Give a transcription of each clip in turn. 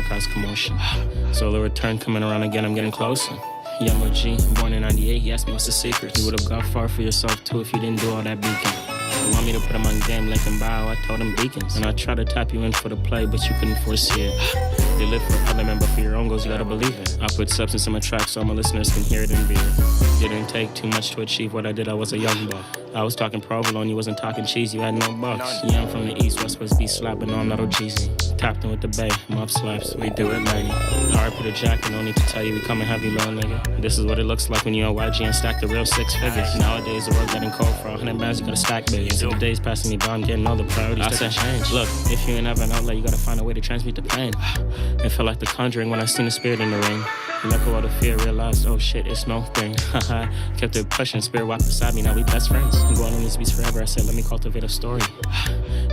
to cause commotion. Solar return coming around again, I'm getting closer. Young OG, born in 98, he asked me what's the secret. You would've gone far for yourself too if you didn't do all that beacon. You want me to put him on game, Lincoln Bio, I told him beacons. And I tried to tap you in for the play, but you couldn't foresee it. You live for other men, but for your own goals, you gotta believe it. I put substance in my tracks so my listeners can hear it and be it. Didn't take too much to achieve what I did, I was a young buck. I was talking provolone, you wasn't talking cheese, you had no bucks. Yeah, I'm from the east, west supposed to be slapping, no, I'm not OGZ. Tapped in with the bay, muff slaps, we do it, lady. Alright, put a jacket, no need to tell you we coming heavy, little nigga. This is what it looks like when you're on YG and stack the real 6 figures. Nowadays, the world getting cold for 100 bands, you gotta stack billions. So the days passing me by, I'm getting all the priorities. I said change. Look, if you ain't ever an outlet, you gotta find a way to transmute the pain. It felt like The Conjuring when I seen the spirit in the rain. Let go of the fear, realized, oh shit, it's no thing. Haha, kept it pushing, spirit walked beside me, now we best friends. I'm going on these beats forever, I said, let me cultivate a story.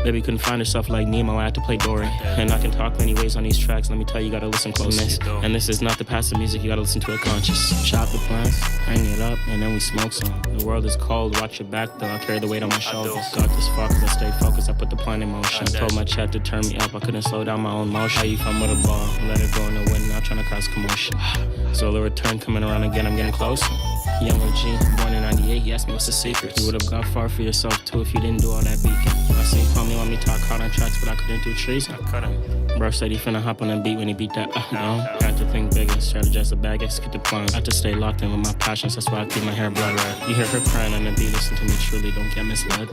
Baby couldn't find herself like Nemo, I had to play Dory. And I can talk many ways on these tracks, let me tell you, you gotta listen close. And this is not the passive music, you gotta listen to it conscious. Chop the plants, hang it up, and then we smoke some. The world is cold, watch your back though, I carry the weight on my shoulders. Got this fuck, I stay focused, I put the plan in motion. Told my chat to turn me up, I couldn't slow down my own motion. How you come with a ball, let it go in the wind, not trying to cause commotion. Solar return coming around again, I'm getting closer. Young OG, born in 98, he asked me what's the secret. You would've gone far for yourself too if you didn't do all that beacon. I seen homie want me talk hard on tracks, but I couldn't do treason. Bro said he finna hop on that beat when he beat that no. Had to think bigger, strategize the bag, execute the plan. I had to stay locked in with my passions, that's why I keep my hair blood red. You hear her crying on the beat, listen to me truly, don't get misled.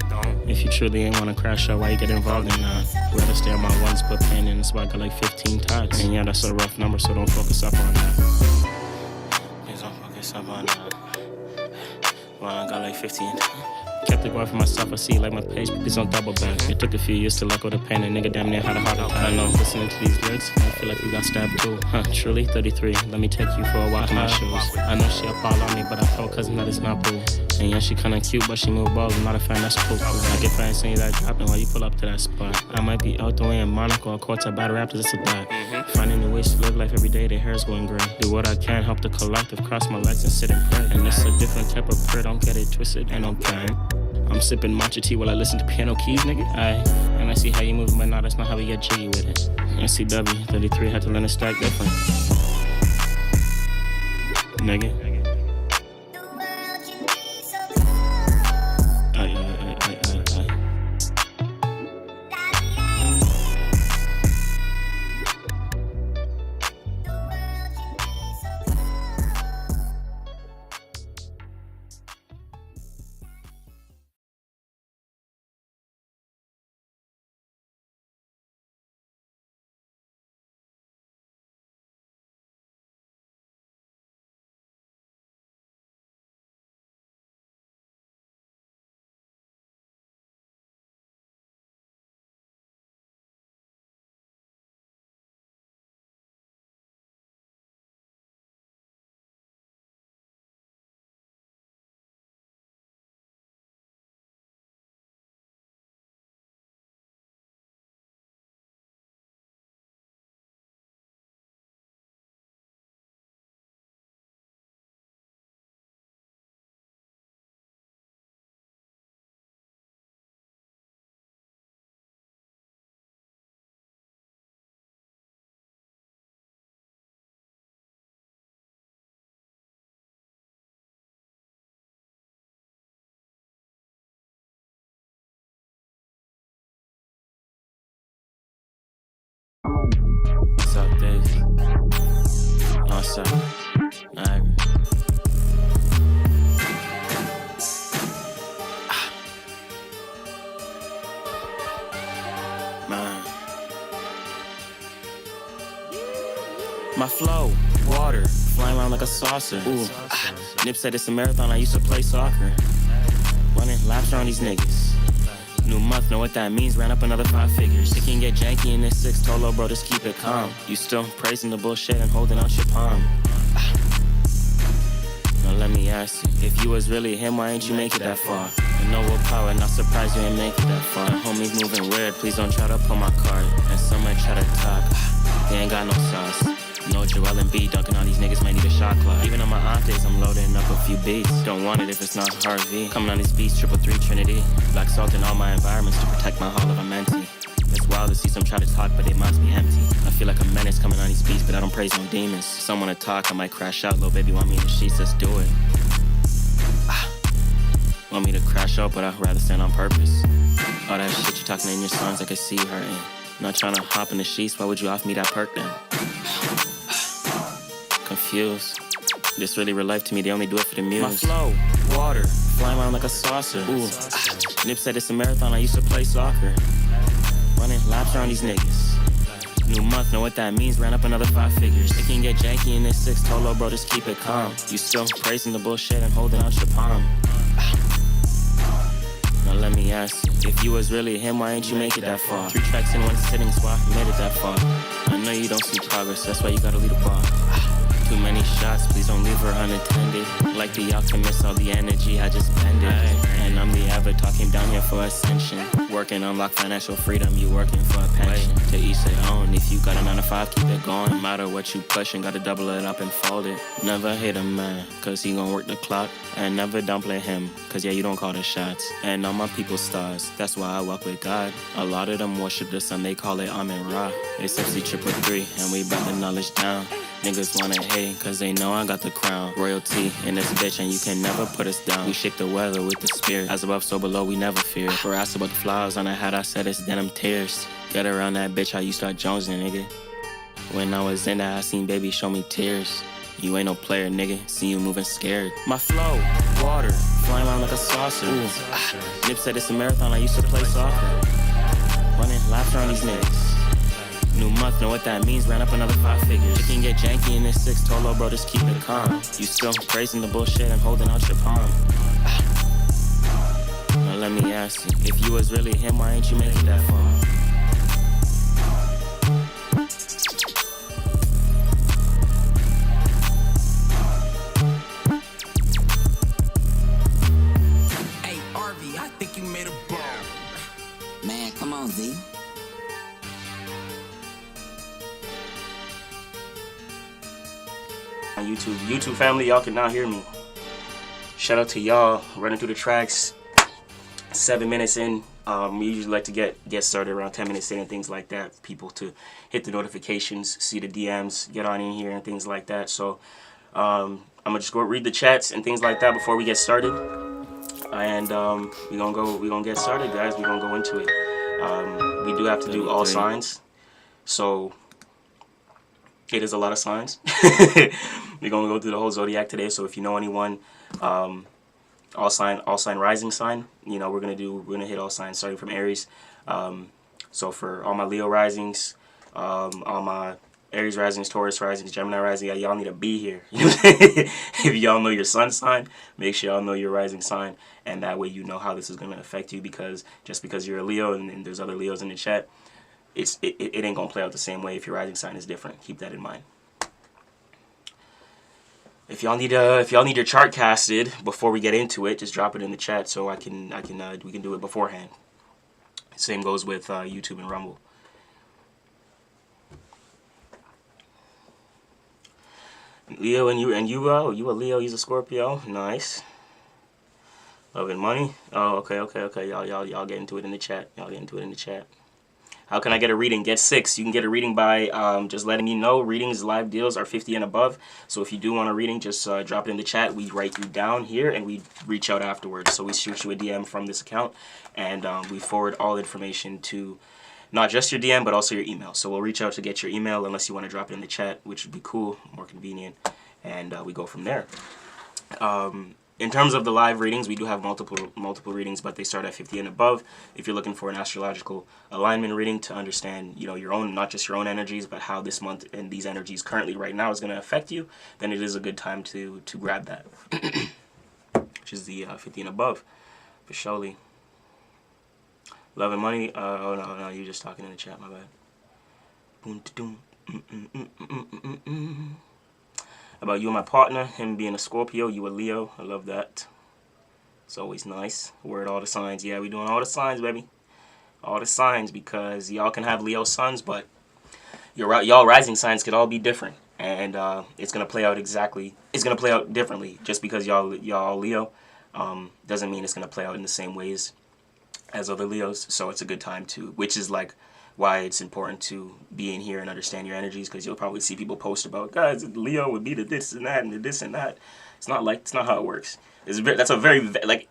If you truly ain't wanna crash out, why you get involved in that? Rather stay on my ones, put pain in, that's why I got like 15 ties. And yeah, that's a rough number, so don't focus up on that. Please don't focus up on that. Well, I got like 15. Kept it going for myself, I see like my page, but please don't double back. It took a few years to let go the pain, a nigga damn near had a heart attack. I know, listening to these lyrics, I feel like we got stabbed too. Truly, 33, let me take you for a walk in my shoes. I know she up all on me, but I told cousin that it's not boo. And yeah, she kinda cute, but she move balls, I'm not a fan, that's cool. I get fans saying that dropping while you pull up to that spot. I might be out the way in Monaco, or courts, I battle raptors, it's a thought. Finding new ways to live life every day, their hair's going gray. Do what I can, help the collective, cross my legs and sit and pray. And it's a different type of prayer, don't get it twisted, ain't no game. I'm sipping matcha tea while I listen to piano keys, nigga. Aye, and I see how you move, but nah, that's not how we get jiggy with it. NCW, 33, had to learn to stack different. Nigga. What's up, Dave? What's up? Niagara. Man. My flow, water, flying around like a saucer. Ooh. Nip said it's a marathon, I used to play soccer. Running laps around these niggas. New month, know what that means, ran up another 5 figures. It can get janky in this 6, told little bro, just keep it calm. You still praising the bullshit and holding out your palm. Now let me ask you, if you was really him, why ain't you make it that far? And no willpower, not surprised you ain't make it that far. Homies moving weird, please don't try to pull my card. And some might try to talk, they ain't got no sauce. No Joel and B dunking on these niggas, might need a shot clock. Even on my off days, I'm loading up a few beats. Don't want it if it's not Harvey. Coming on these beats, 333 Trinity. Black salt in all my environments to protect my hall if I'm empty. It's wild to see some try to talk, but they must be empty. I feel like a menace coming on around these beats, but I don't praise no demons. Someone to talk, I might crash out. Little baby want me in the sheets, let's do it. Want me to crash out, but I'd rather stand on purpose. All that shit you talking in your songs, I can see hurting. Not trying to hop in the sheets, why would you offer me that perk then? Confused. This really real life to me, they only do it for the muse. My flow, water, flying around like a saucer. Ooh, Nip said it's a marathon, I used to play soccer. Running laps around these niggas. New month, know what that means, ran up another 5 figures. It can get janky in this 6, Tolo, bro, just keep it calm. You still praising the bullshit and holding out your palm. Now let me ask you, if you was really him, why ain't you make it that far? 3 tracks in 1 sitting, so I made it that far. I know you don't see progress, that's why you gotta lead a bar. Too many shots, please don't leave her unattended. Like the alchemist, all the energy, I just bend it. And I'm the avatar, came down here for ascension. Working on unlock financial freedom, you working for a pension. To each their own, if you got a 9 to 5, keep it going. No matter what you pushing, gotta double it up and fold it. Never hit a man, cause he gon' work the clock. And never downplay him, cause yeah, you don't call the shots. And all my people stars, that's why I walk with God. A lot of them worship the sun, they call it Amen Ra. It's FC 333, and we brought the knowledge down. Niggas wanna hate, cause they know I got the crown. Royalty in this bitch, and you can never put us down. We shake the weather with the spirit. As above, so below, we never fear. For asked about the flowers on the hat, I said it's denim tears. Get around that bitch, how you start jonesing, nigga. When I was in that, I seen baby show me tears. You ain't no player, nigga. See you moving scared. My flow, water, flying around like a saucer. Nip said it's a marathon, I used to play soccer. Running laps around these niggas. New month, know what that means, ran up another 5 figures. It can get janky in this 6, Tolo, bro, just keep it calm. You still praising the bullshit and holding out your palm. Now let me ask you, if you was really him, why ain't you make it that far? Hey, RV, I think you made a ball. Man, come on, Z. YouTube family, y'all can now hear me. Shout out to y'all running through the tracks 7 minutes in. We usually like to get started around 10 minutes in and things like that. People to hit the notifications, see the DMs, get on in here and things like that. So I'm gonna just go read the chats and things like that before we get started. And we're gonna get started, guys. We're gonna go into it. We do have to do all signs. So it is a lot of signs. We're gonna go through the whole zodiac today. So if you know anyone, all sign rising sign, you know, we're gonna hit all signs starting from Aries. So for all my Leo risings, all my Aries risings, Taurus risings, Gemini rising, y'all need to be here. If y'all know your sun sign, make sure y'all know your rising sign, and that way you know how this is gonna affect you. Because just because you're a Leo and there's other Leos in the chat, it ain't gonna play out the same way if your rising sign is different. Keep that in mind. If y'all need your chart casted before we get into it, just drop it in the chat so we can do it beforehand. Same goes with YouTube and Rumble. Leo and you a Leo, he's a Scorpio. Nice. Love and money. Oh, okay. Y'all get into it in the chat. How can I get a reading? Get 6. You can get a reading by just letting me know. Readings, live deals are 50 and above. So if you do want a reading, just drop it in the chat. We write you down here and we reach out afterwards. So we shoot you a DM from this account and we forward all information to not just your DM but also your email. So we'll reach out to get your email unless you want to drop it in the chat, which would be cool, more convenient, and we go from there. In terms of the live readings, we do have multiple readings, but they start at 50 and above. If you're looking for an astrological alignment reading to understand, you know, your own, not just your own energies, but how this month and these energies currently right now is going to affect you, then it is a good time to grab that, which is the 50 and above, for surely. Love and money. Oh no, you're just talking in the chat. My bad. About you and my partner, him being a Scorpio, you a Leo. I love that. It's always nice. Word all the signs. Yeah, we doing all the signs, baby. All the signs, because y'all can have Leo suns, but y'all rising signs could all be different. And it's gonna play out exactly. It's gonna play out differently. Just because y'all Leo, doesn't mean it's gonna play out in the same ways as other Leos. So it's a good time to, which is like why it's important to be in here and understand your energies, because you'll probably see people post about, guys, Leo would be the this and that and the this and that. It's not how it works. That's a very like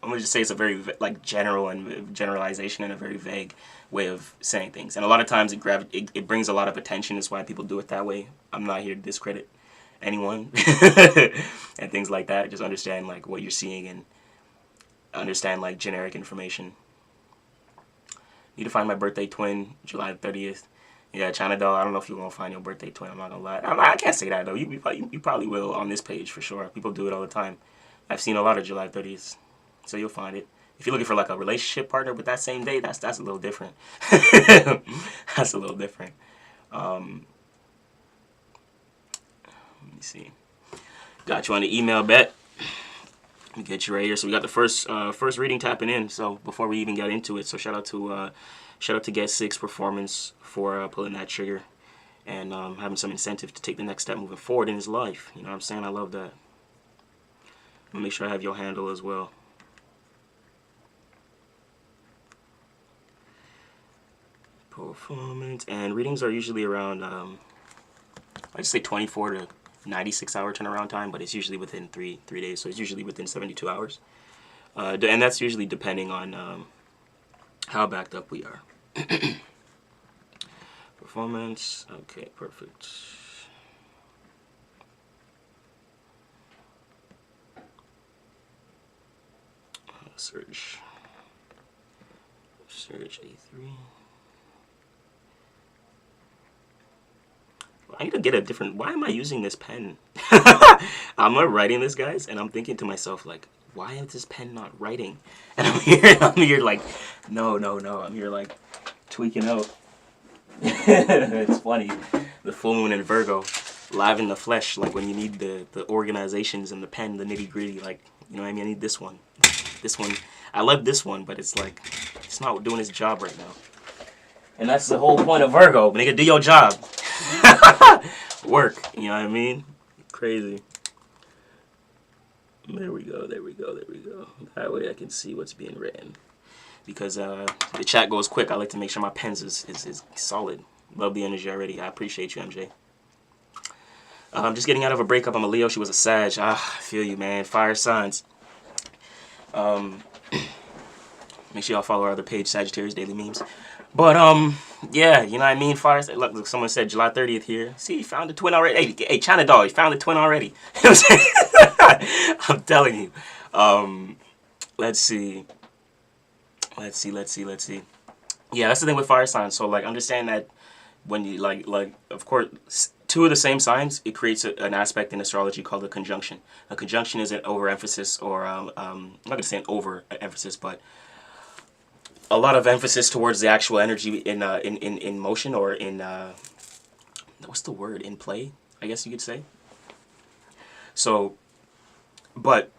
I'm gonna just say it's a very like general and generalization and a very vague way of saying things. And a lot of times it brings a lot of attention. Is why people do it that way. I'm not here to discredit anyone and things like that. Just understand like what you're seeing and understand like generic information. Need to find my birthday twin, July 30th. Yeah, China Doll, I don't know if you're going to find your birthday twin. I'm not going to lie. I can't say that, though. You probably will on this page for sure. People do it all the time. I've seen a lot of July 30th, so you'll find it. If you're looking for like a relationship partner with that same day, that's a little different. That's a little different. Let me see. Got you on the email bet. Let me get you right here. So we got the first reading tapping in. So before we even get into it, so shout out to Get Six Performance for pulling that trigger and having some incentive to take the next step moving forward in his life. You know what I'm saying? I love that. I'll make sure I have your handle as well. Performance and readings are usually around I just say 24 to 96-hour turnaround time, but it's usually within three days, so it's usually within 72 hours. And that's usually depending on how backed up we are. Performance, okay, perfect. Search A3. I need to get a different. Why am I using this pen? I'm writing this, guys, and I'm thinking to myself, like, why is this pen not writing? And I'm here like, no. I'm here like tweaking out. It's funny. The full moon in Virgo, live in the flesh, like when you need the organizations and the pen, the nitty gritty, like, you know what I mean? I need this one. This one. I love this one, but it's like, it's not doing its job right now. And that's the whole point of Virgo. Nigga, do your job. Work. You know what I mean? Crazy. There we go. That way I can see what's being written. Because the chat goes quick. I like to make sure my pens is solid. Love the energy already. I appreciate you, MJ. I'm just getting out of a breakup. I'm a Leo. She was a Sag. I feel you, man. Fire signs. Make sure y'all follow our other page, Sagittarius Daily Memes. But, yeah, you know what I mean? Fire, look, someone said July 30th here. See, you found the twin already. Hey, China Doll, you found the twin already. You know what I'm saying? I'm telling you. Let's see. Yeah, that's the thing with fire signs. So, like, understand that when you, like, of course, two of the same signs, it creates an aspect in astrology called a conjunction. A conjunction is an overemphasis, or, I'm not going to say an overemphasis, but a lot of emphasis towards the actual energy in motion, or in what's the word, in play, I guess you could say. So, but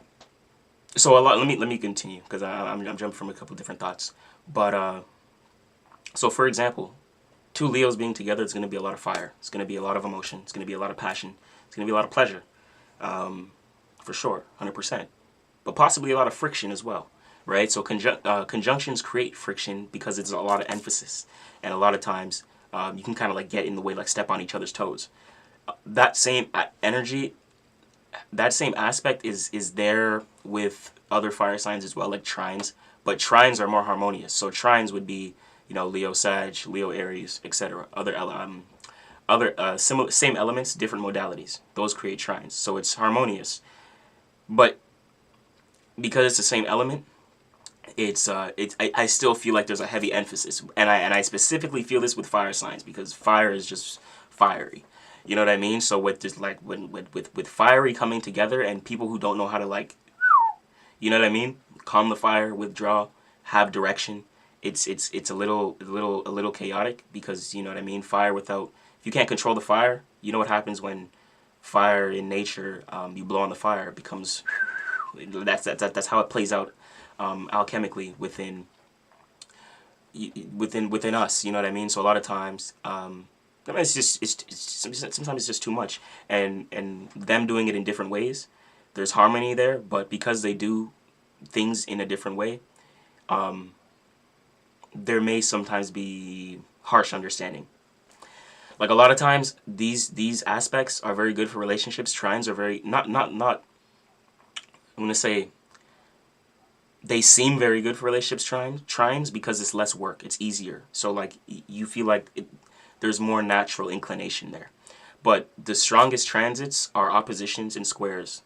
so a lot. Let me continue, because I'm jumping from a couple different thoughts. But so for example, two Leos being together, it's going to be a lot of fire. It's going to be a lot of emotion. It's going to be a lot of passion. It's going to be a lot of pleasure, for sure, 100%. But possibly a lot of friction as well. Right, so conjunctions create friction because it's a lot of emphasis, and a lot of times you can kind of like get in the way, like step on each other's toes. That same energy, that same aspect is there with other fire signs as well, like trines. But trines are more harmonious. So trines would be, you know, Leo Sag, Leo Aries, etc. Same elements, different modalities. Those create trines. So it's harmonious, but because it's the same element, I still feel like there's a heavy emphasis, and I specifically feel this with fire signs, because fire is just fiery, you know what I mean? So with this, like, with fiery coming together, and people who don't know how to, like, you know what I mean, calm the fire, withdraw, have direction, it's a little chaotic, because, you know what I mean, fire without, if you can't control the fire, you know what happens when fire in nature, you blow on the fire, it becomes, that's how it plays out alchemically within us, you know what I mean? So a lot of times, I mean, sometimes it's just too much, and them doing it in different ways, there's harmony there, but because they do things in a different way, there may sometimes be harsh understanding. Like a lot of times, these aspects are very good for relationships. Trines are very not. I'm gonna say they seem very good for relationships. Trines because it's less work. It's easier. So like you feel like there's more natural inclination there. But the strongest transits are oppositions and squares.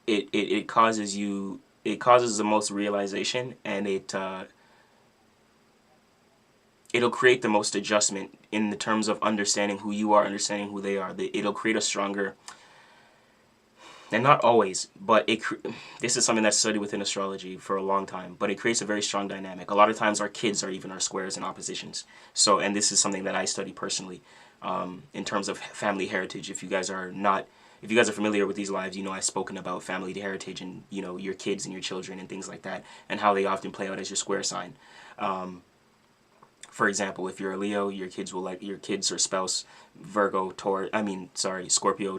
It causes you. It causes the most realization, and it'll create the most adjustment in the terms of understanding who you are, understanding who they are. It'll create a stronger, and not always, but this is something that's studied within astrology for a long time, but it creates a very strong dynamic. A lot of times our kids are even our squares and oppositions. So, and this is something that I study personally in terms of family heritage. If you guys are familiar with these lives, you know I've spoken about family heritage and, you know, your kids and your children and things like that, and how they often play out as your square sign. For example, if you're a Leo, your kids or spouse, Scorpio,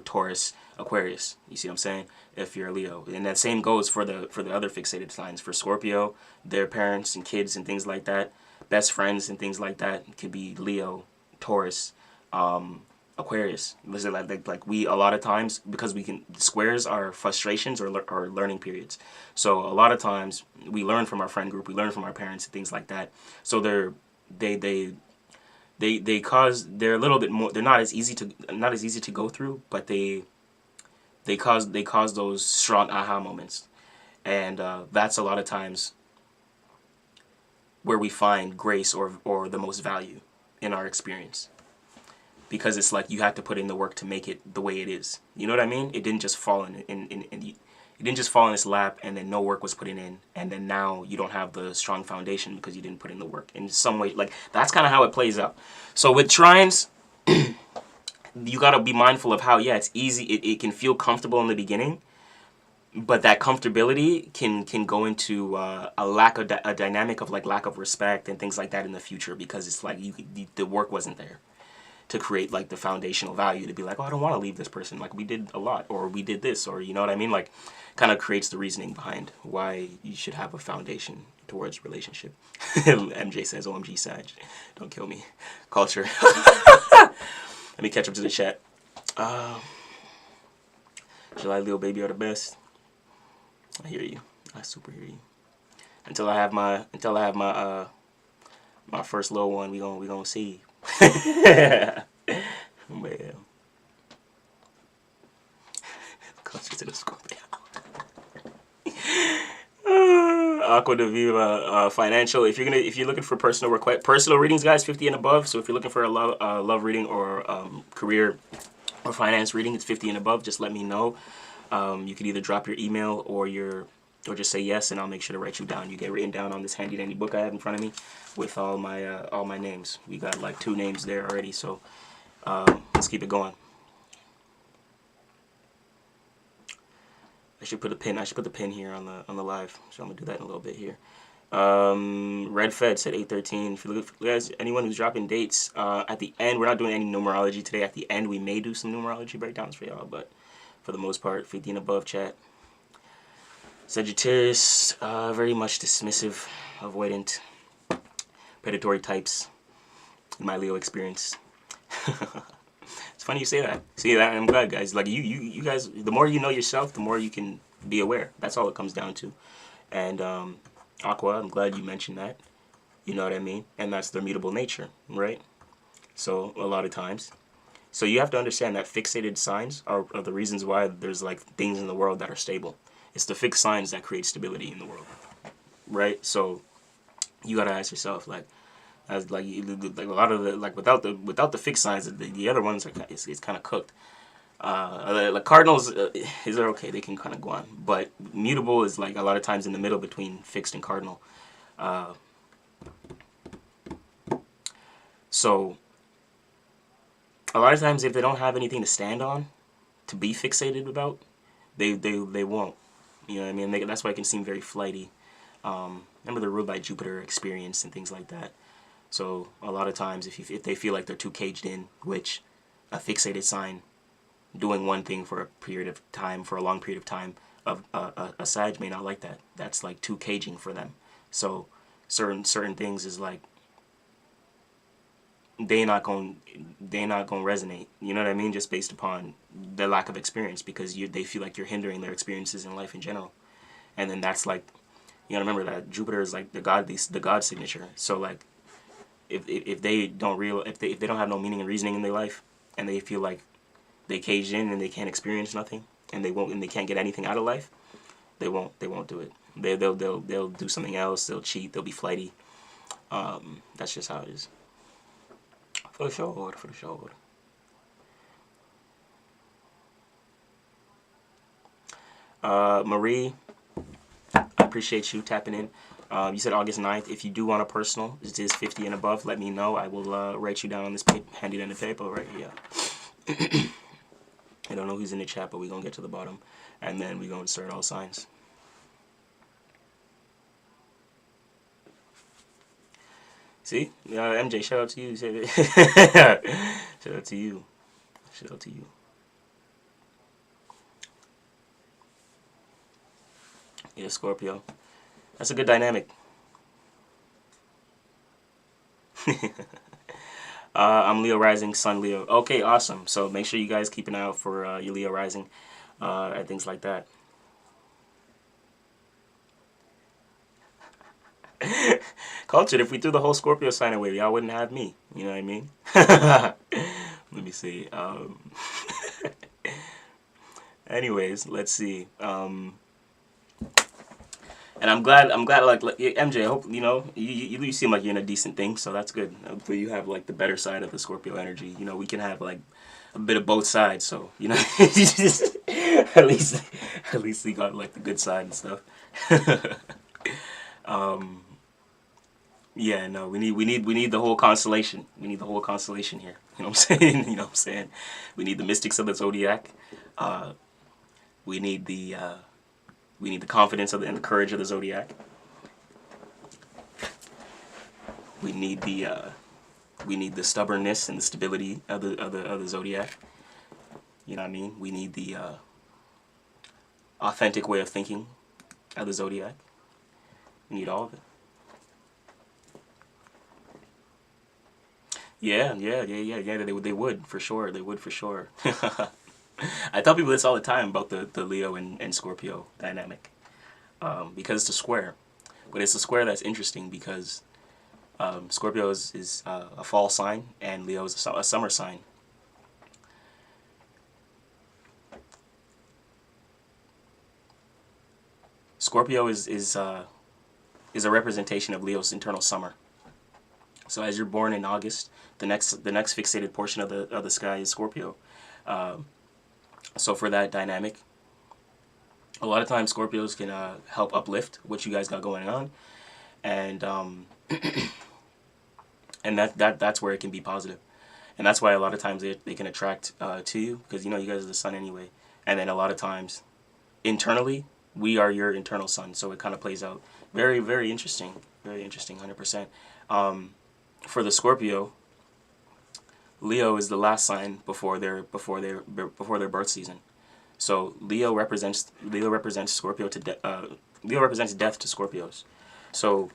Taurus, Aquarius. You see what I'm saying? If you're a Leo. And that same goes for the other fixated signs. For Scorpio, their parents and kids and things like that, best friends and things like that could be Leo, Taurus, Aquarius. Listen, like we, a lot of times, because squares are frustrations or learning periods. So a lot of times we learn from our friend group, we learn from our parents and things like that. So they're a little bit more, they're not as easy to go through, but they cause those strong aha moments. And that's a lot of times where we find grace or the most value in our experience. Because it's like you have to put in the work to make it the way it is. You know what I mean? It didn't just fall it didn't just fall in his lap and then no work was put in, and then now you don't have the strong foundation because you didn't put in the work. In some way, like that's kind of how it plays out. So with trines, you got to be mindful of how, yeah, it's easy. It can feel comfortable in the beginning, but that comfortability can go into a dynamic of like lack of respect and things like that in the future, because it's like the work wasn't there to create like the foundational value to be like, oh, I don't want to leave this person. Like we did a lot, or we did this, or you know what I mean? Like kind of creates the reasoning behind why you should have a foundation towards relationship. MJ says, OMG Sag, don't kill me. Culture. Let me catch up to the chat. July Leo baby are the best. I hear you. I super hear you. Until I have my my first little one, we gonna see. Man. Culture to the Scorpio. Aqua de Viva financial. If you're looking for personal readings, guys, 50 and above. So if you're looking for a love reading or career or finance reading, it's 50 and above. Just let me know. You can either drop your email or just say yes, and I'll make sure to write you down. You get written down on this handy dandy book I have in front of me with all my names. We got like 2 names there already, so let's keep it going. I should put the pin here on the live, so I'm gonna do that in a little bit here. Red Fed said 8:13. If you look, guys, anyone who's dropping dates at the end, we're not doing any numerology today. At the end, we may do some numerology breakdowns for y'all, but for the most part, 50 and above, chat. Sagittarius, very much dismissive, avoidant, predatory types, in my Leo experience. It's funny you say that. See that? I'm glad, guys. Like you guys, the more you know yourself, the more you can be aware. That's all it comes down to. And Aqua, I'm glad you mentioned that. You know what I mean? And that's their mutable nature, right? So a lot of times. So you have to understand that fixated signs are the reasons why there's like things in the world that are stable. It's the fixed signs that create stability in the world, right? So you gotta ask yourself, like a lot of without the fixed signs, the other ones it's kind of cooked. Like cardinals, is okay? They can kind of go on, but mutable is like a lot of times in the middle between fixed and cardinal. So a lot of times, if they don't have anything to stand on, to be fixated about, they won't. You know what I mean? That's why it can seem very flighty. Remember the ruled by Jupiter experience and things like that. So a lot of times, if they feel like they're too caged in, which a fixated sign doing one thing for a period of time, for a long period of time, a Sag may not like that. That's like too caging for them. So certain things is like they not going to resonate. You know what I mean? Just based upon their lack of experience, because they feel like you're hindering their experiences in life in general. And then that's like, you gotta remember that Jupiter is like the god signature. So like, if they don't if they don't have no meaning and reasoning in their life, and they feel like they caged in and they can't experience nothing, and they can't get anything out of life, they won't do it. They'll do something else. They'll cheat. They'll be flighty. That's just how it is. For sure. Marie, I appreciate you tapping in. You said August 9th. If you do want a personal, it is 50 and above, let me know. I will write you down on this paper, handy down the paper right here. I don't know who's in the chat, but we're going to get to the bottom. And then we're going to insert all signs. See? MJ, shout out to you. Shout out to you. Shout out to you. Yeah, Scorpio. That's a good dynamic. I'm Leo rising, Sun Leo. Okay, awesome. So make sure you guys keep an eye out for your Leo rising and things like that. Cultured, if we threw the whole Scorpio sign away, y'all wouldn't have me. You know what I mean? Let me see. Anyways, let's see. And I'm glad, like MJ, I hope, you seem like you're in a decent thing, so that's good. Hopefully you have, like, the better side of the Scorpio energy. You know, we can have, like, a bit of both sides, so, at least we got, like, the good side and stuff. Yeah, no, we need the whole constellation. We need the whole constellation here. You know what I'm saying? You know what I'm saying? We need the mystics of the zodiac. We need the confidence and the courage of the zodiac. We need the stubbornness and the stability of the zodiac. You know what I mean? We need the authentic way of thinking of the zodiac. We need all of it. Yeah. They would for sure. They would for sure. I tell people this all the time about the Leo and Scorpio dynamic, because it's a square, but it's a square that's interesting because Scorpio is a fall sign and Leo is a summer sign. Scorpio is a representation of Leo's internal summer. So as you're born in August, the next fixated portion of the sky is Scorpio. So for that dynamic, a lot of times Scorpios can help uplift what you guys got going on, and and that's where it can be positive, and that's why a lot of times they can attract to you, because you guys are the sun anyway, and then a lot of times internally we are your internal sun, so it kind of plays out very, very interesting, 100%. For the Scorpio, Leo is the last sign before their birth season. So Leo represents Scorpio Leo represents death to Scorpios. So,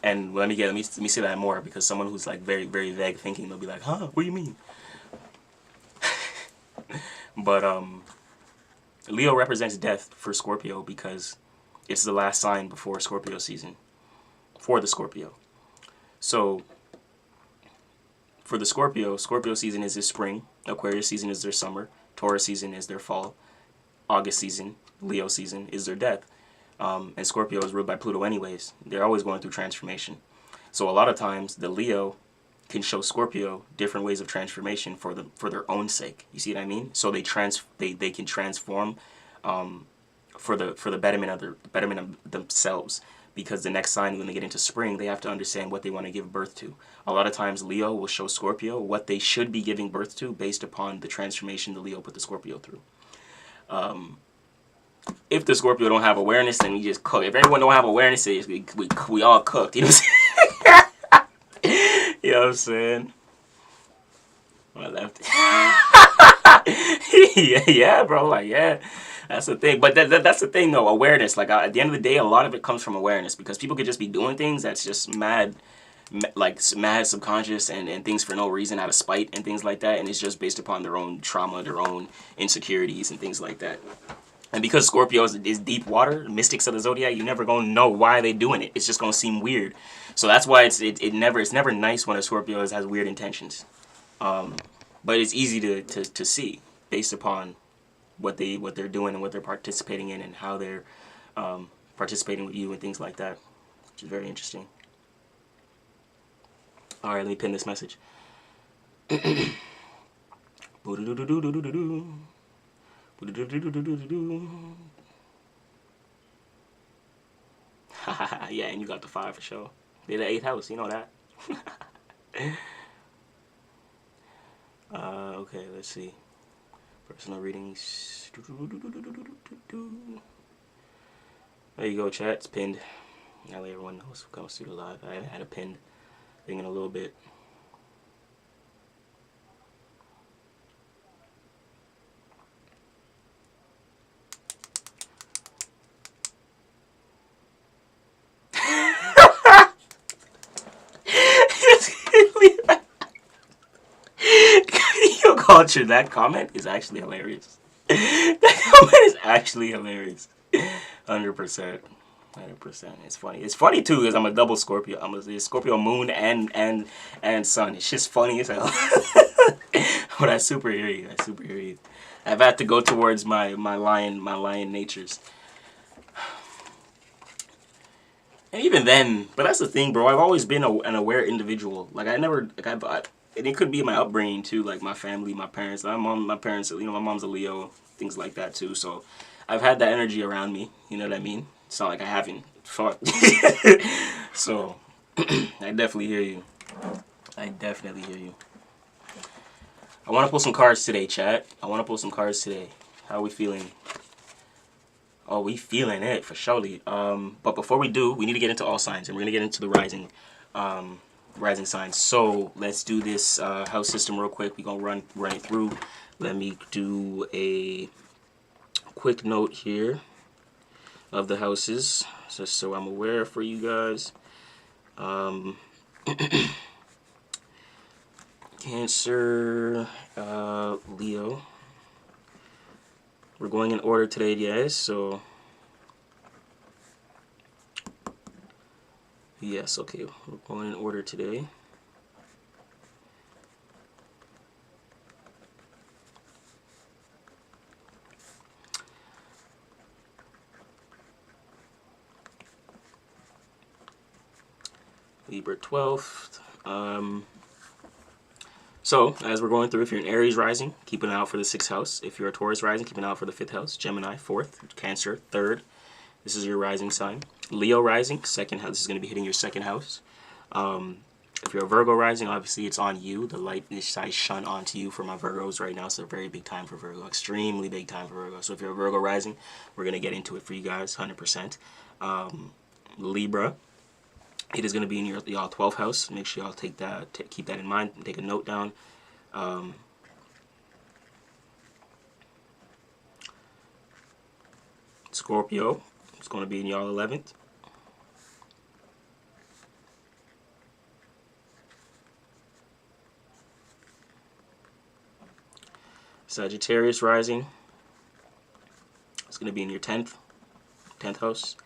and let me say that more, because someone who's like very, very vague thinking, they'll be like, huh, what do you mean? But Leo represents death for Scorpio because it's the last sign before Scorpio season for the Scorpio. So for the Scorpio season is their spring, Aquarius season is their summer, Taurus season is their fall, August season, Leo season is their death. And Scorpio is ruled by Pluto anyways. They're always going through transformation. So a lot of times the Leo can show Scorpio different ways of transformation for their own sake. You see what I mean? So they can transform for the betterment of themselves. Because the next sign, when they get into spring, they have to understand what they want to give birth to. A lot of times Leo will show Scorpio what they should be giving birth to based upon the transformation the Leo put the Scorpio through. If the Scorpio don't have awareness, then we just cook. If everyone don't have awareness, we all cooked. You know what I'm saying? You know what I'm saying? I left. yeah, bro. Like, yeah. That's the thing. But that's the thing, though. Awareness. Like, at the end of the day, a lot of it comes from awareness. Because people could just be doing things that's just mad like mad subconscious and things for no reason out of spite and things like that, and it's just based upon their own trauma, their own insecurities and things like that. And because Scorpio is deep water, mystics of the zodiac, you're never gonna know why they're doing it. It's just gonna seem weird. So that's why it's never nice when a Scorpio has weird intentions. But it's easy to see based upon what they're doing and what they're participating in and how they're participating with you and things like that, which is very interesting. All right, let me pin this message. Yeah, and you got the 5 for sure. They're the 8th house, you know that. Okay, let's see. Personal readings. There you go, chat. It's pinned. Now that everyone knows who comes through the live. I haven't had a pinned thing in a little bit. Yo, culture, that comment is actually hilarious. That comment is actually hilarious. 100%. 100%. It's funny. It's funny too because I'm a double Scorpio. I'm a Scorpio moon and sun. It's just funny as hell. But I super hear you. I super hear you. I've had to go towards my lion natures. And even then, but that's the thing, bro. I've always been an aware individual. Like and it could be my upbringing too, like my family, my parents. My parents, you know, my mom's a Leo, things like that too. So I've had that energy around me. You know what I mean? It's not like I haven't. Fuck. So I definitely hear you. I definitely hear you. I want to pull some cards today, chat. I want to pull some cards today. How are we feeling? Oh, we feeling it for surely. But before we do, we need to get into all signs, and we're gonna get into the rising signs. So let's do this house system real quick. We're gonna run it through. Let me do a quick note here of the houses, just so I'm aware for you guys. Cancer, Leo. We're going in order today, guys. So yes, okay, we're going in order today. Libra 12th. So, as we're going through, if you're an Aries rising, keep an eye out for the 6th house. If you're a Taurus rising, keep an eye out for the 5th house. Gemini, 4th. Cancer, 3rd. This is your rising sign. Leo rising, 2nd house. This is going to be hitting your 2nd house. If you're a Virgo rising, obviously it's on you. The light is shone onto you for my Virgos right now. It's a very big time for Virgo. Extremely big time for Virgo. So if you're a Virgo rising, we're going to get into it for you guys, 100%. Libra. It is going to be in y'all 12th house. Make sure y'all keep that in mind. Take a note down. Scorpio. It's going to be in y'all 11th. Sagittarius rising. It's going to be in your 10th house.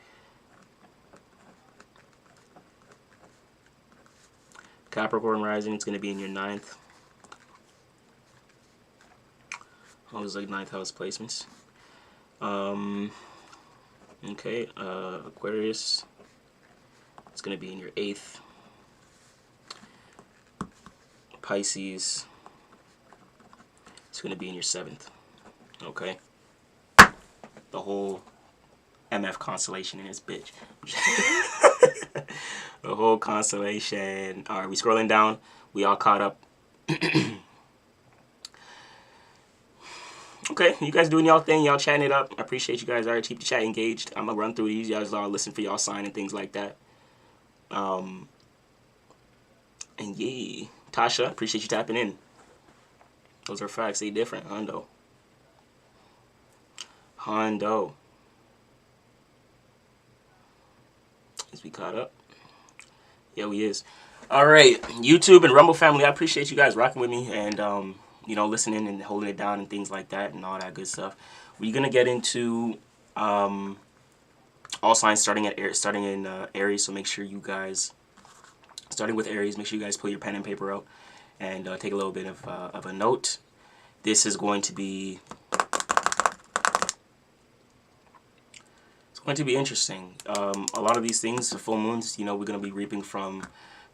Capricorn rising, it's going to be in your 9th. Always like 9th house placements. Okay, Aquarius, it's going to be in your 8th. Pisces, it's going to be in your 7th. Okay. The whole MF constellation in this bitch. The whole constellation. Alright, we scrolling down. We all caught up. Okay, you guys doing y'all thing. Y'all chatting it up. I appreciate you guys. Alright, keep the chat engaged. I'm going to run through these. Y'all all listen for y'all sign and things like that. And yeah. Tasha, appreciate you tapping in. Those are facts. They different. Hondo. Is we caught up? Yeah, we is. All right, YouTube and Rumble family, I appreciate you guys rocking with me and you know, listening and holding it down and things like that and all that good stuff. We're gonna get into all signs starting in Aries. So make sure you guys, starting with Aries, make sure you guys pull your pen and paper out and take a little bit of a note. This is going to be interesting. A lot of these things, the full moons, you know, we're going to be reaping from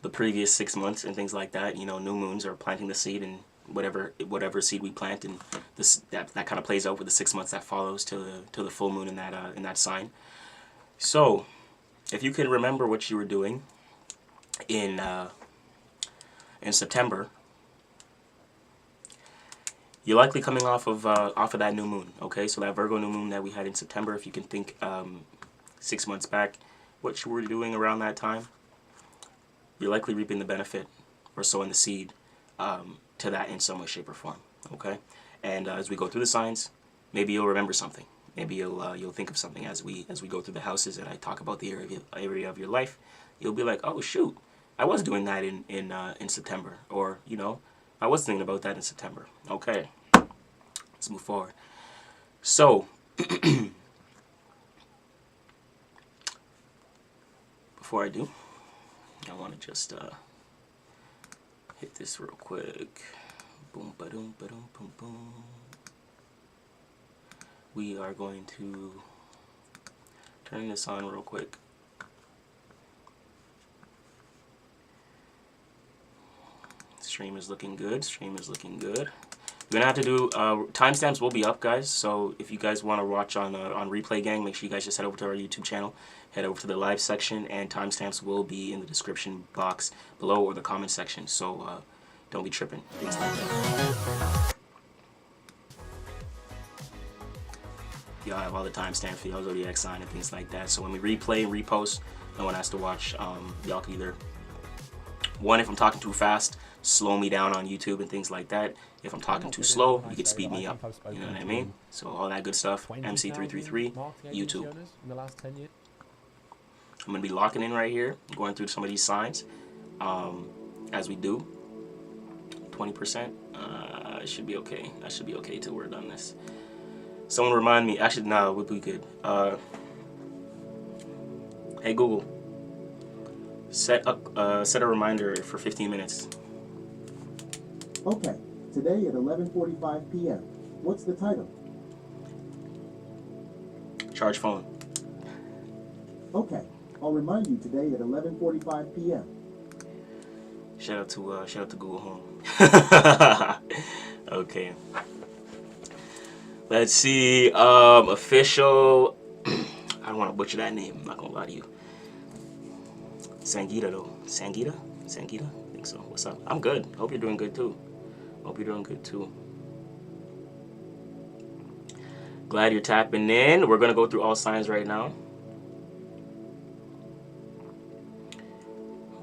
the previous 6 months and things like that. You know, new moons are planting the seed, and whatever seed we plant, and this that kind of plays out with the 6 months that follows to the full moon in that sign. So, if you can remember what you were doing in September, you're likely coming off of that new moon. Okay, so that Virgo new moon that we had in September. If you can think 6 months back, what you were doing around that time, you're likely reaping the benefit or sowing the seed to that in some way, shape, or form. Okay, and as we go through the signs, maybe you'll remember something. Maybe you'll think of something as we go through the houses and I talk about the area of your life. You'll be like, oh shoot, I was doing that in September, or you know, I was thinking about that in September. Okay, let's move forward. So before I do, I want to just hit this real quick. Boom, ba-doom, ba-doom, boom, boom. We are going to turn this on real quick. Stream is looking good. Stream is looking good. We're gonna have to do timestamps will be up, guys. So if you guys want to watch on Replay Gang, make sure you guys just head over to our YouTube channel, head over to the live section, and timestamps will be in the description box below or the comment section. So don't be tripping, things like that. Y'all have all the timestamps for y'all zodiac sign and things like that. So when we replay and repost, no one has to watch. Y'all can either, one, if I'm talking too fast, slow me down on YouTube and things like that. If I'm talking too slow, you can speed me up. You know what I mean? So all that good stuff. MC333 YouTube. I'm gonna be locking in right here, going through some of these signs. As we do, 20%. It should be okay. That should be okay till we're done this. Someone remind me. Actually, no, we'll be good. Hey Google, set a reminder for 15 minutes. Okay, today at 11:45 p.m. What's the title? Charge phone. Okay, I'll remind you today at 11:45 p.m. Shout out to Google Home. Okay. Let's see. Official. I don't want to butcher that name. I'm not gonna lie to you. Sangita though. Sangita? I think so. What's up? I'm good. Hope you're doing good too. Glad you're tapping in. We're gonna go through all signs right now.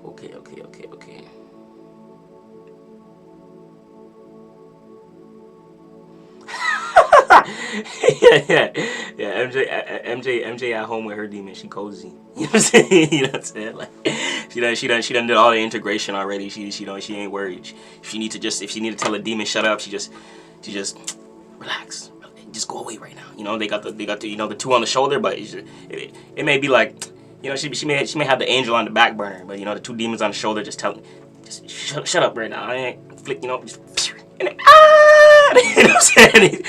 Okay. yeah. MJ at home with her demon. She cozy. You know what I'm saying? You know what I'm saying? Like she done did all the integration already. She ain't worried. If she need to tell a demon shut up, she just relax. Just go away right now. You know, they got the you know, the two on the shoulder, but it may be like, you know, she may have the angel on the back burner, but you know, the two demons on the shoulder just shut up right now. I ain't flick, you know, just, and they, you know what I'm saying?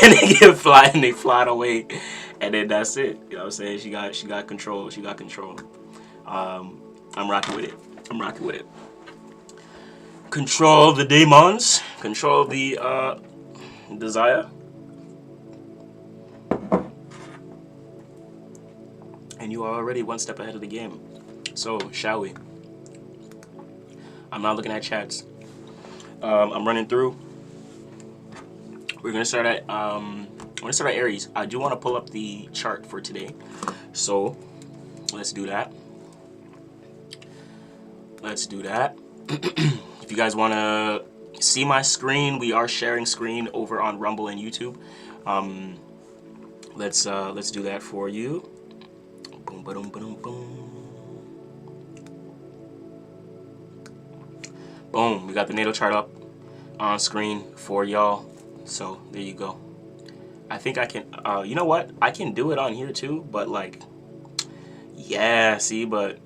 And they get flying, and they fly away, and then that's it. You know what I'm saying? She got control. I'm rocking with it. Control the demons. Control the desire. And you are already one step ahead of the game. So, shall we? I'm not looking at chats. I'm running through. We're gonna start at Aries. I do want to pull up the chart for today, so let's do that. If you guys want to see my screen, we are sharing screen over on Rumble and YouTube. Let's do that for you. Boom, boom, boom, boom. Boom, we got the natal chart up on screen for y'all. So there you go. I think I can, you know what? I can do it on here too, but like, yeah, see, but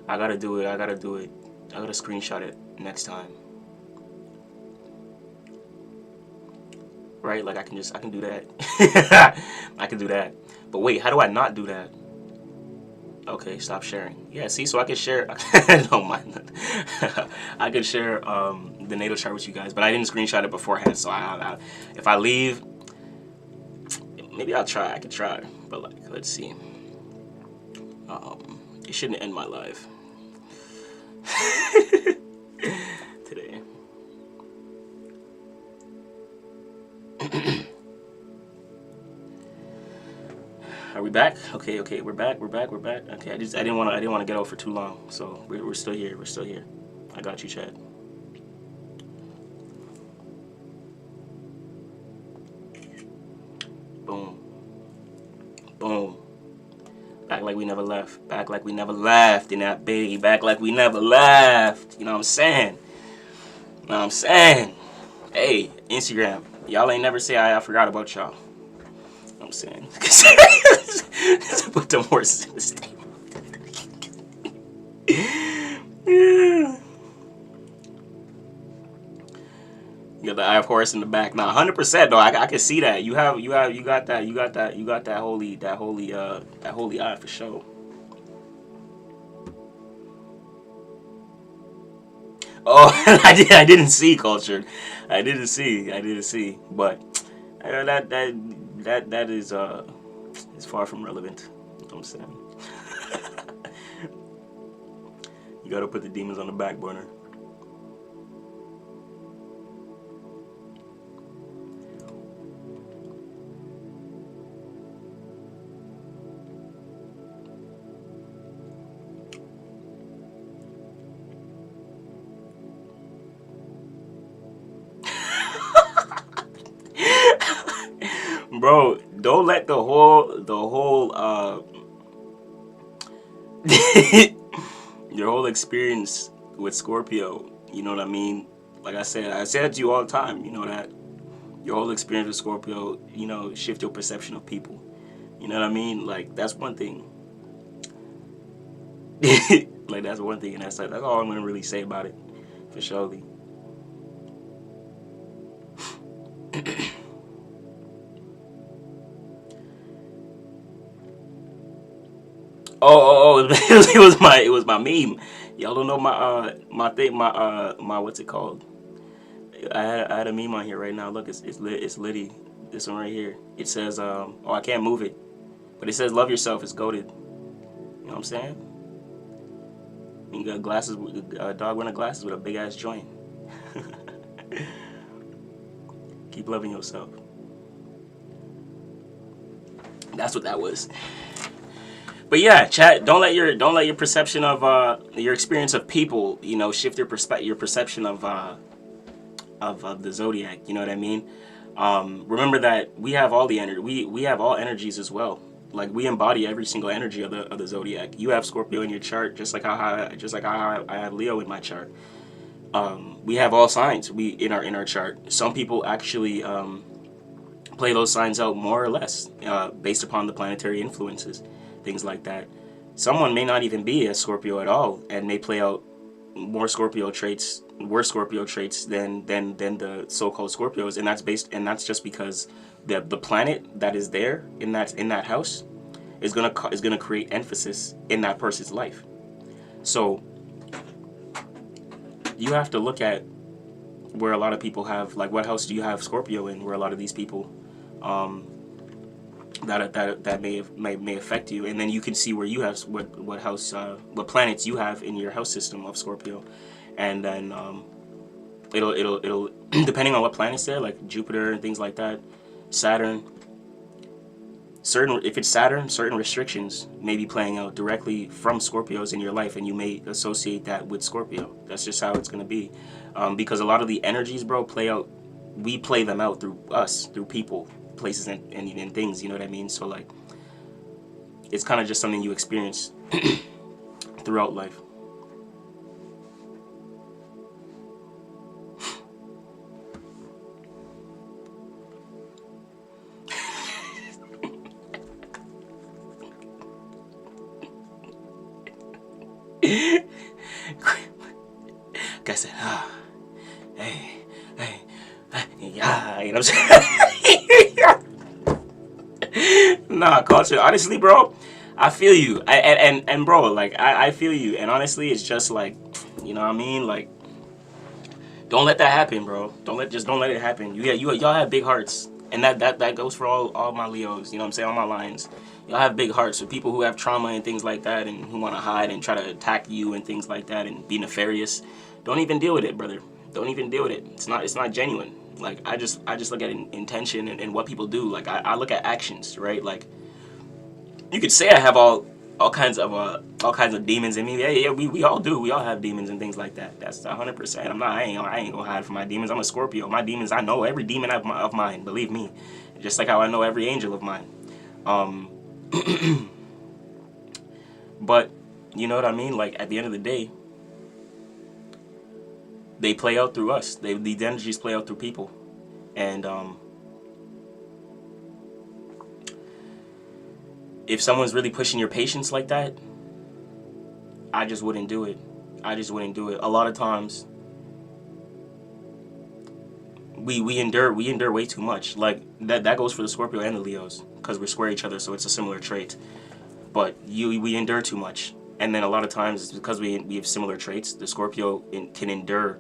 I gotta do it. I gotta screenshot it next time. Right? Like I can do that. I can do that. But wait, how do I not do that? Okay, stop sharing. Yeah, see, so I can share. Don't mind that. I could share the natal chart with you guys, but I didn't screenshot it beforehand. So if I leave, maybe I'll try. I could try, but like, let's see. It shouldn't end my life today. Are we back? Okay, we're back. Okay, I didn't want to get out for too long, so we're still here. I got you, Chad. Boom. Back like we never left. In that baby. Back like we never left. You know what I'm saying? Hey, Instagram. Y'all ain't never say I forgot about y'all. I'm saying. Put them horses in the stable. Yeah. You got the eye of Horus in the back. Nah, 100% though. I can see that. You got that holy eye for sure. Oh, I didn't see Cultured. I didn't see. But that is far from relevant. You know what I'm saying? You gotta put the demons on the back burner. Bro, don't let the whole your whole experience with Scorpio, you know what I mean? Like I said to you all the time, you know that your whole experience with Scorpio, you know, shift your perception of people. You know what I mean? Like that's one thing. Like that's one thing, and that's all I'm gonna really say about it, for surely. Oh, it was my meme. Y'all don't know my what's it called? I had a meme on here right now. Look, it's Liddy. This one right here. It says oh, I can't move it, but it says love yourself. It's goated. You know what I'm saying? You got glasses, a dog wearing glasses with a big ass joint. Keep loving yourself. That's what that was. But yeah, chat. Don't let your perception of your experience of people, you know, shift your perception of the zodiac. You know what I mean? Remember that we have all the energy. We have all energies as well. Like we embody every single energy of the zodiac. You have Scorpio in your chart, just like how I have Leo in my chart. We have all signs in our chart. Some people actually play those signs out more or less based upon the planetary influences. Things like that. Someone may not even be a Scorpio at all, and may play out worse Scorpio traits than the so-called Scorpios, and that's just because the planet that is there in that house is gonna create emphasis in that person's life. So you have to look at where a lot of people have, like, what house do you have Scorpio in, where a lot of these people that may affect you, and then you can see where you have what house, what planets you have in your house system of Scorpio, and then it'll depending on what planets there, like Jupiter and things like that, Saturn. If it's Saturn, certain restrictions may be playing out directly from Scorpios in your life, and you may associate that with Scorpio. That's just how it's gonna be, because a lot of the energies, bro, we play them out through people, places, and things, you know what I mean? So like, it's kind of just something you experience throughout life. guy said, hey, yeah, you know what I'm saying? Nah, culture. Honestly, bro, I feel you. And bro, like I feel you. And honestly, it's just like, you know what I mean? Like, don't let that happen, bro. Don't let it happen. Y'all have big hearts. And that goes for all my Leos, you know what I'm saying? All my lions. Y'all have big hearts. So people who have trauma and things like that and who want to hide and try to attack you and things like that and be nefarious, don't even deal with it, brother. Don't even deal with it. It's not genuine. Like, I just look at intention and what people do. Like, I look at actions, right? Like, you could say I have all kinds of demons in me. Yeah, we all do. We all have demons and things like that. That's 100%. I ain't gonna hide from my demons. I'm a Scorpio. My demons, I know every demon of mine. Believe me, just like how I know every angel of mine. But you know what I mean? Like, at the end of the day, they play out through us. These energies play out through people, and if someone's really pushing your patience like that, I just wouldn't do it. A lot of times, we endure way too much. Like, that goes for the Scorpio and the Leos, because we're square each other, so it's a similar trait. But we endure too much, and then a lot of times it's because we have similar traits. The Scorpio can endure,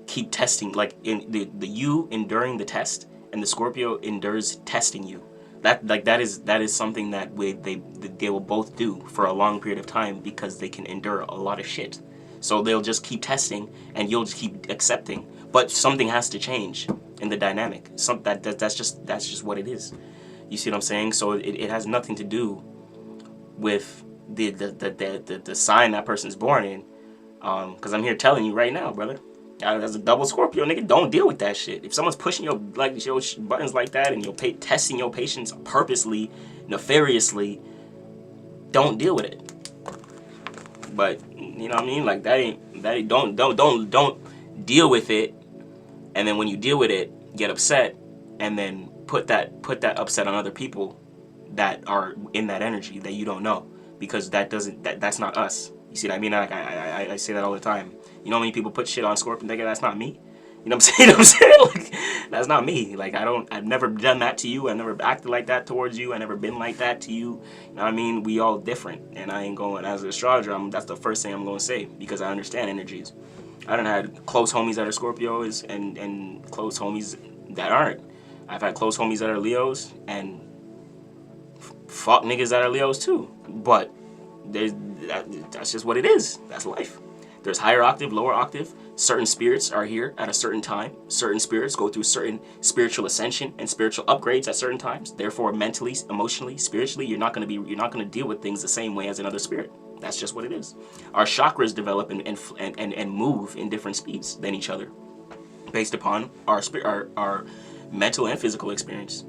keep testing, like in the you enduring the test, and the Scorpio endures testing you. That is something that they will both do for a long period of time, because they can endure a lot of shit. So they'll just keep testing, and you'll just keep accepting. But something has to change in the dynamic. That's just what it is. You see what I'm saying? So it has nothing to do with the sign that person's born in. Because I'm here telling you right now, brother. As a double Scorpio, nigga, don't deal with that shit. If someone's pushing your buttons like that and you're testing your patience purposely, nefariously, don't deal with it. But you know what I mean? Like, don't deal with it. And then when you deal with it, get upset, and then put that upset on other people that are in that energy that you don't know, because that's not us. You see what I mean? Like, I say that all the time. You know how many people put shit on Scorpio? That's not me. You know what I'm saying? Like, that's not me. Like, I've never done that to you. I never acted like that towards you. I never been like that to you. You know what I mean? We all different. And I ain't going, as an astrologer, that's the first thing I'm going to say, because I understand energies. I done had close homies that are Scorpios and close homies that aren't. I've had close homies that are Leos and fuck niggas that are Leos too. But that's just what it is. That's life. There's higher octave, lower octave. Certain spirits are here at a certain time. Certain spirits go through certain spiritual ascension and spiritual upgrades at certain times. Therefore, mentally, emotionally, spiritually, you're not going to deal with things the same way as another spirit. That's just what it is. Our chakras develop and move in different speeds than each other, based upon our mental and physical experience.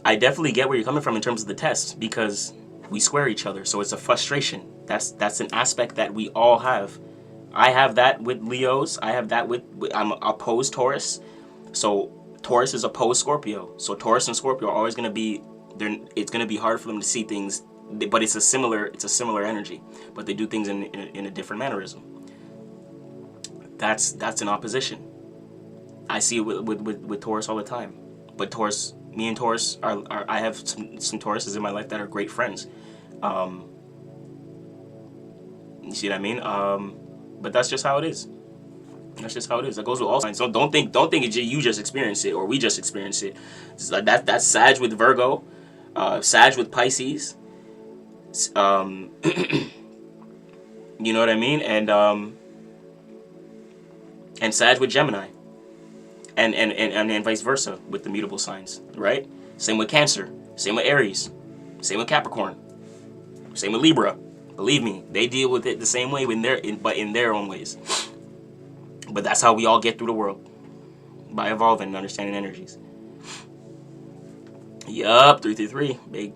I definitely get where you're coming from in terms of the test, because we square each other, so it's a frustration. That's an aspect that we all have. I have that with Leos. I have that with I'm opposed Taurus, so Taurus is opposed Scorpio. So Taurus and Scorpio are always going to be there. It's going to be hard for them to see things, but it's a similar energy, but they do things in a different mannerism. That's an opposition. I see it with Taurus all the time. But Taurus, me and Taurus are I have some Tauruses in my life that are great friends. You see what I mean? But that's just how it is. That's just how it is. That goes with all signs. So don't think you just experience it or we just experience it. That's Sag with Virgo, Sag with Pisces. You know what I mean? And Sag with Gemini. And vice versa with the mutable signs, right? Same with Cancer, same with Aries, same with Capricorn, same with Libra. Believe me, they deal with it the same way but in their own ways. But that's how we all get through the world, by evolving and understanding energies. Yup, 333, big.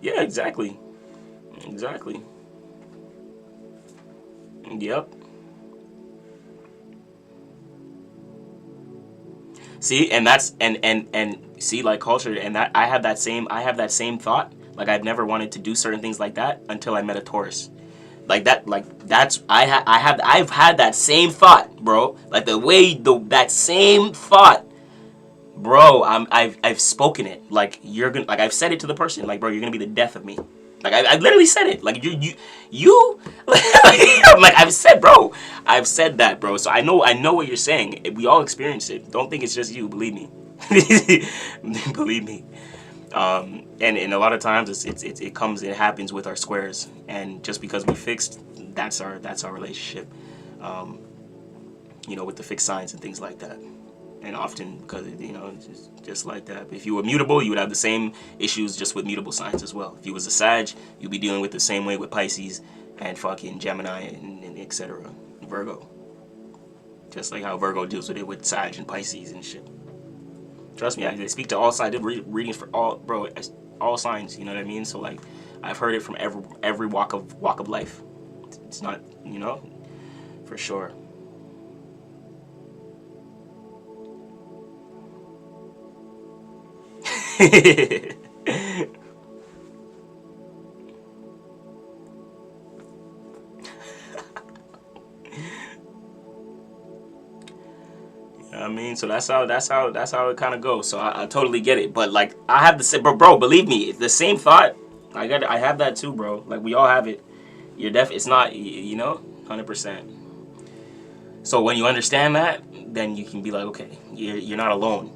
Yeah, exactly. Yep. See, and that's and see, like culture, and that I have that same thought. Like I've never wanted to do certain things like that until I met a Taurus. Like that's I've had that same thought, bro. Like that same thought, bro. I've spoken it. Like you're gonna, like I've said it to the person. Like, bro, you're gonna be the death of me. Like I literally said it. Like you I'm like, I've said, bro. I've said that, bro. So I know what you're saying. We all experience it. Don't think it's just you. Believe me. Believe me. And a lot of times it happens with our squares, and just because we fixed, that's our relationship, with the fixed signs and things like that. And often because it's just like that. If you were mutable, you would have the same issues just with mutable signs as well. If you was a Sag, you'd be dealing with the same way with Pisces and fucking Gemini and etc. Virgo, just like how Virgo deals with it with Sag and Pisces and shit. Trust me, I speak to all sides. I did readings for all signs. You know what I mean? So like, I've heard it from every walk of life. It's not, for sure. I mean, so that's how it kind of goes. So I totally get it. But like, I have the same, bro. Believe me, the same thought. I have that too, bro. Like we all have it. It's not, 100%. So when you understand that, then you can be like, okay, you're not alone.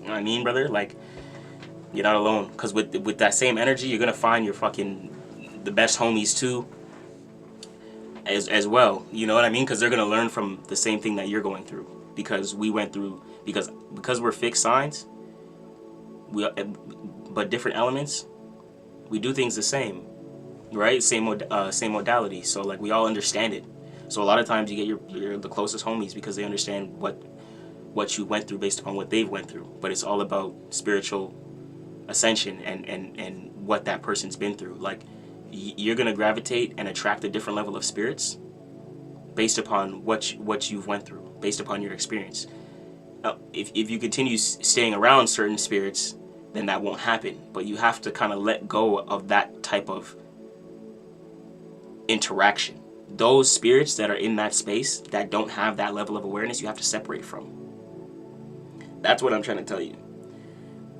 You know what I mean, brother? Like, you're not alone. Because with that same energy, you're gonna find your the best homies too. As well, you know what I mean? Because they're gonna learn from the same thing that you're going through. Because we went through, because we're fixed signs, but different elements, we do things the same, right? Same modality. So like we all understand it. So a lot of times you get the closest homies because they understand what you went through based upon what they've went through. But it's all about spiritual ascension and what that person's been through. Like you're gonna gravitate and attract a different level of spirits based upon what you've went through, based upon your experience. If you continue staying around certain spirits, then that won't happen. But you have to kind of let go of that type of interaction. Those spirits that are in that space that don't have that level of awareness, you have to separate from. That's what I'm trying to tell you.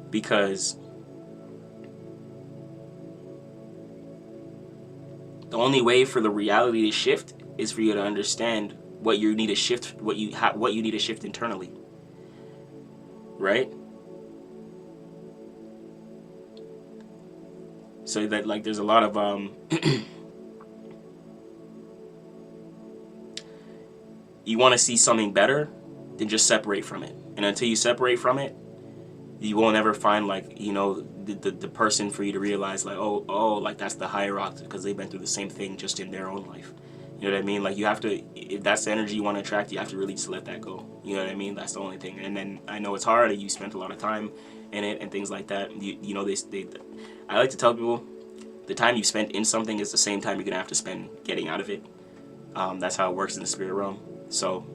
Because the only way for the reality to shift is for you to understand what you need to shift, what you need to shift internally, right? So that like there's a lot of you want to see something better, then just separate from it. And until you separate from it, you won't ever find like the person for you to realize like oh like that's the hierarchy because they've been through the same thing just in their own life. You know what I mean? Like you have to, if that's the energy you want to attract, you have to really just let that go. You know what I mean? That's the only thing. And then I know it's hard. You spent a lot of time in it and things like that. I like to tell people, the time you spent in something is the same time you're gonna have to spend getting out of it. That's how it works in the spirit realm. So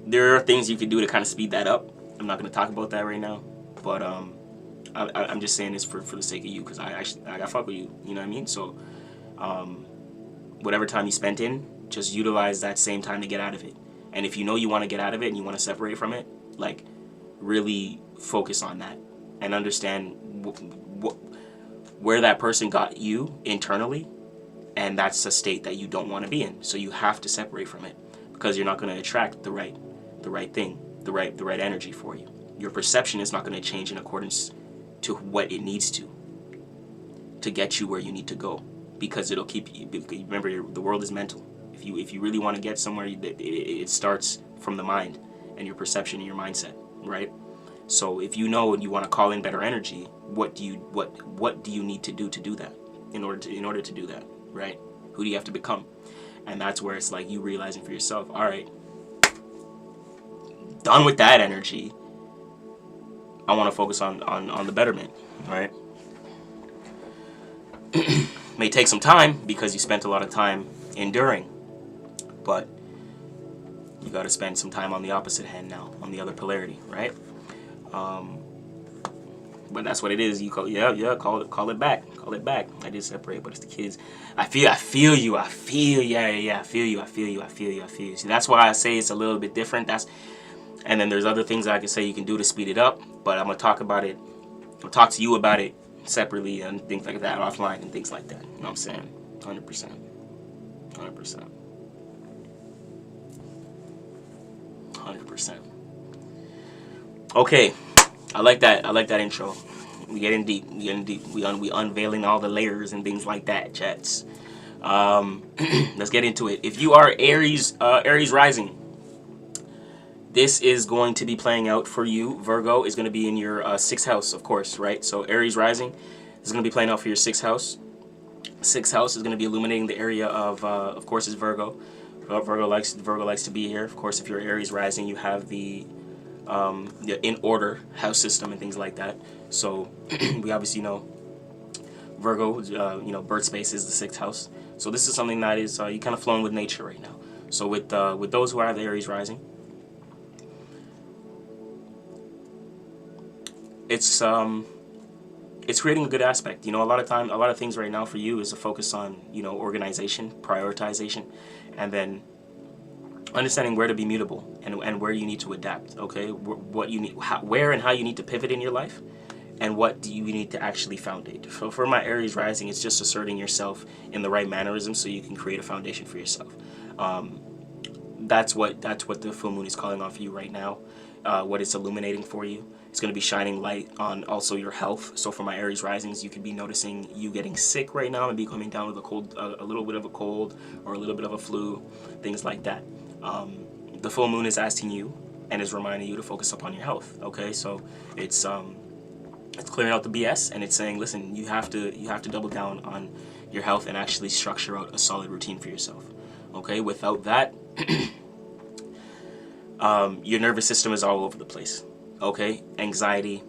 there are things you can do to kind of speed that up. I'm not gonna talk about that right now, but I'm just saying this for the sake of you, because I fuck with you. You know what I mean? So whatever time you spent in, just utilize that same time to get out of it. And if you know you want to get out of it and you want to separate from it, like really focus on that and understand where that person got you internally, and that's a state that you don't want to be in. So you have to separate from it because you're not going to attract the right thing, the right energy for you. Your perception is not going to change in accordance to what it needs to get you where you need to go. Because it'll keep you. Remember, the world is mental. If you really want to get somewhere, it starts from the mind and your perception and your mindset, right? So if you know and you want to call in better energy, what do you need to do that in order to do that, right? Who do you have to become? And that's where it's like you realizing for yourself, all right, done with that energy. I want to focus on the betterment, right? May take some time because you spent a lot of time enduring, but you got to spend some time on the opposite hand now, on the other polarity, right? But that's what it is. You call, call it back. Call it back. I did separate, but it's the kids. I feel you. I feel you. See, that's why I say it's a little bit different. And then there's other things I can say you can do to speed it up, but I'm gonna talk about it. I'll talk to you about it separately and things like that, offline and things like that. You know what I'm saying? 100%. 100%. Okay, I like that intro. We getting deep. We unveiling all the layers and things like that, chats. Let's get into it. If you are Aries rising, this is going to be playing out for you. Virgo is going to be in your 6th house, of course, right? So Aries rising is going to be playing out for your 6th house. 6th house is going to be illuminating the area of course, is Virgo. Virgo likes to be here. Of course, if you're Aries rising, you have the in order house system and things like that. So we obviously know Virgo, birth space is the 6th house. So this is something that is you kind of flowing with nature right now. So with those who have the Aries rising, it's creating a good aspect. A lot of things right now for you is a focus on organization, prioritization, and then understanding where to be mutable and where you need to adapt. Okay, what you need, where and how you need to pivot in your life, and what do you need to actually foundate. So for my Aries rising, it's just asserting yourself in the right mannerism so you can create a foundation for yourself. That's what the full moon is calling on for you right now. What it's illuminating for you. It's going to be shining light on also your health. So for my Aries risings, you could be noticing you getting sick right now and be coming down with a little bit of a cold or a little bit of a flu, things like that. The full moon is asking you and is reminding you to focus upon your health. Okay, so it's clearing out the BS, and it's saying, listen, you have to double down on your health and actually structure out a solid routine for yourself. Okay, without that, your nervous system is all over the place. Okay, anxiety,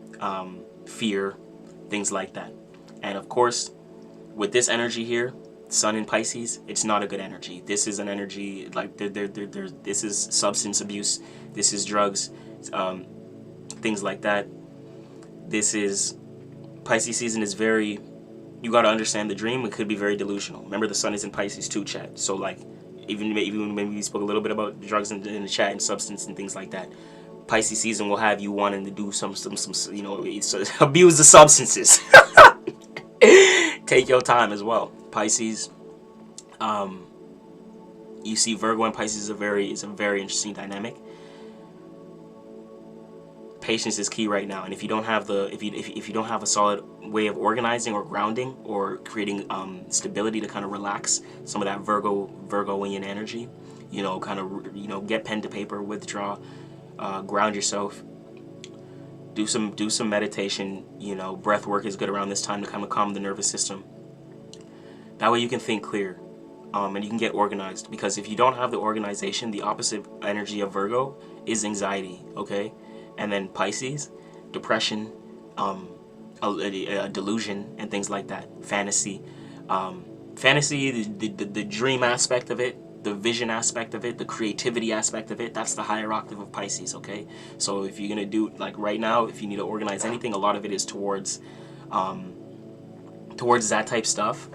fear, things like that. And of course, with this energy here, Sun in Pisces, it's not a good energy. This is an energy like this is substance abuse. This is drugs, things like that. This is Pisces season is very. You got to understand the dream. It could be very delusional. Remember, the Sun is in Pisces too, chat. So like, even when we spoke a little bit about drugs in the chat and substance and things like that, Pisces season will have you wanting to do some abuse the substances. Take your time as well. Pisces, you see Virgo and Pisces is a very interesting dynamic. Patience is key right now, and if you don't have if you don't have a solid way of organizing or grounding or creating stability to kind of relax some of that Virgoian energy, get pen to paper, withdraw, ground yourself, do some meditation. Breath work is good around this time to kind of calm the nervous system. That way you can think clear, and you can get organized, because if you don't have the organization, the opposite energy of Virgo is anxiety. Okay. And then Pisces, depression, delusion, and things like that. Fantasy, the dream aspect of it, the vision aspect of it, the creativity aspect of it. That's the higher octave of Pisces. Okay, so if you're gonna do like right now, if you need to organize anything, a lot of it is towards that type stuff.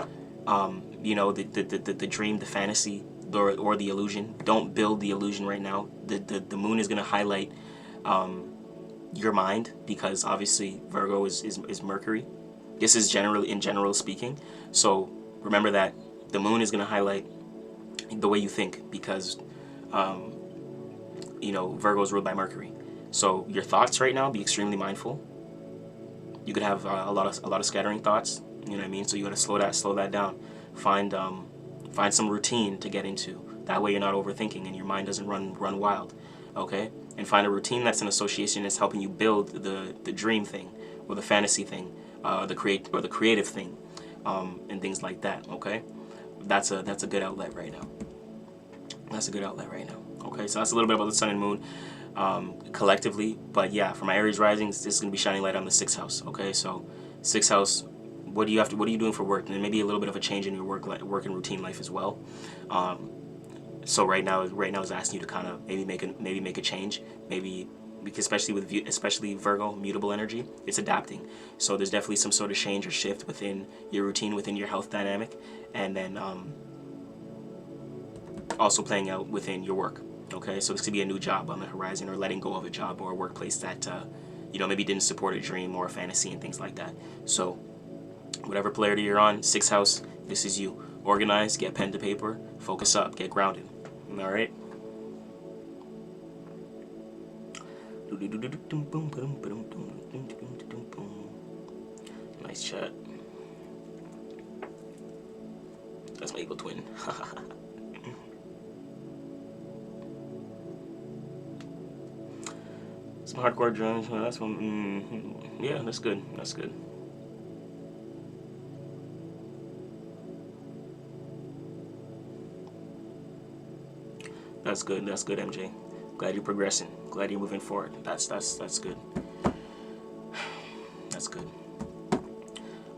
The dream, the fantasy, or the illusion. Don't build the illusion right now. The moon is gonna highlight your mind, because obviously Virgo is Mercury. This is general speaking. So remember that the moon is going to highlight the way you think, because Virgo is ruled by Mercury. So your thoughts right now, be extremely mindful. You could have a lot of scattering thoughts. You know what I mean? So you got to slow that down. Find some routine to get into. That way you're not overthinking and your mind doesn't run wild. Okay? And find a routine that's an association that's helping you build the dream thing, or the fantasy thing, the creative thing, and things like that. Okay, that's a good outlet right now. Okay, so that's a little bit about the Sun and Moon collectively. But yeah, for my Aries risings, this is gonna be shining light on the 6th house. Okay, so 6th house. What are you doing for work? And maybe a little bit of a change in your work and routine life as well. So right now is asking you to kind of maybe make a change, maybe because especially Virgo, mutable energy, it's adapting. So there's definitely some sort of change or shift within your routine, within your health dynamic, and then also playing out within your work. Okay, so this could be a new job on the horizon, or letting go of a job or a workplace that you know, maybe didn't support a dream or a fantasy and things like that. So whatever polarity you're on, 6th house, this is you. Organize, get pen to paper, focus up, get grounded. All right. Nice chat. That's my eagle twin. Some hardcore drums. Well, that's one. Yeah, that's good. That's good. That's good. That's good, MJ. Glad you're progressing. Glad you're moving forward. That's good. That's good.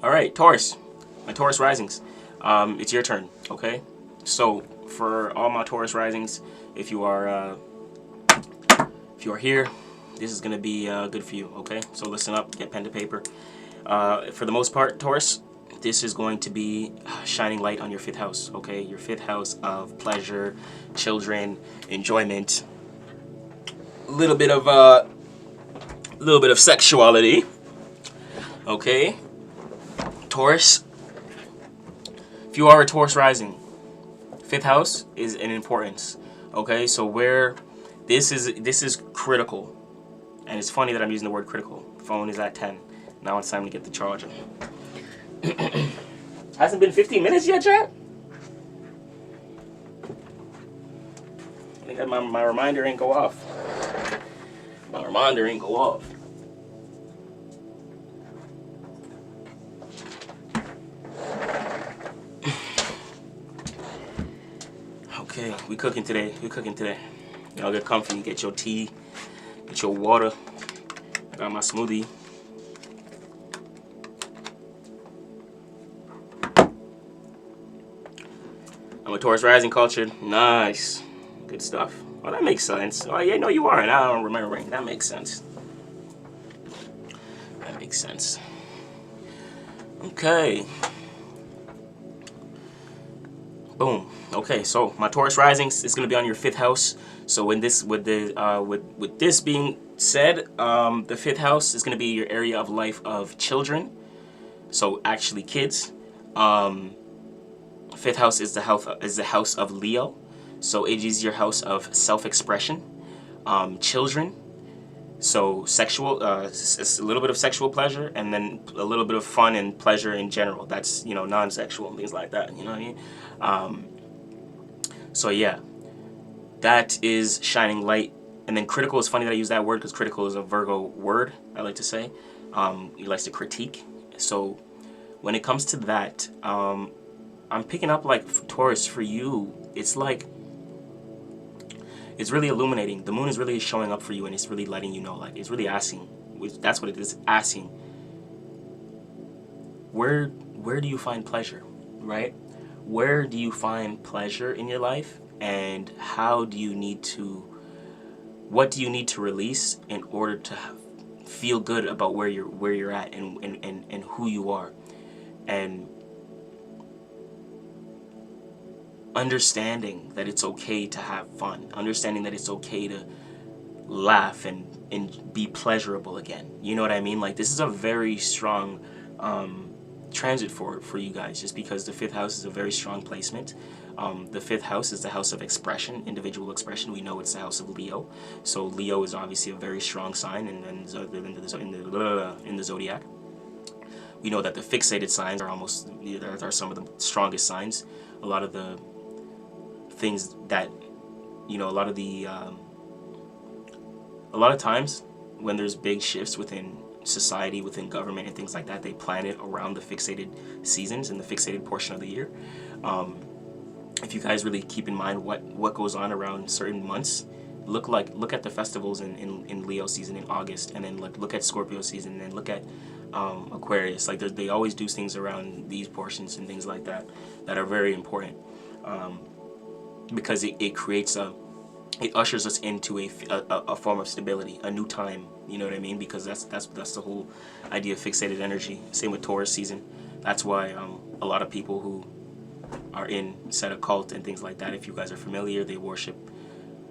All right, Taurus. My Taurus risings. It's your turn. Okay. So for all my Taurus risings, if you are here, this is gonna be good for you. Okay. So listen up. Get pen to paper. For the most part, Taurus, this is going to be shining light on your 5th house. Okay, your 5th house of pleasure, children, enjoyment, a little bit of sexuality. Okay, Taurus. If you are a Taurus rising, 5th house is an importance. Okay, so where this is critical, and it's funny that I'm using the word critical. Phone is at 10. Now it's time to get the charger. Hasn't been 15 minutes yet, chat? I think my reminder ain't go off. My reminder ain't go off. Okay, we cooking today. We cooking today. Y'all get comfy, get your tea, get your water. I got my smoothie. I'm a Taurus rising cultured. Nice. Good stuff. Well, that makes sense. Oh, yeah, no, you aren't. I don't remember. That makes sense. That makes sense. Okay. Boom. Okay, so my Taurus risings is going to be on your 5th house. So with this being said, the 5th house is going to be your area of life of children. So actually kids. 5th house is the house of Leo, so it is your house of self-expression, children, so sexual, a little bit of sexual pleasure, and then a little bit of fun and pleasure in general. That's, you know, non-sexual and things like that. You know what I mean? So yeah, that is shining light. And then critical is funny that I use that word because critical is a Virgo word. I like to say, he likes to critique. So when it comes to that, I'm picking up, like, Taurus, for you, it's like, it's really illuminating. The moon is really showing up for you, and it's really letting you know, like, it's really asking, that's what it is, asking, where do you find pleasure, right? Where do you find pleasure in your life, and what do you need to release in order to feel good about where you're at and who you are, and understanding that it's okay to have fun, understanding that it's okay to laugh and be pleasurable again. You know what I mean? Like, this is a very strong transit for you guys, just because the 5th house is a very strong placement. The 5th house is the house of expression, individual expression. We know it's the house of Leo, so Leo is obviously a very strong sign in the zodiac. We know that the fixated signs are some of the strongest signs. A lot of the things that, you know, a lot of times when there's big shifts within society, within government and things like that, they plan it around the fixated seasons and the fixated portion of the year. If you guys really keep in mind what goes on around certain months, look at the festivals in Leo season in August, and then look at Scorpio season, and then look at Aquarius. Like, they always do things around these portions and things like that are very important, because it creates a it ushers us into a form of stability, a new time. You know what I mean? Because that's the whole idea of fixated energy. Same with Taurus season. That's why a lot of people who are in said occult and things like that, if you guys are familiar, they worship.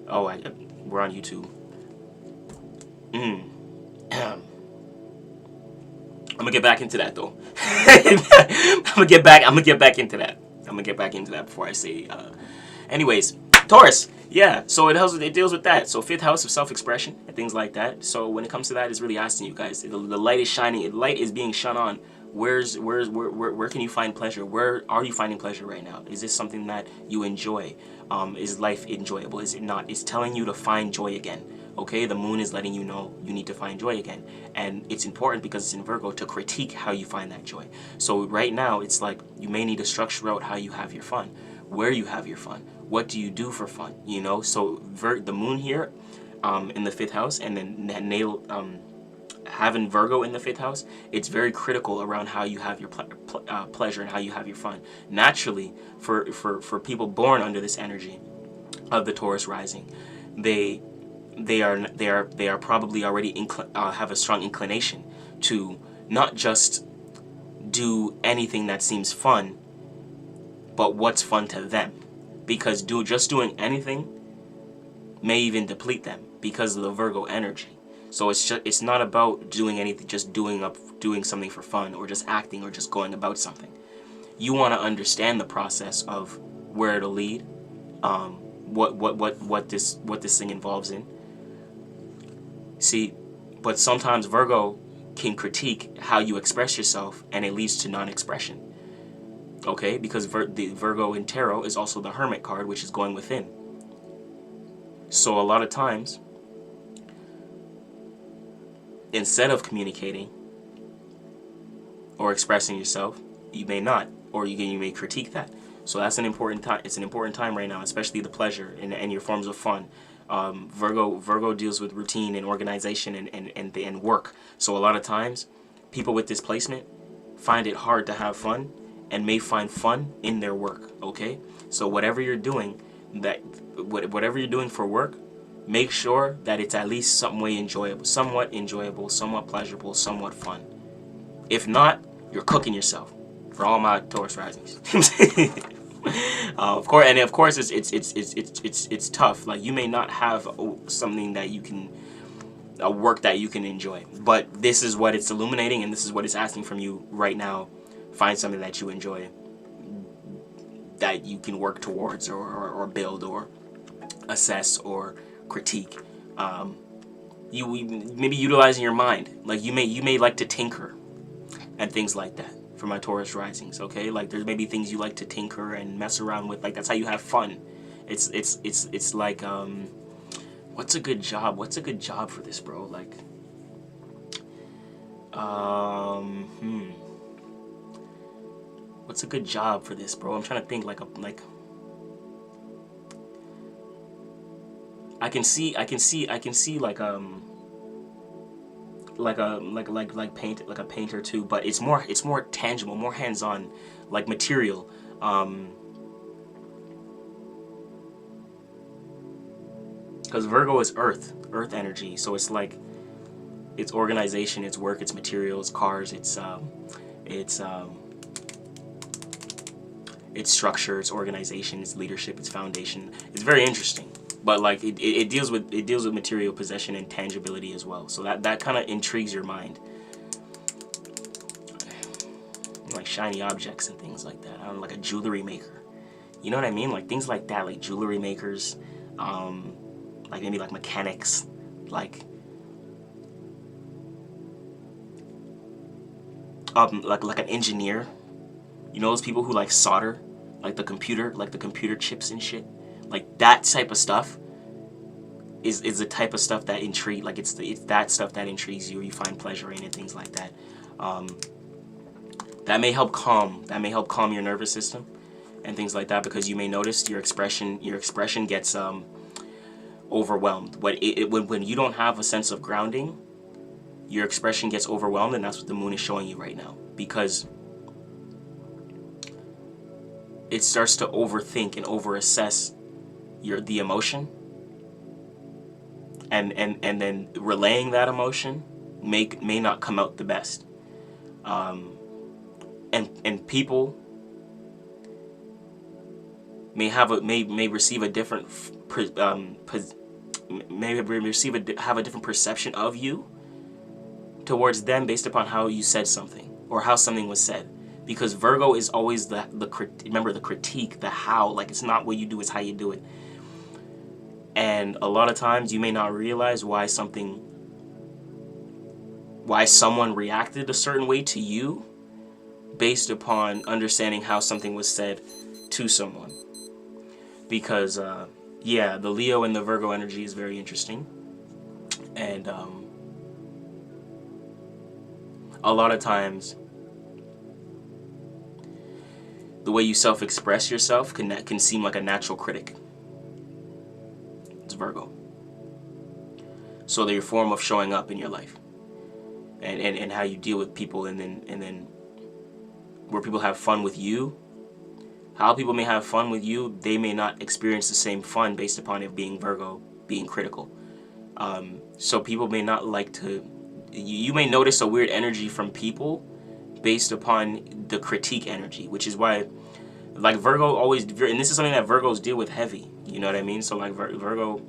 Oh, we're on YouTube. I'm gonna get back into that though. I'm gonna get back into that before I say. Anyways, Taurus. Yeah, so it deals with that. So 5th house of self-expression and things like that. So when it comes to that, it's really asking you guys. The light is shining. The light is being shone on. Where can you find pleasure? Where are you finding pleasure right now? Is this something that you enjoy? Is life enjoyable? Is it not? It's telling you to find joy again. Okay, the moon is letting you know you need to find joy again. And it's important because it's in Virgo to critique how you find that joy. So right now, it's like you may need to structure out how you have your fun, where you have your fun. What do you do for fun? You know, so the moon here in the 5th house, and then having Virgo in the 5th house, it's very critical around how you have your pleasure and how you have your fun. Naturally, for people born under this energy of the Taurus rising, they are probably already have a strong inclination to not just do anything that seems fun, but what's fun to them. Because just doing anything may even deplete them because of the Virgo energy. So it's not about doing anything, just doing something for fun, or just acting, or just going about something. You want to understand the process of where it'll lead, what this thing involves in. See, but sometimes Virgo can critique how you express yourself, and it leads to non-expression. Okay, because the Virgo in tarot is also the Hermit card, which is going within. So a lot of times, instead of communicating or expressing yourself, you may not, or you may critique that. So that's an important time. It's an important time right now, especially the pleasure and your forms of fun. Virgo deals with routine and organization and work. So a lot of times, people with this placement find it hard to have fun, and may find fun in their work. Okay, so whatever you're doing, whatever you're doing for work, make sure that it's at least somewhat enjoyable, somewhat pleasurable, somewhat fun. If not, you're cooking yourself. For all my Taurus risings. Of course, it's tough. Like, you may not have something that you can, a work that you can enjoy, but this is what it's illuminating, and this is what it's asking from you right now. Find something that you enjoy, that you can work towards, or build, or assess, or critique. You maybe utilizing your mind. Like, you may like to tinker and things like that. For my Taurus risings, okay, like there's maybe things you like to tinker and mess around with. Like, that's how you have fun. It's like what's a good job? What's a good job for this, bro? Like, what's a good job for this, bro? I'm trying to think. I can see like a painter too, but it's more tangible, more hands-on, like material. Because Virgo is earth energy, so it's like, it's organization, it's work, it's materials, cars, it's structure, it's organization, it's leadership, it's foundation. It's very interesting. But like it deals with material possession and tangibility as well. So that kind of intrigues your mind. Like shiny objects and things like that. I don't know, like a jewelry maker. You know what I mean? Like things like that, like jewelry makers, like maybe like mechanics, like an engineer. You know those people who like solder, like the computer chips and shit. Like that type of stuff is the type of stuff that intrigue. Like it's that stuff that intrigues you, or you find pleasure in, and things like that. That may help calm your nervous system and things like that, because you may notice your expression gets overwhelmed. When you don't have a sense of grounding, your expression gets overwhelmed, and that's what the moon is showing you right now, because it starts to overthink and overassess the emotion, and then relaying that emotion may not come out the best. And people may have a receive a different have a different perception of you towards them based upon how you said something or how something was said. Because Virgo is always the critique, the how. Like, it's not what you do, it's how you do it. And a lot of times you may not realize why someone reacted a certain way to you based upon understanding how something was said to someone. Because yeah, the Leo and the Virgo energy is very interesting. And a lot of times the way you self-express yourself can seem like a natural critic. It's Virgo. So they're your form of showing up in your life, and how you deal with people, and then where people have fun with you. How people may have fun with you, they may not experience the same fun based upon it being Virgo, being critical. So people may not like to. You may notice a weird energy from people based upon the critique energy, which is why, like, Virgo always, and this is something that Virgos deal with heavy, you know what I mean? So like Virgo,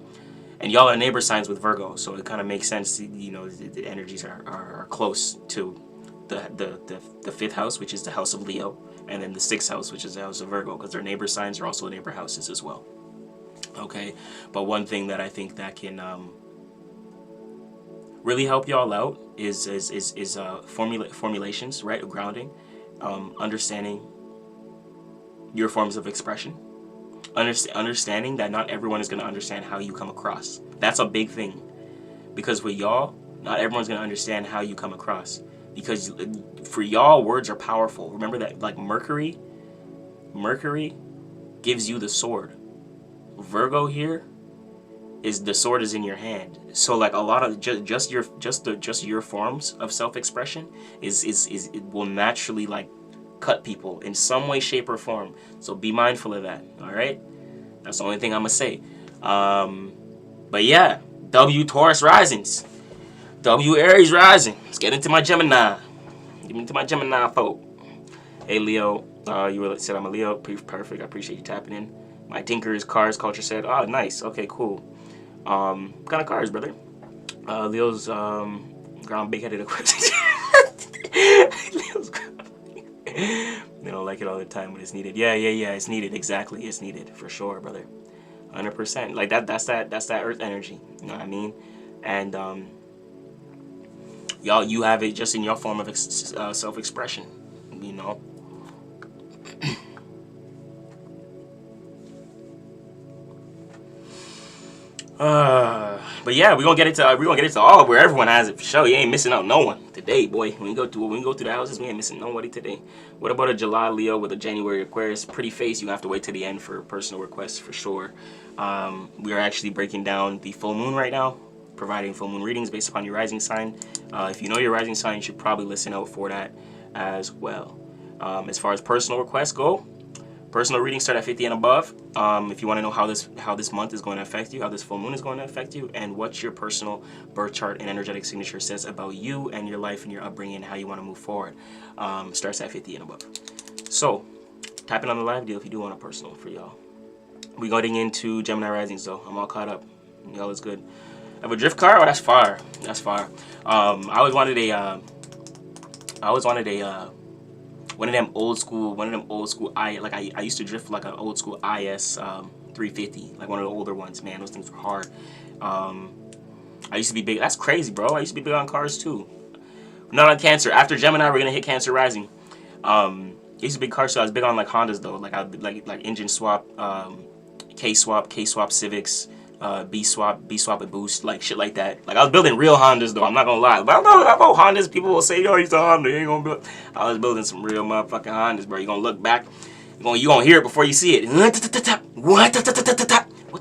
and y'all are neighbor signs with Virgo, so it kind of makes sense, you know, the energies are close to the fifth house, which is the house of Leo, and then the sixth house, which is the house of Virgo, because their neighbor signs are also neighbor houses as well. Okay, but one thing that I think that can really help y'all out is formulations, right? Grounding, understanding your forms of expression, understanding that not everyone is going to understand how you come across. That's a big thing, because with y'all, not everyone's going to understand how you come across, because for y'all, words are powerful. Remember that, like, Mercury gives you the sword. Virgo here is the sword is in your hand. So like a lot of just your forms of self-expression is it will naturally like cut people in some way, shape, or form. So be mindful of that. All right, that's the only thing I'm gonna say. But yeah, W Taurus risings, W Aries rising. Let's get into my Gemini. Get into my Gemini folk. Hey Leo, you said I'm a Leo. Perfect. I appreciate you tapping in. My Tinkers Cars Culture said, oh nice. Okay, cool. What kind of cars, brother? Leo's ground big-headed Aquarius. Leo's ground. They don't like it all the time when it's needed. Yeah. It's needed. Exactly, it's needed for sure, brother. 100%. Like that's that Earth energy. You know what I mean? And y'all, you have it just in your form of self-expression. You know. But yeah, we're gonna get into all where everyone has it for sure. You ain't missing out no one today, boy. When we go through the houses, we ain't missing nobody today. What about a July Leo with a January Aquarius? Pretty face. You have to wait to the end for personal requests for sure. We are actually breaking down the full moon right now, providing full moon readings based upon your rising sign. If you know your rising sign, you should probably listen out for that as well. As far as personal requests go, personal readings start at 50 and above. If you want to know how this month is going to affect you, how this full moon is going to affect you, and what your personal birth chart and energetic signature says about you and your life and your upbringing and how you want to move forward, starts at 50 and above. So, tap in on the live deal if you do want a personal for y'all. We're going into Gemini risings though. I'm all caught up. Y'all is good. I have a drift car? Oh, that's fire. That's fire. I always wanted one of them old school I used to drift like an old school IS 350, like one of the older ones. Man, those things were hard. I used to be big. That's crazy, bro. I used to be big on cars too. Not on Cancer. After Gemini, we're gonna hit Cancer rising. I used to be car, so I was big on like Hondas though. Like I'd like engine swap, K swap Civics, B swap and boost, like shit like that. Like I was building real Hondas though, I'm not gonna lie. But I know about Hondas, people will say, yo, he's a Honda, you ain't gonna build. I was building some real motherfucking Hondas, bro. You gonna look back, you gonna hear it before you see it. What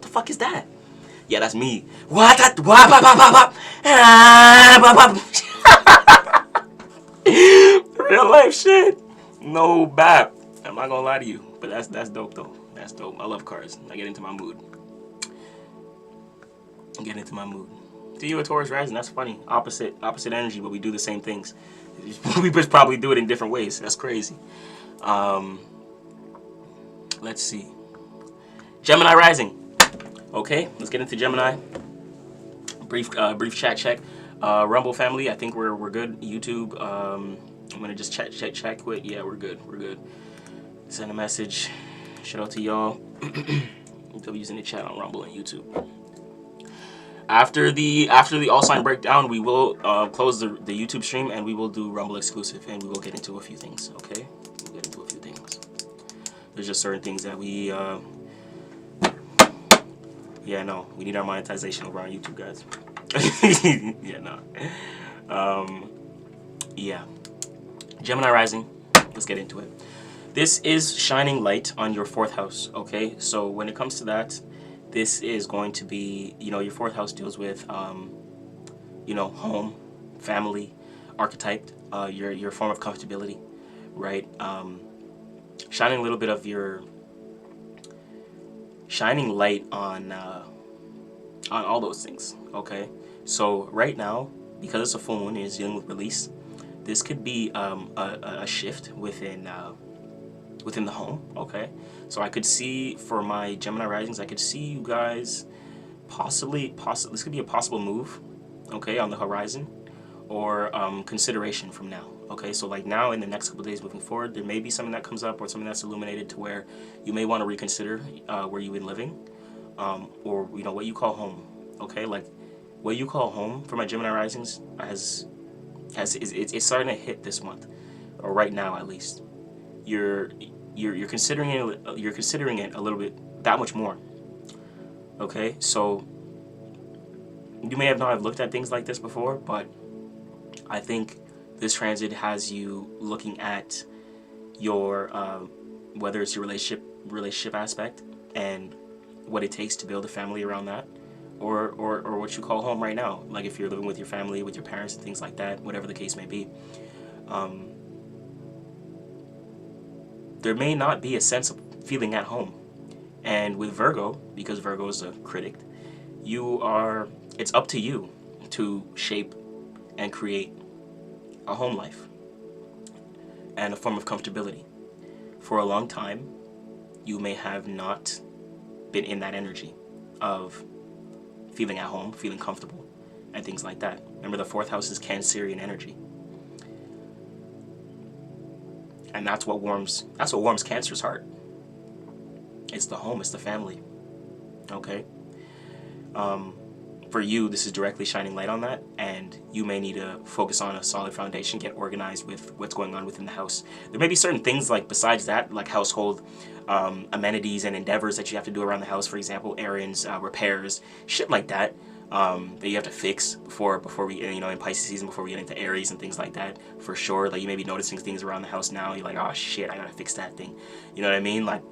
the fuck is that? Yeah, that's me. Real life shit. No bap. I'm not gonna lie to you, but that's dope though. That's dope. I love cars. I get into my mood. to you a Taurus rising. That's funny. Opposite energy, but we do the same things. We just probably do it in different ways. That's crazy. Let's see. Gemini rising. Okay, let's get into Gemini. Brief chat check. Rumble family, I think we're good. YouTube, I'm gonna just check with. Yeah, we're good. Send a message. Shout out to y'all. They'll be using the chat on Rumble and YouTube. After the all sign breakdown, we will close the YouTube stream and we will do Rumble exclusive, and we will get into a few things. Okay, we'll get into a few things. There's just certain things that we yeah, no, we need our monetization over on YouTube, guys. Yeah, no. Yeah. Gemini rising. Let's get into it. This is shining light on your 4th house. Okay, so when it comes to that, this is going to be, you know, your 4th house deals with, you know, home, family, archetype, your form of comfortability, right? Shining a little bit of your, shining light on all those things. Okay, so right now, because it's a full moon and it's dealing with release, this could be a shift within the home. Okay, so I could see, for my Gemini risings, I could see you guys possibly this could be a possible move, okay, on the horizon, or consideration from now. Okay, so like now in the next couple of days moving forward, there may be something that comes up or something that's illuminated to where you may want to reconsider where you've been living, or you know what you call home. Okay, like what you call home for my Gemini risings it's starting to hit this month, or right now at least. You're considering it a little bit, that much more. Okay, so you may have not have looked at things like this before, but I think this transit has you looking at your whether it's your relationship aspect and what it takes to build a family around that, or what you call home right now, like if you're living with your family, with your parents and things like that, whatever the case may be. There may not be a sense of feeling at home. And with Virgo, because Virgo is a critic, it's up to you to shape and create a home life and a form of comfortability. For a long time, you may have not been in that energy of feeling at home, feeling comfortable, and things like that. Remember, the 4th house is Cancerian energy. And that's what warms Cancer's heart. It's the home, it's the family. Okay? For you, this is directly shining light on that, and you may need to focus on a solid foundation, get organized with what's going on within the house. There may be certain things, like besides that, like household amenities and endeavors that you have to do around the house, for example, errands, repairs, shit like that, that you have to fix before we, you know, in Pisces season, before we get into Aries and things like that, for sure. Like, you may be noticing things around the house now, you're like, oh shit, I gotta fix that thing. You know what I mean? Like,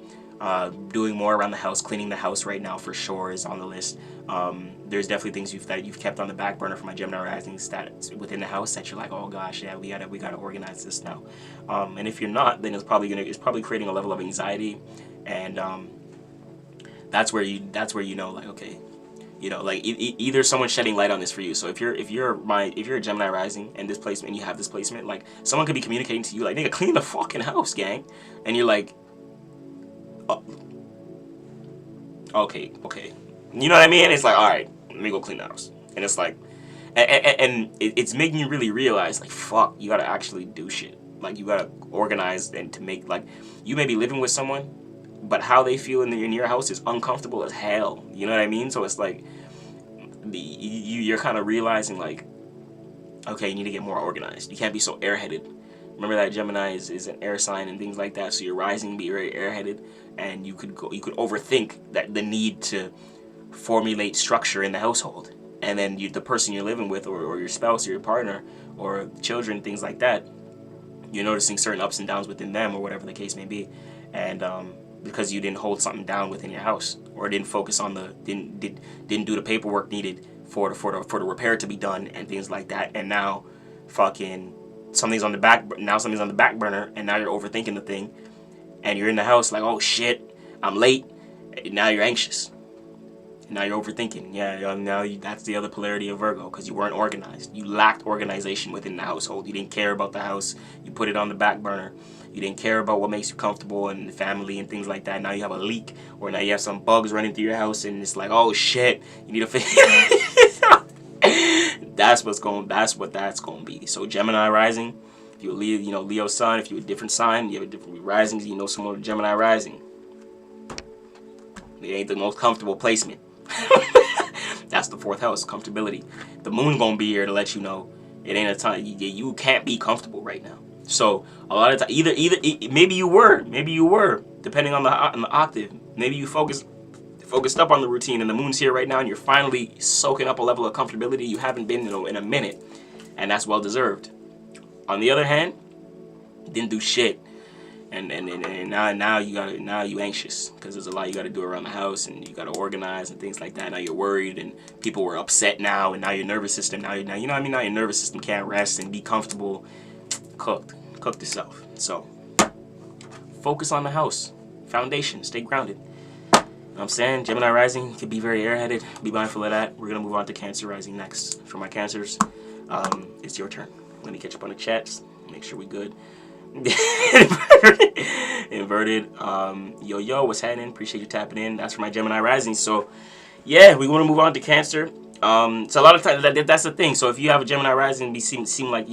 doing more around the house, cleaning the house right now for sure is on the list. There's definitely things that you've kept on the back burner for my Gemini risings that within the house that you're like, oh gosh, yeah, we gotta organize this now. And if you're not, then it's probably creating a level of anxiety, and that's where you know, like, okay, you know, like either someone's shedding light on this for you. So if you're a Gemini rising and this placement, and you have this placement, like someone could be communicating to you like, nigga, clean the fucking house, gang, and you're like, oh, okay, you know what I mean? It's like, all right, let me go clean the house, and it's like, and it's making you really realize, like, fuck, you gotta actually do shit. Like, you gotta organize, and to make, like, you may be living with someone, but how they feel in your house is uncomfortable as hell. You know what I mean? So it's like, you're kind of realizing, like, okay, you need to get more organized. You can't be so airheaded. Remember that Gemini is an air sign and things like that, so your rising be very airheaded, and you could overthink that the need to formulate structure in the household, and then the person you're living with, or your spouse or your partner or children, things like that, you're noticing certain ups and downs within them, or whatever the case may be, and because you didn't hold something down within your house, or didn't focus on didn't do the paperwork needed for the repair to be done and things like that, and now fucking something's on the back burner, and now you're overthinking the thing, and you're in the house like, oh shit, I'm late, and now you're anxious. Now you're overthinking. Yeah, that's the other polarity of Virgo, because you weren't organized. You lacked organization within the household. You didn't care about the house. You put it on the back burner. You didn't care about what makes you comfortable and the family and things like that. Now you have a leak, or now you have some bugs running through your house, and it's like, oh shit, you need to fix. That's what that's gonna be. So Gemini rising, if you're Leo sun, if you're a different sign, you have a different risings, you know someone with Gemini rising. It ain't the most comfortable placement. That's the 4th house, comfortability. The moon gonna be here to let you know it ain't a time you can't be comfortable right now. So a lot of times, either maybe you were, depending on the octave. Maybe you focused up on the routine, and the moon's here right now, and you're finally soaking up a level of comfortability you haven't been in a minute, and that's well deserved. On the other hand, didn't do shit. And now you anxious because there's a lot you got to do around the house, and you got to organize and things like that. Now you're worried, and people were upset now, and now your nervous system now you know what I mean. Now your nervous system can't rest and be comfortable. Cooked yourself. So focus on the house, foundation, stay grounded. You know what I'm saying? Gemini rising could be very airheaded. Be mindful of that. We're gonna move on to Cancer rising next. For my Cancers, it's your turn. Let me catch up on the chats. Make sure we good. Inverted. Yo, what's happening? Appreciate you tapping in. That's for my Gemini rising. So yeah, we want to move on to Cancer. So a lot of times that's the thing. So if you have a Gemini rising, seem like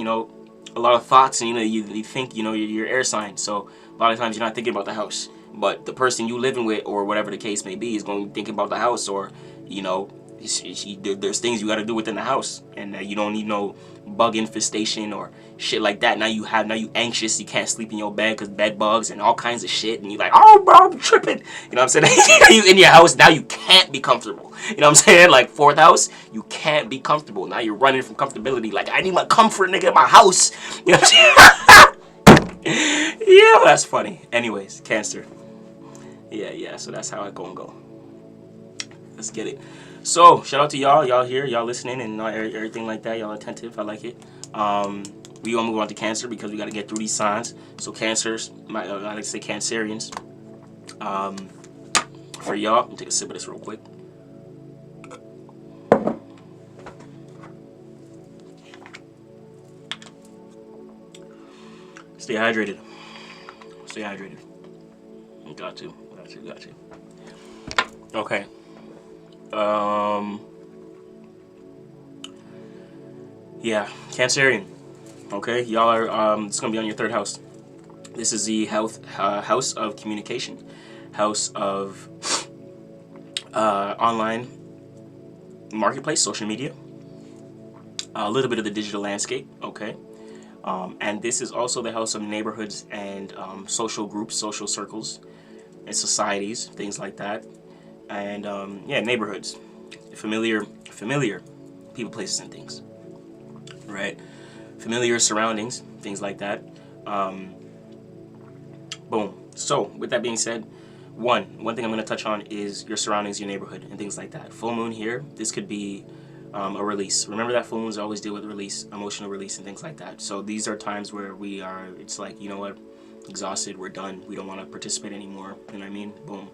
a lot of thoughts, and you think you're air sign. So a lot of times you're not thinking about the house, but the person you living with or whatever the case may be is going to think about the house, or there's things you got to do within the house, and you don't need no bug infestation or shit like that. Now you anxious, you can't sleep in your bed because bed bugs and all kinds of shit, and you're like, oh bro, I'm tripping. You know what I'm saying? You in your house now, you can't be comfortable. You know what I'm saying? Like 4th house, you can't be comfortable. Now you're running from comfortability. Like, I need my comfort, nigga, in my house. You know what I'm saying? Yeah, that's funny. Anyways, Cancer. Yeah. So that's how I go. Let's get it. So shout out to y'all here, y'all listening and everything like that. Y'all attentive. I like it. We gonna move on to Cancer because we gotta get through these signs. So Cancers, I like to say Cancerians. For y'all, let me take a sip of this real quick. Stay hydrated. Got to. Okay. Yeah, Cancerian. Okay, y'all are. It's gonna be on your 3rd house. This is the house of communication, house of online marketplace, social media, a little bit of the digital landscape. Okay. And this is also the house of neighborhoods and social groups, social circles, and societies, things like that. And neighborhoods, familiar people, places, and things. Right, familiar surroundings, things like that. Boom. So with that being said, one thing I'm going to touch on is your surroundings, your neighborhood, and things like that. Full moon here. This could be a release. Remember that full moons always deal with release, emotional release, and things like that. So these are times where it's like, you know what, exhausted, we're done, we don't want to participate anymore. You know what I mean? Boom.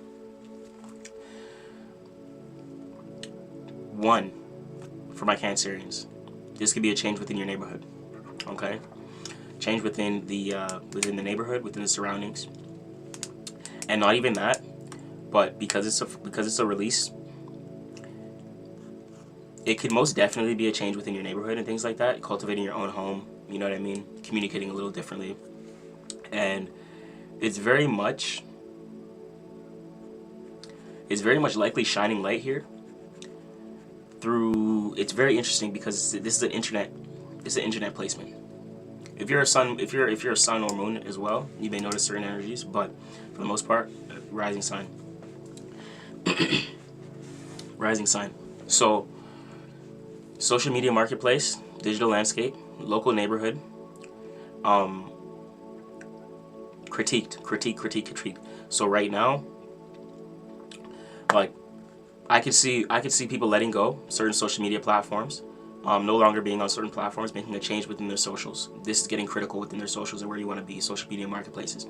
1 for my Cancerians. This could be a change within your neighborhood. Okay, change within the neighborhood, within the surroundings, and not even that, but because it's a release, it could most definitely be a change within your neighborhood and things like that. Cultivating your own home, you know what I mean? Communicating a little differently, and it's very much likely shining light here. It's very interesting because this is an internet placement. If you're a sun or moon as well, you may notice certain energies, but for the most part, rising sign. Rising sign. So social media marketplace, digital landscape, local neighborhood, critique. So right now, like, I could see people letting go certain social media platforms, no longer being on certain platforms, making a change within their socials. This is getting critical within their socials and where you want to be, social media marketplaces.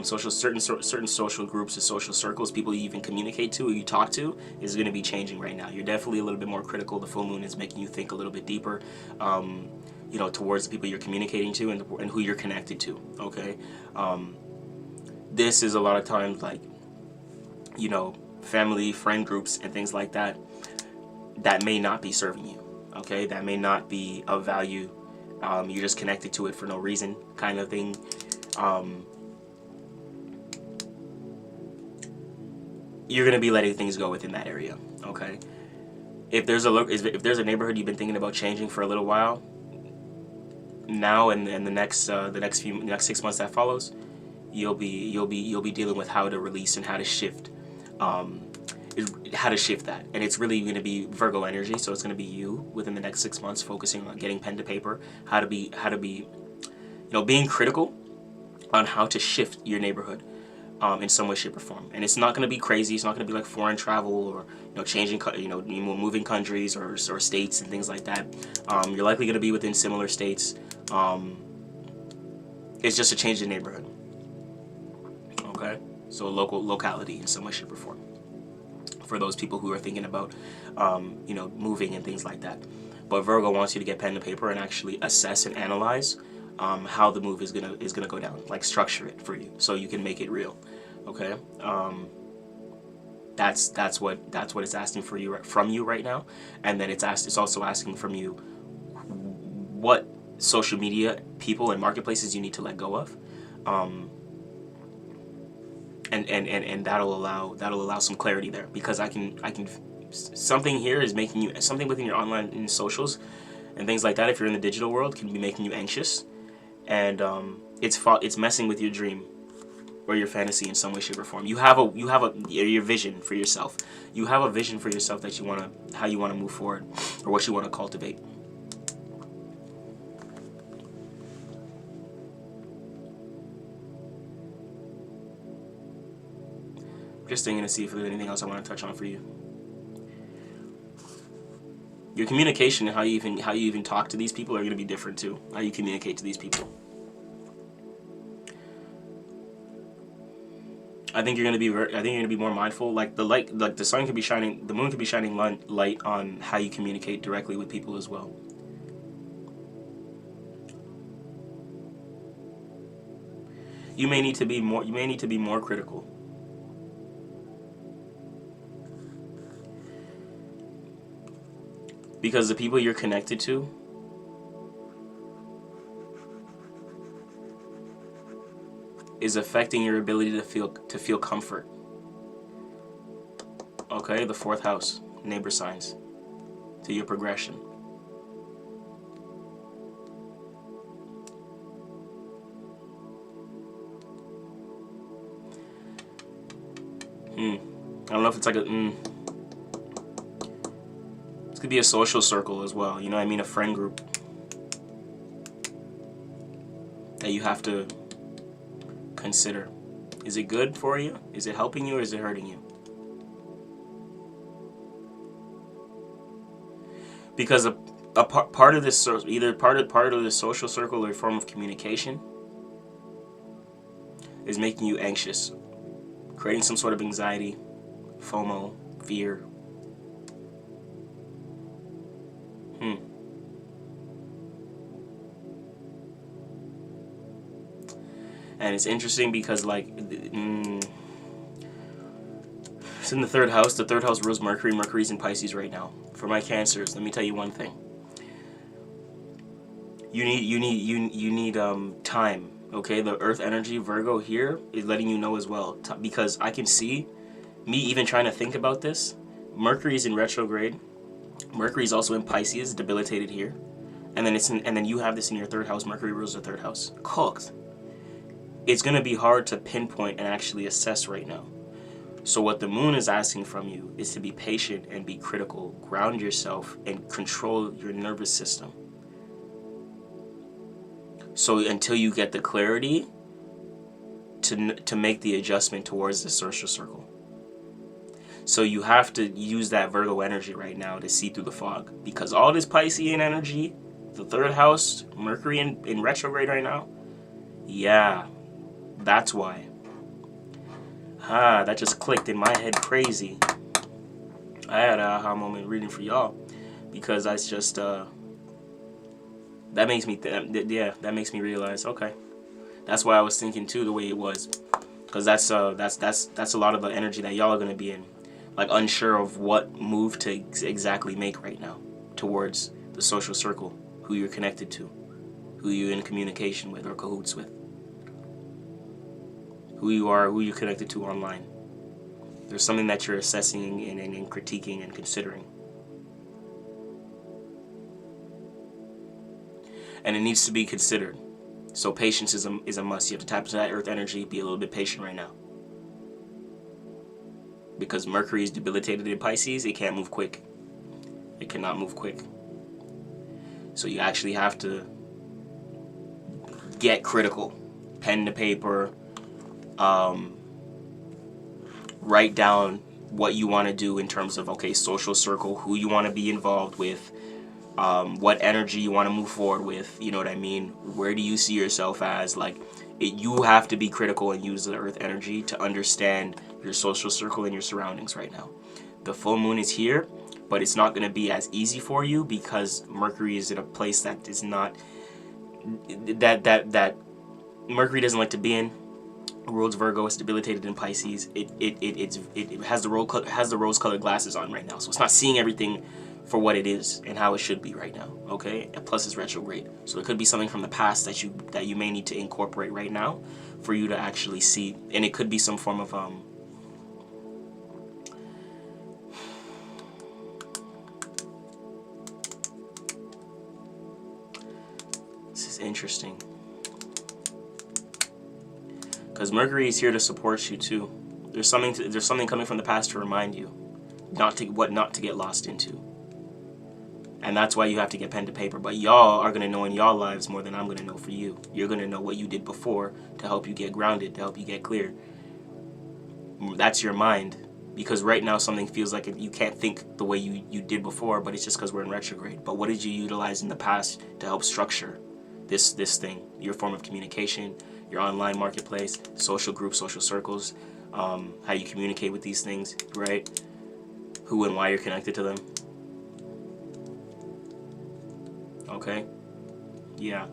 Certain social groups and social circles, people you even communicate to or you talk to, is going to be changing right now. You're definitely a little bit more critical. The full moon is making you think a little bit deeper, you know, towards the people you're communicating to and who you're connected to, okay? This is a lot of times like, you know, family, friend groups and things like that, that may not be serving you. Okay, that may not be of value. You're just connected to it for no reason, kind of thing. You're gonna be letting things go within that area. Okay, if there's a neighborhood you've been thinking about changing for a little while, now and the next 6 months that follows, you'll be dealing with how to release and how to shift. How to shift that, and it's really going to be Virgo energy, so it's going to be you within the next 6 months focusing on getting pen to paper, how to be you know, being critical on how to shift your neighborhood in some way, shape, or form. And it's not going to be crazy. It's not going to be like foreign travel or, you know, changing, you know, moving countries or states and things like that. You're likely going to be within similar states. It's just a change in neighborhood. Okay, so locality in some way, shape, or form, for those people who are thinking about, you know, moving and things like that. But Virgo wants you to get pen to paper and actually assess and analyze how the move is gonna go down. Like, structure it for you so you can make it real. Okay, that's what it's asking from you right now. And then it's also asking from you what social media people and marketplaces you need to let go of. And that'll allow some clarity there, because I can something here is making you, something within your online and socials and things like that, if you're in the digital world, can be making you anxious, and it's messing with your dream or your fantasy in some way, shape, or form. You have your vision for yourself. You have a vision for yourself that how you want to move forward, or what you want to cultivate. Just thinking to see if there's anything else I want to touch on for you. Your communication and how you even talk to these people are going to be different too. How you communicate to these people. I think you're going to be more mindful. Like the sun could be shining, the moon could be shining light on how you communicate directly with people as well. You may need to be more critical. Because the people you're connected to is affecting your ability to feel comfort. Okay, the 4th house, neighbor signs, to your progression. I don't know if it's like a could be a social circle as well, you know what I mean, a friend group that you have to consider. Is it good for you? Is it helping you, or is it hurting you? Because a part of this, either part of the social circle or form of communication, is making you anxious, creating some sort of anxiety, FOMO, fear. And it's interesting because, like, it's in the 3rd house. The 3rd house rules Mercury. Mercury's in Pisces right now. For my Cancers, let me tell you one thing. You need time. Okay, the Earth energy, Virgo here, is letting you know as well. Because I can see me even trying to think about this. Mercury's in retrograde. Mercury's also in Pisces, debilitated here, and then you have this in your 3rd house. Mercury rules the 3rd house. Cooked. It's going to be hard to pinpoint and actually assess right now. So what the moon is asking from you is to be patient and be critical, ground yourself, and control your nervous system. So until you get the clarity to make the adjustment towards the social circle. So you have to use that Virgo energy right now to see through the fog, because all this Piscean energy, the third house, Mercury in retrograde right now, yeah, that's why. That just clicked in my head crazy. I had a aha moment reading for y'all, because that's just that makes me that makes me realize, okay, that's why I was thinking too the way it was, because that's a lot of the energy that y'all are gonna be in, like unsure of what move to exactly make right now towards the social circle, who you're connected to, who you're in communication with or cahoots with, who you're connected to online. There's something that you're assessing and critiquing and considering. And it needs to be considered. So patience is a must. You have to tap into that earth energy, be a little bit patient right now. Because Mercury is debilitated in Pisces, it can't move quick. It cannot move quick. So you actually have to get critical. Pen to paper, write down what you want to do in terms of, okay, social circle, who you want to be involved with, what energy you want to move forward with, you know what I mean? Where do you see yourself as? Like, you have to be critical and use the earth energy to understand your social circle and your surroundings right now. The full moon is here, but it's not going to be as easy for you because Mercury is in a place that is not, that Mercury doesn't like to be in. World's Virgo is debilitated in Pisces. It has the rose-colored glasses on right now, so it's not seeing everything for what it is and how it should be right now. Okay, and plus it's retrograde, so it could be something from the past that you may need to incorporate right now for you to actually see, and it could be some form of this is interesting. Because Mercury is here to support you too. There's something coming from the past to remind you not to get lost into. And that's why you have to get pen to paper. But y'all are gonna know in y'all lives more than I'm gonna know for you. You're gonna know what you did before to help you get grounded, to help you get clear. That's your mind. Because right now something feels like you can't think the way you did before, but it's just because we're in retrograde. But what did you utilize in the past to help structure this thing? Your form of communication, your online marketplace, social groups, social circles, how you communicate with these things, right? Who and why you're connected to them. Okay? Yeah.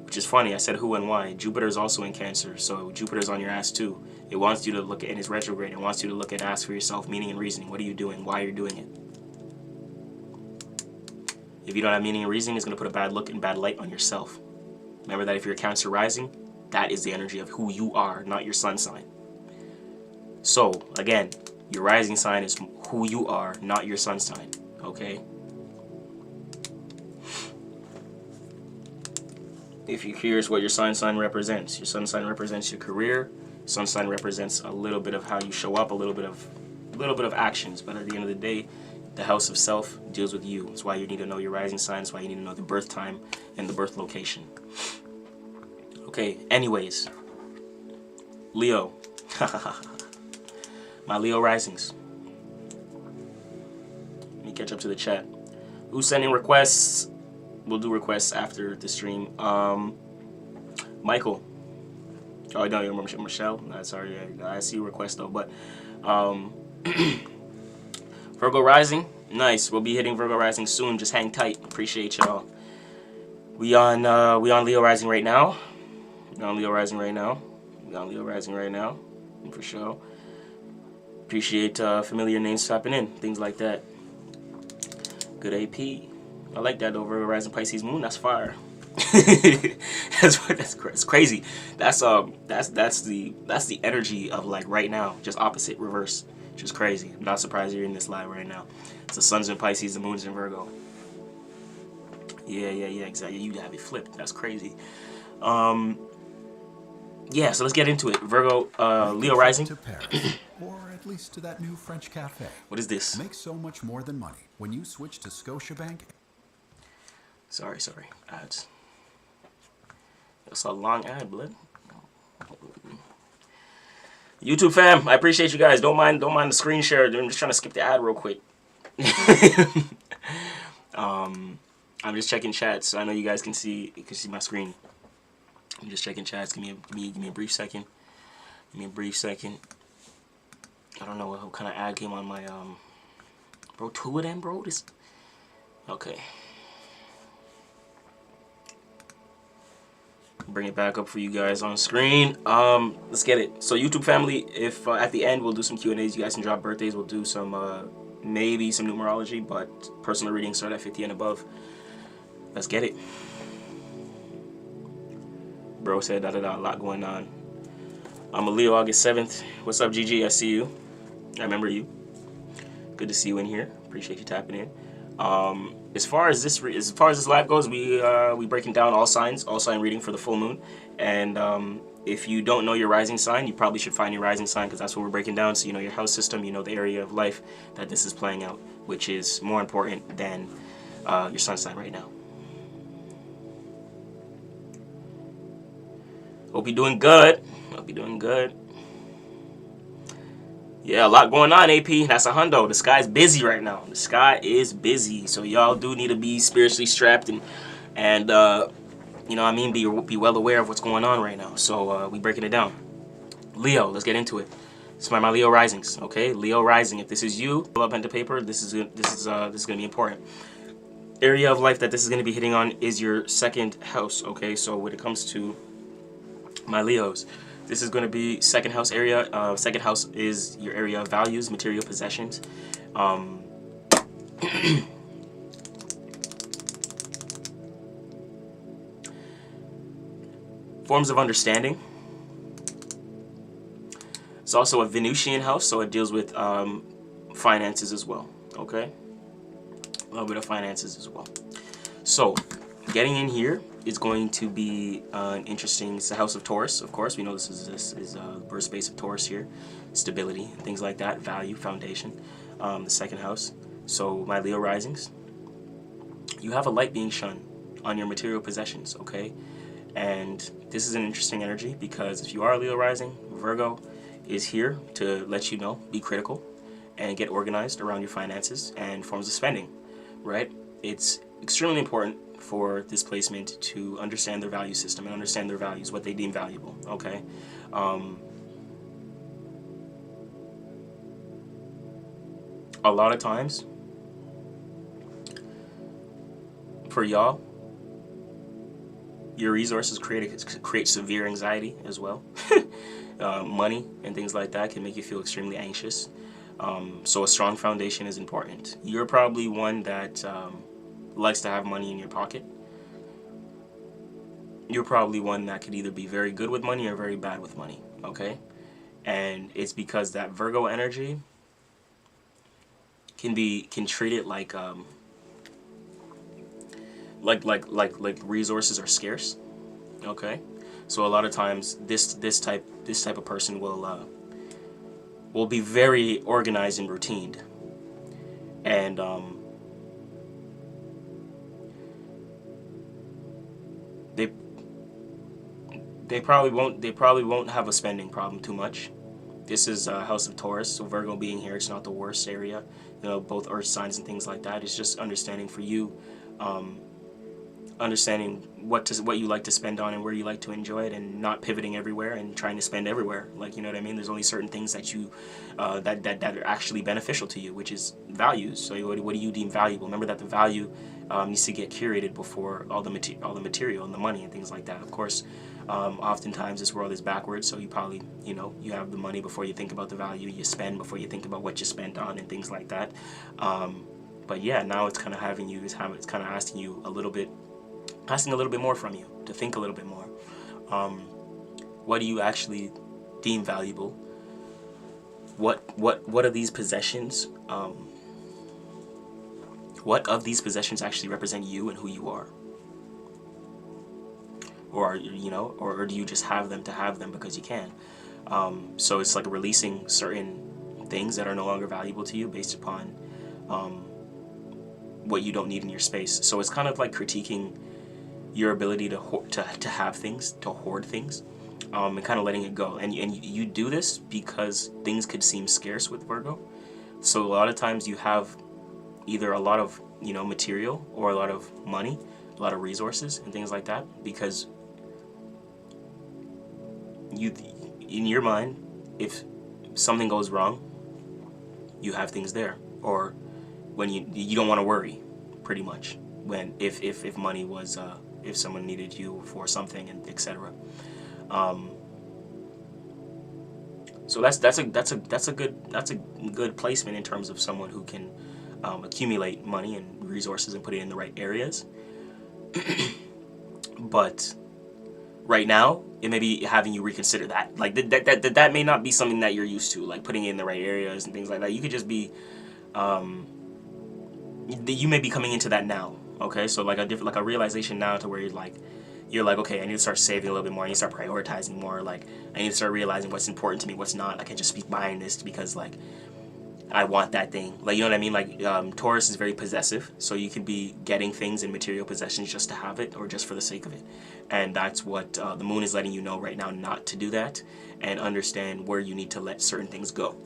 Which is funny, I said who and why. Jupiter's also in Cancer, so Jupiter's on your ass too. It wants you to look at, and it's retrograde, it wants you to look and ask for yourself meaning and reasoning. What are you doing? Why are you doing it? If you don't have meaning and reasoning, it's going to put a bad look and bad light on yourself. Remember that if you're a Cancer rising, that is the energy of who you are, not your sun sign. So, again, your rising sign is who you are, not your sun sign. Okay? If you're curious what your sun sign represents, your sun sign represents your career. Sun sign represents a little bit of how you show up, a little bit of actions. But at the end of the day, the house of self deals with you. That's why you need to know your rising sign. That's why you need to know the birth time and the birth location. Okay, anyways, Leo. My Leo risings. Let me catch up to the chat. Who's sending requests? We'll do requests after the stream. Michael. Oh, no, you're Michelle. Sorry, I see your request though. But Virgo rising, nice. We'll be hitting Virgo rising soon. Just hang tight. Appreciate y'all. We on Leo rising right now. We on Leo rising right now. For sure. Appreciate familiar names tapping in, things like that. Good AP. I like that though. Virgo rising Pisces moon. That's fire. that's crazy. That's the energy of like right now, just opposite, reverse, which is crazy. I'm not surprised you're in this live right now. It's the sun's in Pisces, the moon's in Virgo. Yeah, exactly. You have it flipped. That's crazy. Yeah, so let's get into it. Virgo, Leo rising. To Paris, or at least to that new French cafe. What is this? Make so much more than money when you switch to Scotiabank. Sorry, ads. That's a long ad, blood. YouTube fam, I appreciate you guys. Don't mind the screen share. I'm just trying to skip the ad real quick. I'm just checking chats, so I know you guys can see my screen. I'm just checking chats. Give me a brief second. Give me a brief second. I don't know what kind of ad came on my bro. 2 of them, bro. This. Okay. Bring it back up for you guys on screen. Let's get it. So YouTube family, if at the end we'll do some Q&As, you guys can drop birthdays. We'll do some maybe some numerology, but personal readings start at 50 and above. Let's get it. Bro said a lot going on. I'm a Leo, August 7th. What's up, GG? I see you. I remember you. Good to see you in here. Appreciate you tapping in. As far as this live goes, we breaking down all sign reading for the full moon. And if you don't know your rising sign, you probably should find your rising sign, because that's what we're breaking down. So you know your house system, you know the area of life that this is playing out, which is more important than your sun sign right now. Hope you're doing good. Hope you're doing good. Yeah, a lot going on, AP. That's a hundo. The sky's busy right now. The sky is busy. So y'all do need to be spiritually strapped and you know what I mean, be well aware of what's going on right now. So we breaking it down. Leo, let's get into it. This is my Leo risings, okay? Leo rising. If this is you, pull up pen to paper. This is gonna be important. Area of life that this is gonna be hitting on is your second house, okay? So when it comes to my Leos, this is going to be second house area. Second house is your area of values, material possessions. Forms of understanding. It's also a Venusian house, so it deals with finances as well. Okay, a little bit of finances as well. So getting in here is going to be an interesting. It's the house of Taurus, of course. We know this is birth space of Taurus here, stability, things like that, value, foundation. The second house. So my Leo risings, you have a light being shone on your material possessions, okay? And this is an interesting energy, because if you are a Leo rising, Virgo is here to let you know, be critical and get organized around your finances and forms of spending, right? It's extremely important for this placement to understand their value system and understand their values, what they deem valuable, okay? A lot of times, for y'all, your resources create severe anxiety as well. Money and things like that can make you feel extremely anxious. So a strong foundation is important. You're probably one that likes to have money in your pocket. You're probably one that could either be very good with money or very bad with money, okay? And it's because that Virgo energy can treat it like resources are scarce, okay? So a lot of times this type of person will be very organized and routined, and they probably won't have a spending problem too much. This is House of Taurus, so Virgo being here, it's not the worst area. You know, both earth signs and things like that. It's just understanding for you, understanding what you like to spend on and where you like to enjoy it, and not pivoting everywhere and trying to spend everywhere. Like, you know what I mean? There's only certain things that you that are actually beneficial to you, which is values. So what do you deem valuable? Remember that the value needs to get curated before all the material and the money and things like that. Of course, oftentimes this world is backwards, so you probably, you know, you have the money before you think about the value, you spend before you think about what you spent on and things like that. But yeah, now it's kind of asking you a little bit more from you, to think a little bit more. What do you actually deem valuable? What are these possessions? What of these possessions actually represent you and who you are? Or, you know, or do you just have them to have them because you can? So it's like releasing certain things that are no longer valuable to you based upon what you don't need in your space. So it's kind of like critiquing your ability to have things, to hoard things, and kind of letting it go. And you do this because things could seem scarce with Virgo. So a lot of times you have either a lot of, you know, material or a lot of money, a lot of resources and things like that, because you, in your mind, if something goes wrong, you have things there. Or when you don't want to worry, pretty much, when if money was if someone needed you for something, and etc. So that's a good placement in terms of someone who can accumulate money and resources and put it in the right areas. But right now, it may be having you reconsider that. Like that may not be something that you're used to, like putting it in the right areas and things like that. You could just be, you may be coming into that now. Okay, so like a realization now to where you're like, okay, I need to start saving a little bit more. I need to start prioritizing more. Like, I need to start realizing what's important to me, what's not. I can't just be buying this because, like, I want that thing. Like, you know what I mean? Like, Taurus is very possessive, so you can be getting things and material possessions just to have it or just for the sake of it. And that's what the moon is letting you know right now, not to do that, and understand where you need to let certain things go.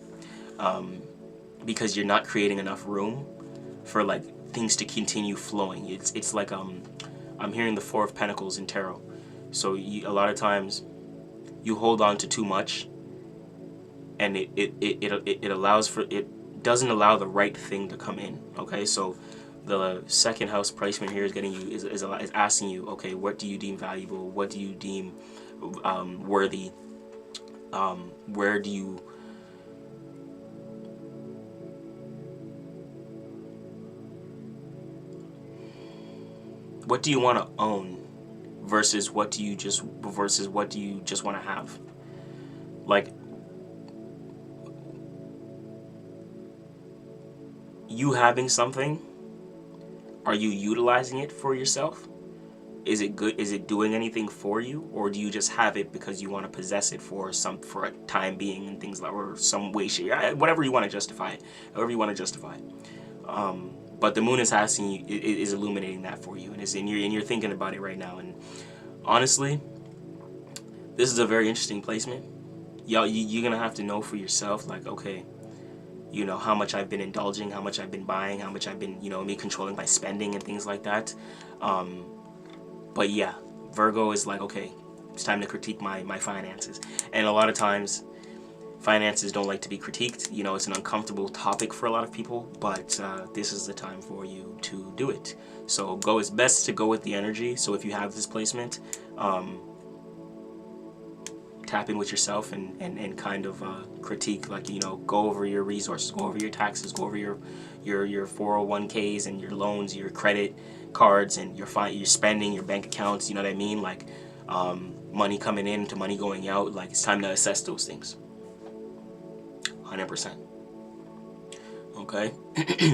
Because you're not creating enough room for, like, things to continue flowing. It's like, I'm hearing the Four of Pentacles in tarot. So a lot of times you hold on to too much, and it allows for, it doesn't allow the right thing to come in. Okay, so the second house placement here is getting you is asking you, okay, what do you deem valuable? What do you deem worthy? Where do you what do you want to own versus what do you just want to have? Like, you having something, are you utilizing it for yourself? Is it good? Is it doing anything for you? Or do you just have it because you want to possess it for a time being and things like, or some way, shape, whatever you want to justify it, however you want to justify it. But the moon is asking you, is illuminating that for you, and you're thinking about it right now. And honestly, this is a very interesting placement. You're gonna have to know for yourself, like, okay, you know, how much I've been indulging, how much I've been buying, how much I've been, you know, me controlling my spending and things like that. But yeah, Virgo is like, okay, it's time to critique my finances. And a lot of times, finances don't like to be critiqued. You know, it's an uncomfortable topic for a lot of people, but this is the time for you to do it. So it's best to go with the energy. So if you have this placement, tap in with yourself and kind of critique, like, you know, go over your resources, go over your taxes, go over your 401ks and your loans, your credit cards, and your spending, your bank accounts, you know what I mean? Like, money coming in to money going out. Like, it's time to assess those things. 100%. Okay?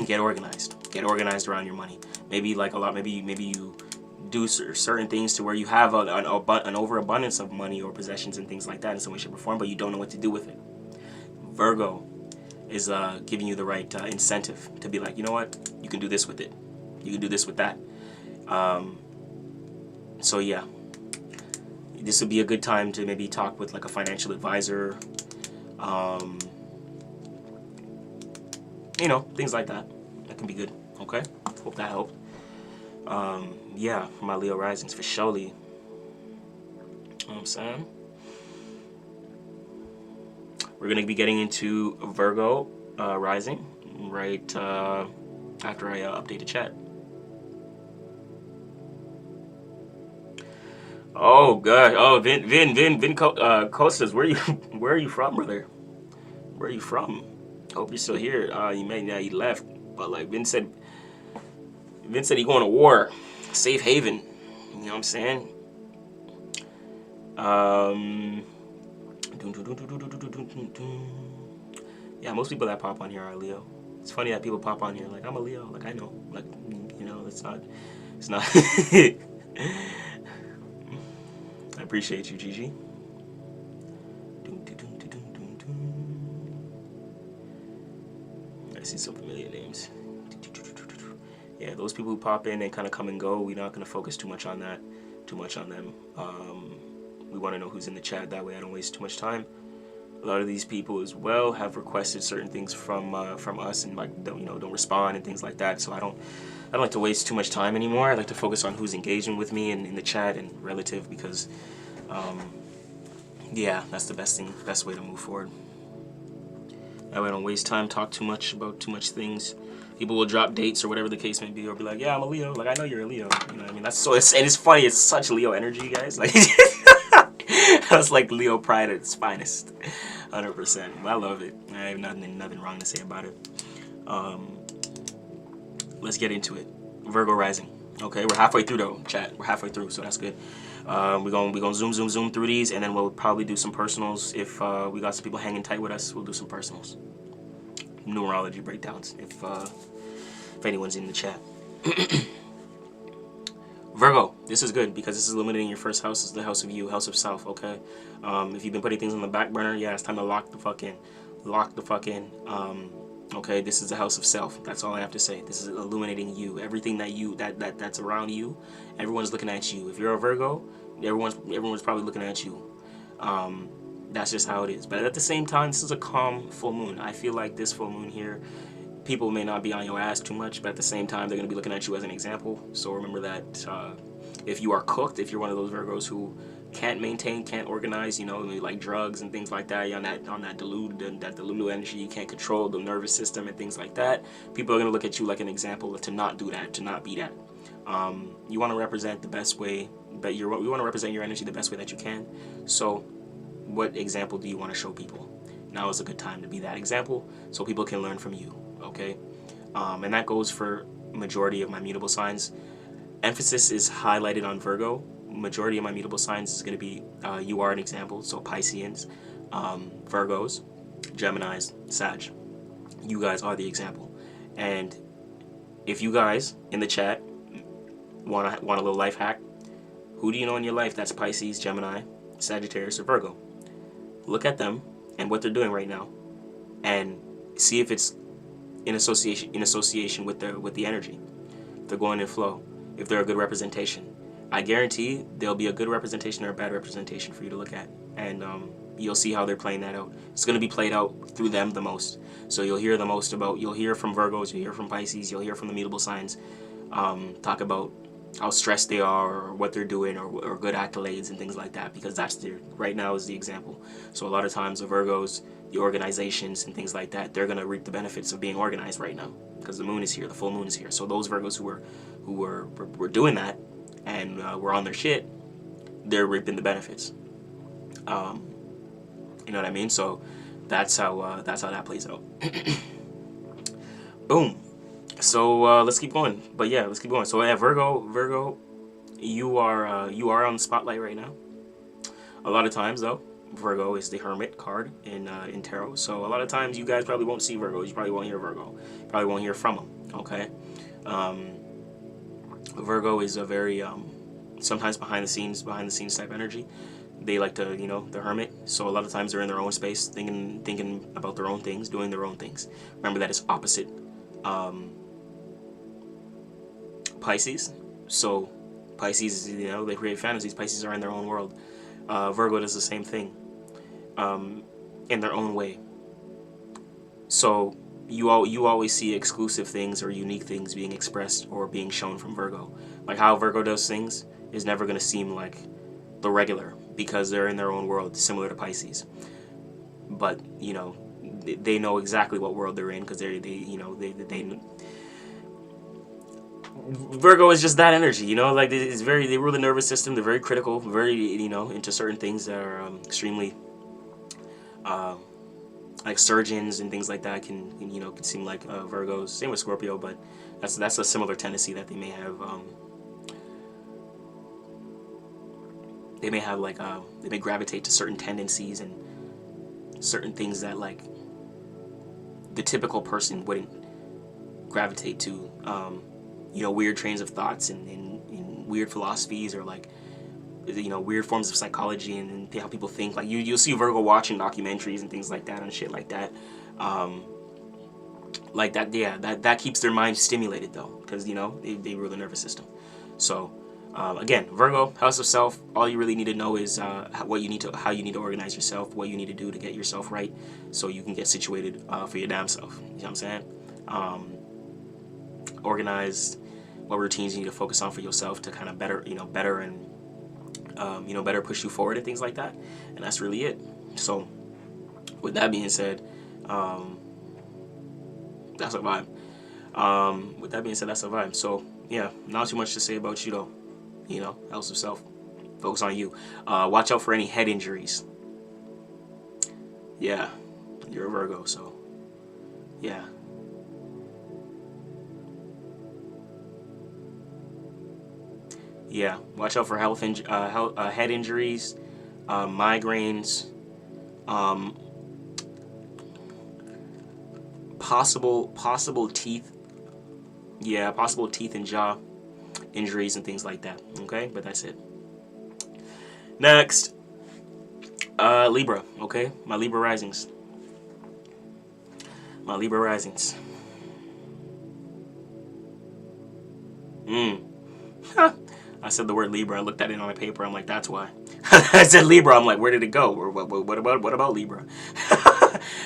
Get organized around your money. Maybe like maybe you do certain things to where you have an overabundance of money or possessions and things like that in some way, shape, or form, but you don't know what to do with it. Virgo is giving you the right incentive to be like, you know what, you can do this with it, you can do this with that. So yeah, this would be a good time to maybe talk with like a financial advisor, you know, things like that. That can be good. Okay, hope that helped. Yeah, for my Leo risings, for surely. You know what I'm saying? We're going to be getting into Virgo rising right after I update the chat. Oh, God. Oh, Vin Costas, where are you from, brother? Where are you from? Hope you're still here. He left. But like Vin said he going to war. Safe haven. You know what I'm saying? Yeah, most people that pop on here are Leo. It's funny that people pop on here like, I'm a Leo. Like, I know. Like, you know, it's not. I appreciate you, Gigi. I see some familiar names. Yeah, those people who pop in and kind of come and go, we're not going to focus too much on them. We want to know who's in the chat. That way I don't waste too much time. A lot of these people as well have requested certain things from us, and like don't respond and things like that. So I don't like to waste too much time anymore. I like to focus on who's engaging with me and in the chat and relative, because yeah, that's the best way to move forward. That way I don't waste time, talk too much about too much things. People will drop dates or whatever the case may be, or be like, yeah, I'm a Leo. Like, I know you're a Leo. You know what I mean? That's so, and it's funny. It's such Leo energy, guys. Like, that's like Leo pride at its finest. 100%. I love it. I have nothing wrong to say about it. Let's get into it. Virgo rising. Okay, we're halfway through though, chat. We're halfway through, so that's good. We're gonna zoom through these, and then we'll probably do some personals. If we got some people hanging tight with us, we'll do some personals. Numerology breakdowns, if anyone's in the chat. Virgo, this is good because this is illuminating your first house. This is the house of you, house of self. Okay, if you've been putting things on the back burner, yeah, it's time to lock the fuck in. Okay, this is the house of self. That's all I have to say. This is illuminating you. Everything that's around you, everyone's looking at you. If you're a Virgo, everyone's probably looking at you. That's just how it is. But at the same time, this is a calm full moon. I feel like this full moon here, people may not be on your ass too much, but at the same time, they're going to be looking at you as an example. So remember that if you are cooked, if you're one of those Virgos who can't maintain, can't organize, like drugs and things like that, you're on that Delulu energy, you can't control the nervous system and things like that, people are going to look at you like an example to not do that, to not be that. You want to represent the best way, but you want to represent your energy the best way that you can. So what example do you want to show people? Now is a good time to be that example so people can learn from you, okay? And that goes for majority of my mutable signs. Emphasis is highlighted on Virgo. Majority of my mutable signs is going to be you are an example. So Pisceans, Virgos, Geminis, Sag. You guys are the example. And if you guys in the chat want a little life hack, who do you know in your life that's Pisces, Gemini, Sagittarius, or Virgo? Look at them and what they're doing right now, and see if it's in association with the energy. If they're going in flow, if they're a good representation. I guarantee there'll be a good representation or a bad representation for you to look at, and you'll see how they're playing that out. It's going to be played out through them the most. So you'll hear the most about, you'll hear from Virgos, you'll hear from Pisces, you'll hear from the mutable signs talk about how stressed they are, or what they're doing, or good accolades and things like that, because that's right now is the example. So a lot of times the Virgos, the organizations and things like that, they're going to reap the benefits of being organized right now, because the moon is here, the full moon is here. So those Virgos who were doing that and were on their shit, they're reaping the benefits. You know what I mean? So that's how that plays out. Boom. So let's keep going. But yeah, let's keep going. So yeah, Virgo, you are on the spotlight right now. A lot of times though, Virgo is the Hermit card in tarot. So a lot of times you guys probably won't see Virgos. You probably won't hear Virgo. You probably won't hear from them. Okay. Virgo is a very sometimes behind the scenes type energy. They like to, the Hermit. So a lot of times they're in their own space, thinking about their own things, doing their own things. Remember that it's opposite Pisces. So Pisces, they create fantasies. Pisces are in their own world. Virgo does the same thing in their own way. So you always see exclusive things or unique things being expressed or being shown from Virgo. Like how Virgo does things is never going to seem like the regular, because they're in their own world, similar to Pisces. But they know exactly what world they're in, because they Virgo is just that energy, like it's they rule the nervous system. They're very critical, very into certain things that are extremely like surgeons and things like that can seem like Virgos. Same with Scorpio, but that's a similar tendency that they may have. They may gravitate to certain tendencies and certain things that like the typical person wouldn't gravitate to. Weird trains of thoughts and weird philosophies, or like weird forms of psychology and how people think. Like you'll see Virgo watching documentaries and things like that and shit like that. Like that, yeah, that keeps their mind stimulated though, because they rule the nervous system. So Again, Virgo, house of self. All you really need to know is how you need to organize yourself, what you need to do to get yourself right, so you can get situated for your damn self. You know what I'm saying? Organized, what routines you need to focus on for yourself to kind of better and better push you forward and things like that. And that's really it. So, with that being said, that's a vibe. With that being said, that's a vibe. So yeah, not too much to say about you though. You know, house of self. Focus on you. Watch out for any head injuries. Yeah, you're a Virgo, so yeah. Yeah, watch out for head injuries, migraines, possible teeth. Yeah, possible teeth and jaw injuries and things like that. Okay, but that's it. Next, Libra. Okay, my Libra risings. My Libra risings. I said the word Libra. I looked at it on my paper. I'm like, that's why. I said Libra. I'm like, where did it go? Or what about Libra?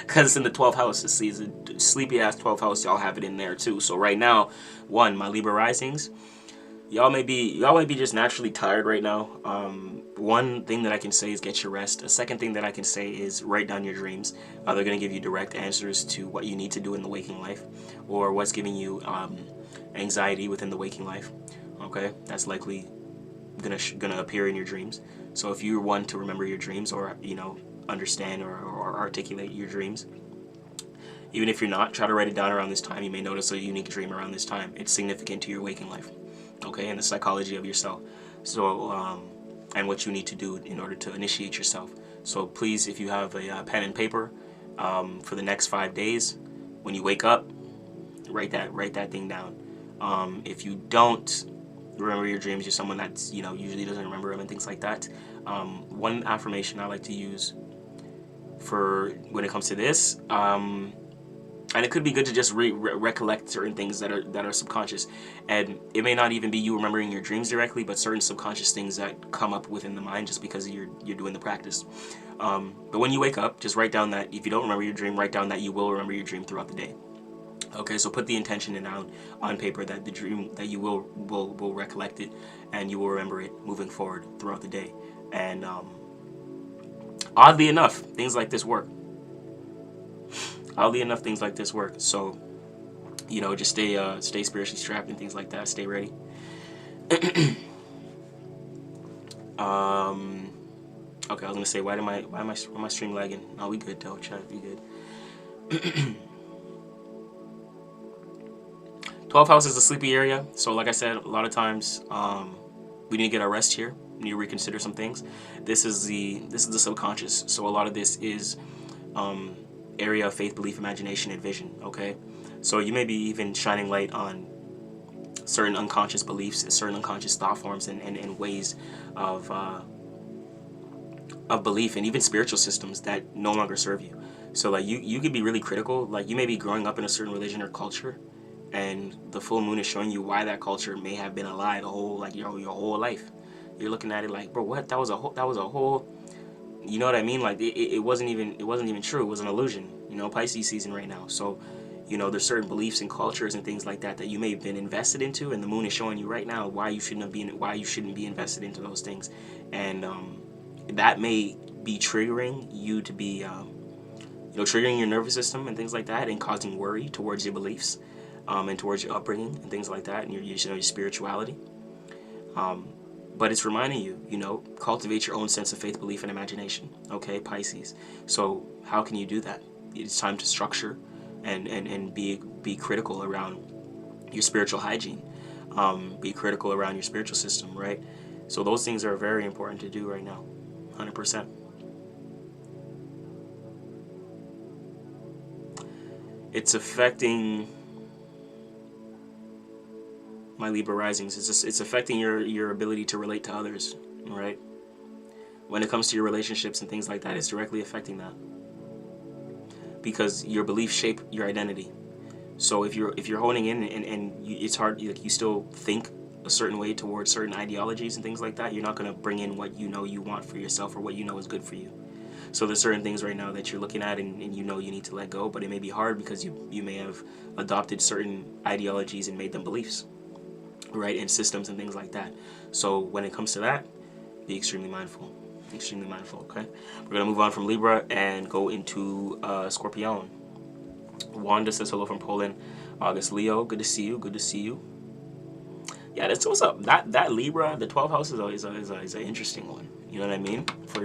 Because it's in the 12th house. It's a sleepy ass 12th house. Y'all have it in there too. So right now, my Libra risings. Y'all may be just naturally tired right now. One thing that I can say is get your rest. A second thing that I can say is write down your dreams. They're going to give you direct answers to what you need to do in the waking life, or what's giving you anxiety within the waking life. Okay, that's likely gonna appear in your dreams. So if you want to remember your dreams, or understand or articulate your dreams, even if you're not, try to write it down around this time. You may notice a unique dream around this time. It's significant to your waking life. Okay, and the psychology of yourself. So and what you need to do in order to initiate yourself. So please, if you have a pen and paper, for the next 5 days, when you wake up, write that thing down. If you don't remember your dreams, you're someone that's usually doesn't remember them and things like that. One affirmation I like to use for when it comes to this, and it could be good to just recollect certain things that are subconscious, and it may not even be you remembering your dreams directly, but certain subconscious things that come up within the mind just because you're doing the practice. But when you wake up, just write down that if you don't remember your dream, write down that you will remember your dream throughout the day. Okay, so put the intention down on paper that the dream, that you will recollect it and you will remember it moving forward throughout the day. And oddly enough, things like this work. So, just stay spiritually strapped and things like that. Stay ready. Okay, I was gonna say, why am I stream lagging? Oh, we good though, chat. We good. 12th house is a sleepy area, so like I said, a lot of times we need to get our rest here. We need to reconsider some things. This is the subconscious, so a lot of this is area of faith, belief, imagination, and vision. Okay, so you may be even shining light on certain unconscious beliefs, certain unconscious thought forms, and ways of belief, and even spiritual systems that no longer serve you. So like you could be really critical. Like you may be growing up in a certain religion or culture, and the full moon is showing you why that culture may have been a lie your whole life. You're looking at it like, bro, what? That was a whole. You know what I mean? Like it wasn't even true. It was an illusion. Pisces season right now. So, there's certain beliefs and cultures and things like that you may have been invested into, and the moon is showing you right now why you shouldn't be invested into those things, and that may be triggering you to be, triggering your nervous system and things like that, and causing worry towards your beliefs. And towards your upbringing and things like that, and your spirituality. But it's reminding you, cultivate your own sense of faith, belief, and imagination. Okay, Pisces. So how can you do that? It's time to structure and be critical around your spiritual hygiene. Be critical around your spiritual system, right? So those things are very important to do right now, 100%. It's affecting my Libra risings. It's affecting your ability to relate to others, right? When it comes to your relationships and things like that, it's directly affecting that, because your beliefs shape your identity. So if you're honing in and it's hard, you still think a certain way towards certain ideologies and things like that, you're not going to bring in what you know you want for yourself or what you know is good for you. So there's certain things right now that you're looking at and you know you need to let go, but it may be hard because you may have adopted certain ideologies and made them beliefs, right, and systems and things like that. So when it comes to that, be extremely mindful. Extremely mindful, okay? We're going to move on from Libra and go into Scorpion. Wanda says hello from Poland. August, Leo, good to see you. Good to see you. Yeah, that's what's up. That Libra, the 12th house is an interesting one. You know what I mean? For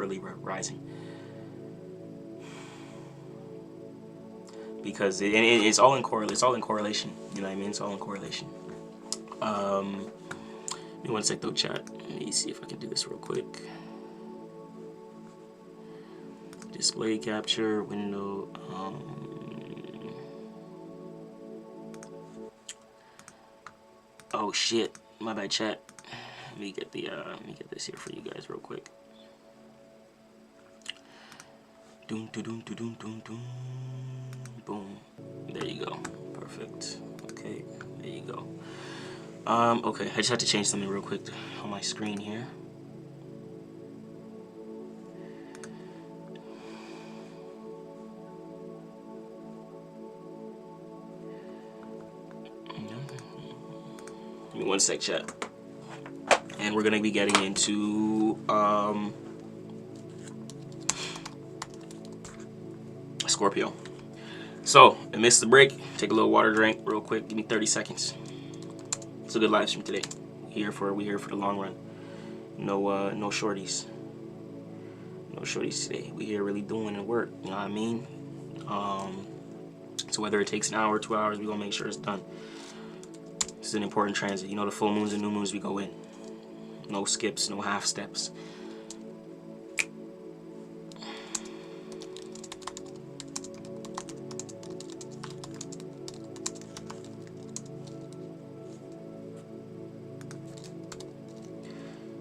Libra rising, because it's all in correlation. You know what I mean? It's all in correlation. Give me one sec though, chat. Let me see if I can do this real quick. Display capture window. Oh shit, my bad, chat. Let me get this here for you guys real quick. Doom, doom, doom, doom, doom, doom. Boom. There you go. Perfect. Okay, there you go. Okay, I just had to change something real quick on my screen here. Give me one sec, chat. And we're gonna be getting into Scorpio. So, amidst the break, take a little water drink real quick. Give me 30 seconds. It's a good live stream today. We here for the long run. No shorties. No shorties today. We here really doing the work. You know what I mean? So whether it takes an hour or 2 hours, we gonna make sure it's done. This is an important transit. You know, the full moons and new moons, we go in. No skips, no half steps.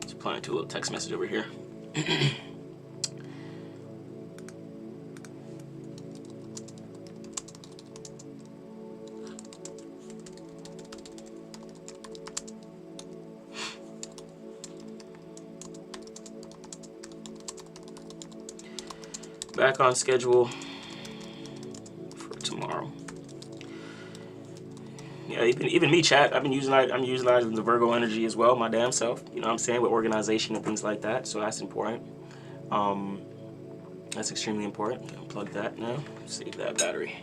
Just replying to a little text message over here. Back on schedule for tomorrow. Yeah, even me, chat. I'm utilizing the Virgo energy as well, my damn self. You know what I'm saying, with organization and things like that. So that's important. That's extremely important. Unplug that now. Save that battery.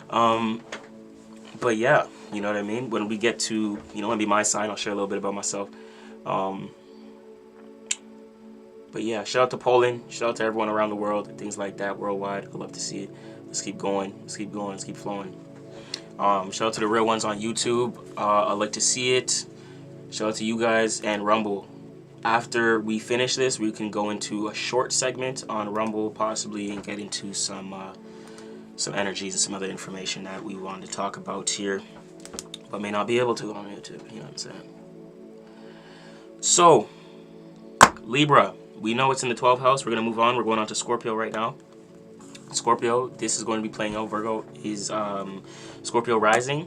But yeah, you know what I mean. When we get to, it'll be my sign. I'll share a little bit about myself. But yeah, shout out to Poland, shout out to everyone around the world, and things like that, worldwide. I love to see it. Let's keep going, let's keep going, let's keep flowing. Shout out to the real ones on YouTube. I like to see it. Shout out to you guys and Rumble. After we finish this, we can go into a short segment on Rumble, possibly, and get into some energies and some other information that we wanted to talk about here, but may not be able to on YouTube. You know what I'm saying? So, Libra. We know it's in the 12th house. We're going to move on. We're going on to Scorpio right now. Scorpio, this is going to be playing out. Virgo is Scorpio rising.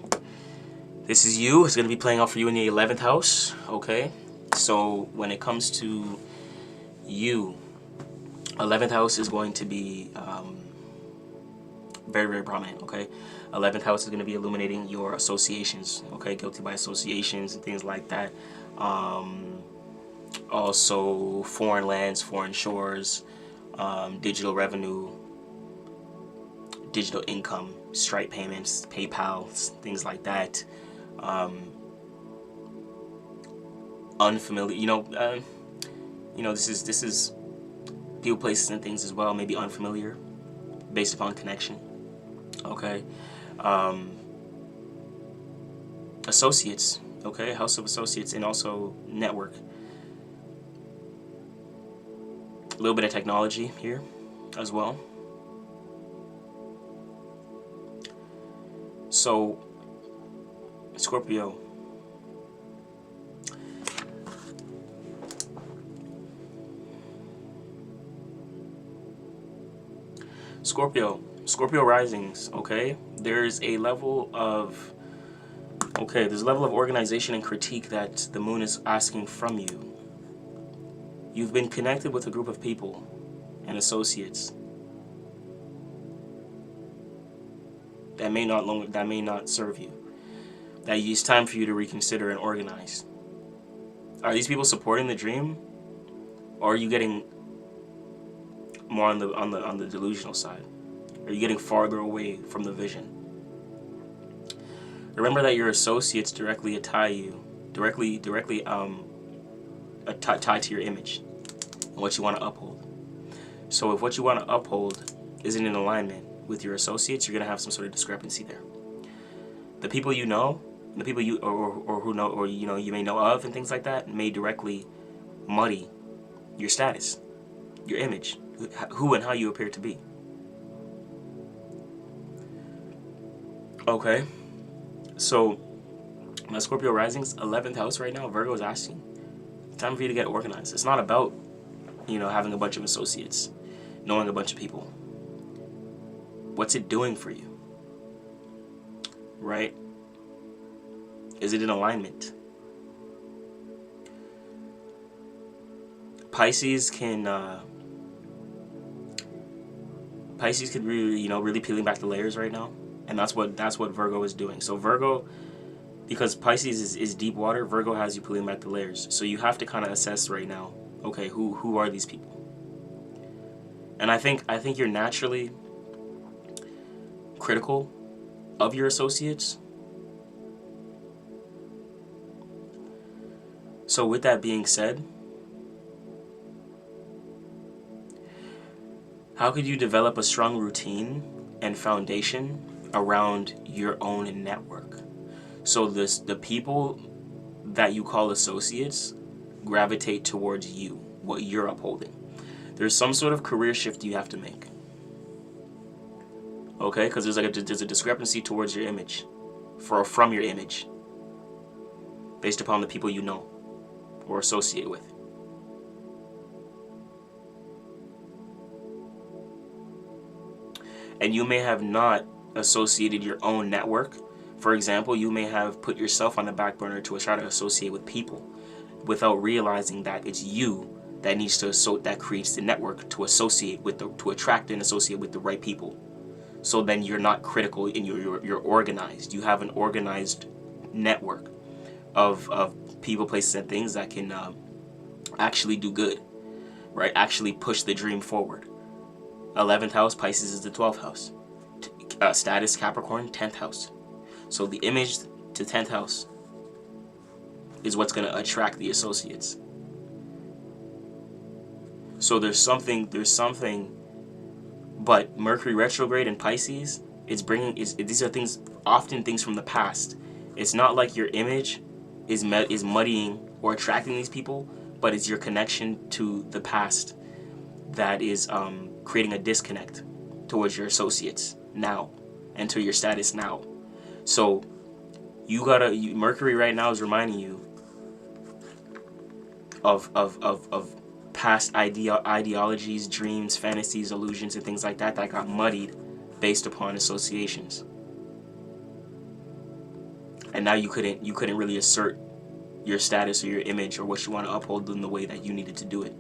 This is you. It's going to be playing out for you in the 11th house. Okay. So when it comes to you, 11th house is going to be very, very prominent. Okay. 11th house is going to be illuminating your associations. Okay. Guilty by associations and things like that. Also foreign lands, foreign shores, digital revenue, digital income, Stripe payments, PayPal, things like that. Unfamiliar, this is people, places, and things as well. Maybe unfamiliar, based upon connection. Okay. Associates. Okay, house of associates, and also network. A little bit of technology here as well. So, Scorpio. Scorpio risings, okay? There's a level of Okay, there's a level of organization and critique that the moon is asking from you. You've been connected with a group of people and associates that may not serve you. That it's time for you to reconsider and organize. Are these people supporting the dream, or are you getting more on the delusional side? Are you getting farther away from the vision? Remember that your associates directly tie you, directly tied to your image and what you want to uphold. So if what you want to uphold isn't in alignment with your associates, you're gonna have some sort of discrepancy there. The people you know, the people you or who know, or you may know of, and things like that, may directly muddy your status, your image, who and how you appear to be. Okay. So, my Scorpio rising's 11th house right now. Virgo is asking, time for you to get organized. It's not about, having a bunch of associates, knowing a bunch of people. What's it doing for you? Right? Is it in alignment? Pisces could really peeling back the layers right now. And that's what Virgo is doing. So Virgo, because Pisces is deep water, Virgo has you peeling back the layers. So you have to kind of assess right now, okay, who are these people? And I think you're naturally critical of your associates. So with that being said, how could you develop a strong routine and foundation around your own network? So the people that you call associates gravitate towards you, what you're upholding. There's some sort of career shift you have to make. Okay, because there's a discrepancy towards your image, from your image, based upon the people you know or associate with. And you may have not associated your own network. For example, you may have put yourself on the back burner to try to associate with people without realizing that it's you that that creates the network to associate with, to attract and associate with the right people. So then you're not critical and you're organized. You have an organized network of people, places, and things that can actually do good, right? Actually push the dream forward. 11th house, Pisces is the 12th house. Status, Capricorn, 10th house. So the image to 10th house is what's going to attract the associates. So there's something, but Mercury retrograde in Pisces, these are often things from the past. It's not like your image is muddying or attracting these people, but it's your connection to the past that is creating a disconnect towards your associates now and to your status now. So Mercury right now is reminding you of past ideologies, dreams, fantasies, illusions, and things like that got muddied based upon associations. And now you couldn't really assert your status or your image or what you want to uphold in the way that you needed to do it.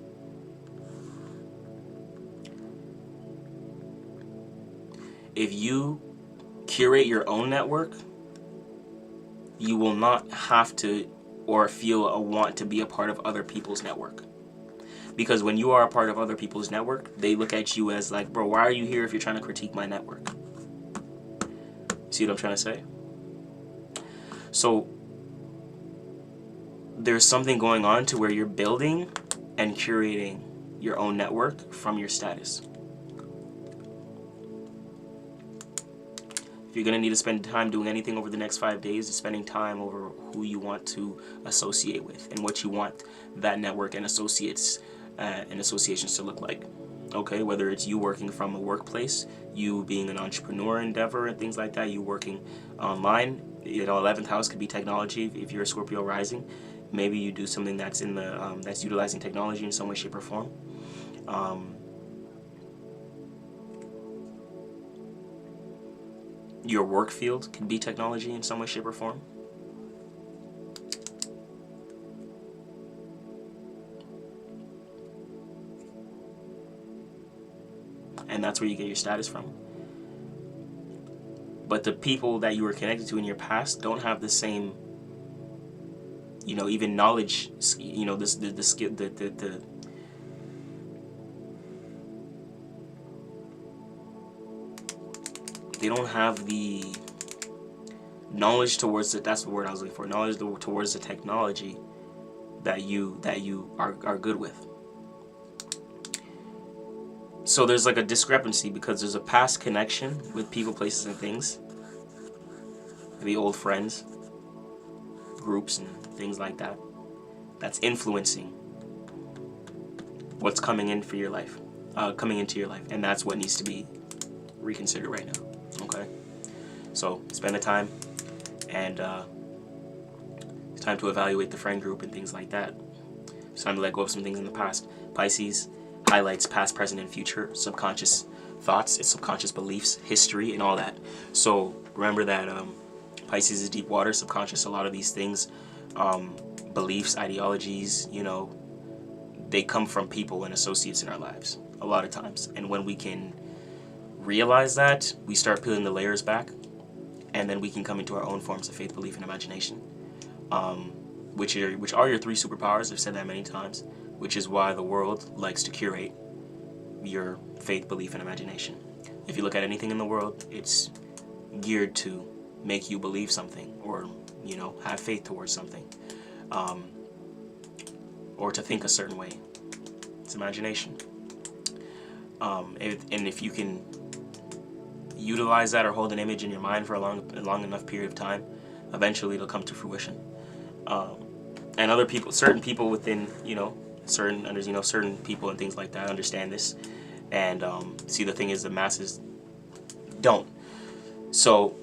If you curate your own network, you will not have to or feel a want to be a part of other people's network. Because when you are a part of other people's network, they look at you as like, bro, why are you here if you're trying to critique my network? See what I'm trying to say? So there's something going on to where you're building and curating your own network from your status. If you're going to need to spend time doing anything over the next 5 days, is spending time over who you want to associate with and what you want that network and associations to look like. Okay, whether it's you working from a workplace, you being an entrepreneur endeavor and things like that, you working online. 11th house could be technology. If you're a Scorpio rising, maybe you do something that's in the that's utilizing technology in some way, shape, or form. Your work field can be technology in some way, shape, or form. and that's where you get your status from. But the people that you were connected to in your past don't have the same, you know, even knowledge, you know, the skill, they don't have the knowledge towards it. That's the word I was looking for. Knowledge towards the technology that you are good with. So there's like a discrepancy because there's a past connection with people, places, and things. Maybe old friends, groups, and things like that. That's influencing what's coming in for your life, coming into your life, and that's what needs to be reconsidered right now. Okay, so spend the time, and it's time to evaluate the friend group and things like that. It's time to let go of some things in the past. Pisces highlights past, present, and future, subconscious thoughts, its subconscious beliefs, history, and all that. So remember that Pisces is deep water, subconscious. A lot of these things, beliefs, ideologies, you know, they come from people and associates in our lives a lot of times. And when we can realize that, we start peeling the layers back, and then we can come into our own forms of faith, belief, and imagination, which are your three superpowers. I've said that many times, which is why the world likes to curate your faith, belief, and imagination. If you look at anything in the world, it's geared to make you believe something, or, you know, have faith towards something, or to think a certain way. It's imagination. And if you can utilize that or hold an image in your mind for a long enough period of time, eventually it'll come to fruition. And other people, certain people within, you know, certain people and things like that understand this, and see, the thing is, the masses don't. So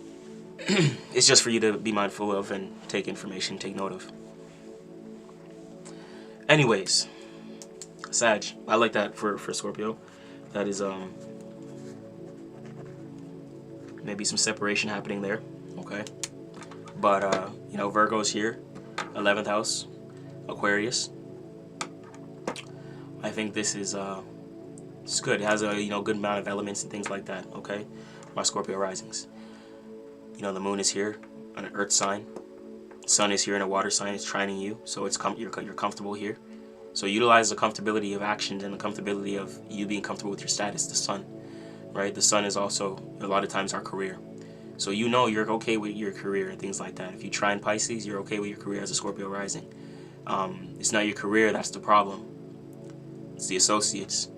it's just for you to be mindful of and take information, take note of. Anyways, Sag, I like that for Scorpio. That is maybe some separation happening there, okay? But you know, Virgo's here, 11th house, Aquarius. I think this is it's good. It has a, you know, good amount of elements and things like that, okay? My Scorpio risings. You know, the moon is here on an earth sign. Sun is here in a water sign. It's trining you, so it's you're comfortable here. So utilize the comfortability of actions and the comfortability of you being comfortable with your status, the sun, right? The sun is also, a lot of times, our career. So you know you're okay with your career and things like that. If you try in Pisces, you're okay with your career as a Scorpio rising. It's not your career that's the problem. It's the associates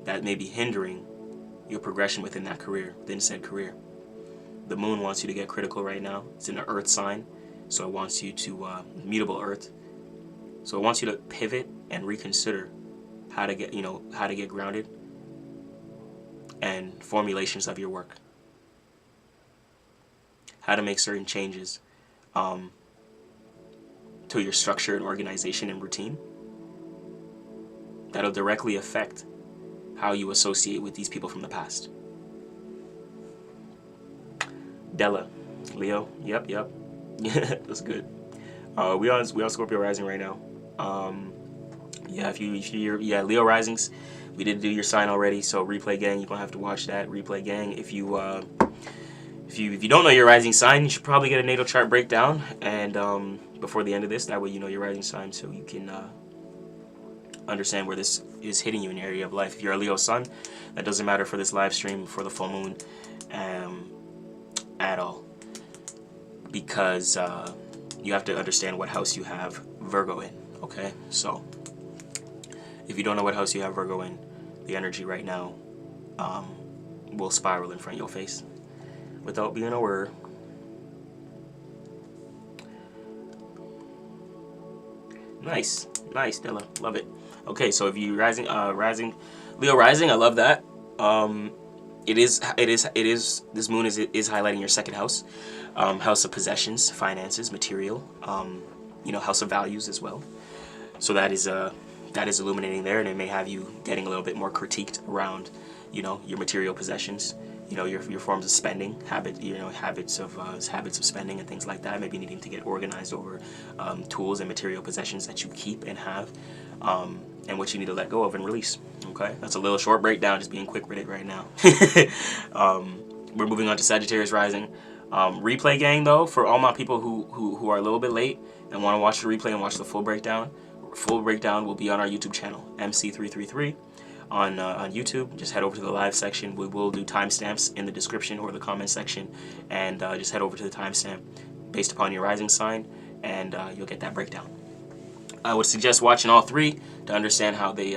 that may be hindering your progression within that career, within said career. The moon wants you to get critical right now. It's in an earth sign, so it wants you to, mutable earth. So it wants you to pivot and reconsider how to get grounded and formulations of your work. How to make certain changes to your structure and organization and routine that'll directly affect how you associate with these people from the past. Della, Leo, yep, that's good. We on Scorpio rising right now. Yeah, if you're Leo risings, we did do your sign already, so replay gang, you're gonna have to watch that. Replay gang, if you don't know your rising sign, you should probably get a natal chart breakdown, and before the end of this, that way you know your rising sign, so you can understand where this is hitting you in your area of life. If you're a Leo sun, that doesn't matter for this live stream, for the full moon, at all, because you have to understand what house you have Virgo in. Okay, so if you don't know what house you have Virgo in, the energy right now will spiral in front of your face without being a word. Nice, Della, love it. Okay, so if you Leo rising, I love that. It is. This moon is highlighting your second house, house of possessions, finances, material. You know, house of values as well. So that is illuminating there, and it may have you getting a little bit more critiqued around, you know, your material possessions, you know, your forms of spending, habits of spending and things like that. Maybe needing to get organized over tools and material possessions that you keep and have, and what you need to let go of and release. Okay, that's a little short breakdown, just being quick with it right now. We're moving on to Sagittarius rising. Replay gang though, for all my people who are a little bit late and want to watch the replay and watch the full breakdown. Full breakdown will be on our YouTube channel, MC333. On YouTube, just head over to the live section. We will do timestamps in the description or the comment section, and just head over to the timestamp based upon your rising sign, and you'll get that breakdown. I would suggest watching all three to understand how they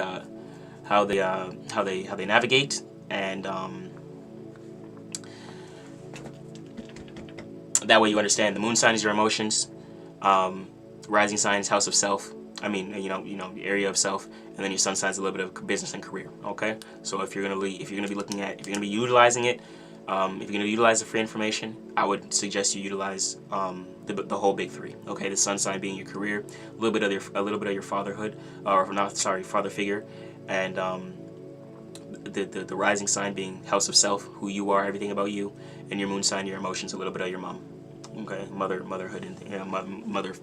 navigate, and that way you understand. The moon sign is your emotions, rising sign is house of self. I mean, you know, the area of self, and then your sun sign is a little bit of business and career. Okay, so if you're gonna be utilizing it, if you're gonna utilize the free information, I would suggest you utilize the whole big three. Okay, the sun sign being your career, a little bit of your fatherhood, father figure, and the rising sign being house of self, who you are, everything about you, and your moon sign, your emotions, a little bit of your mom. Okay, motherhood, and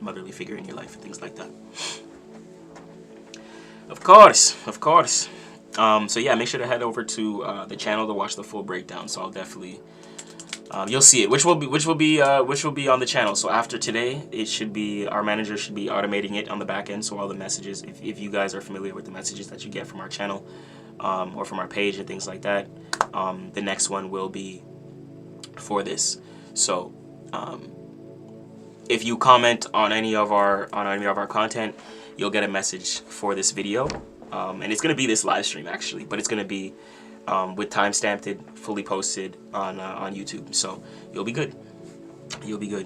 motherly figure in your life, and things like that. Of course. So yeah, make sure to head over to the channel to watch the full breakdown. So I'll definitely, you'll see it, which will be on the channel. So after today, it should be, our manager should be automating it on the back end. So all the messages, if you guys are familiar with the messages that you get from our channel, or from our page and things like that, the next one will be for this. So if you comment on any of our content, you'll get a message for this video, and it's gonna be this live stream actually, but it's gonna be with timestamped, fully posted on YouTube. So you'll be good.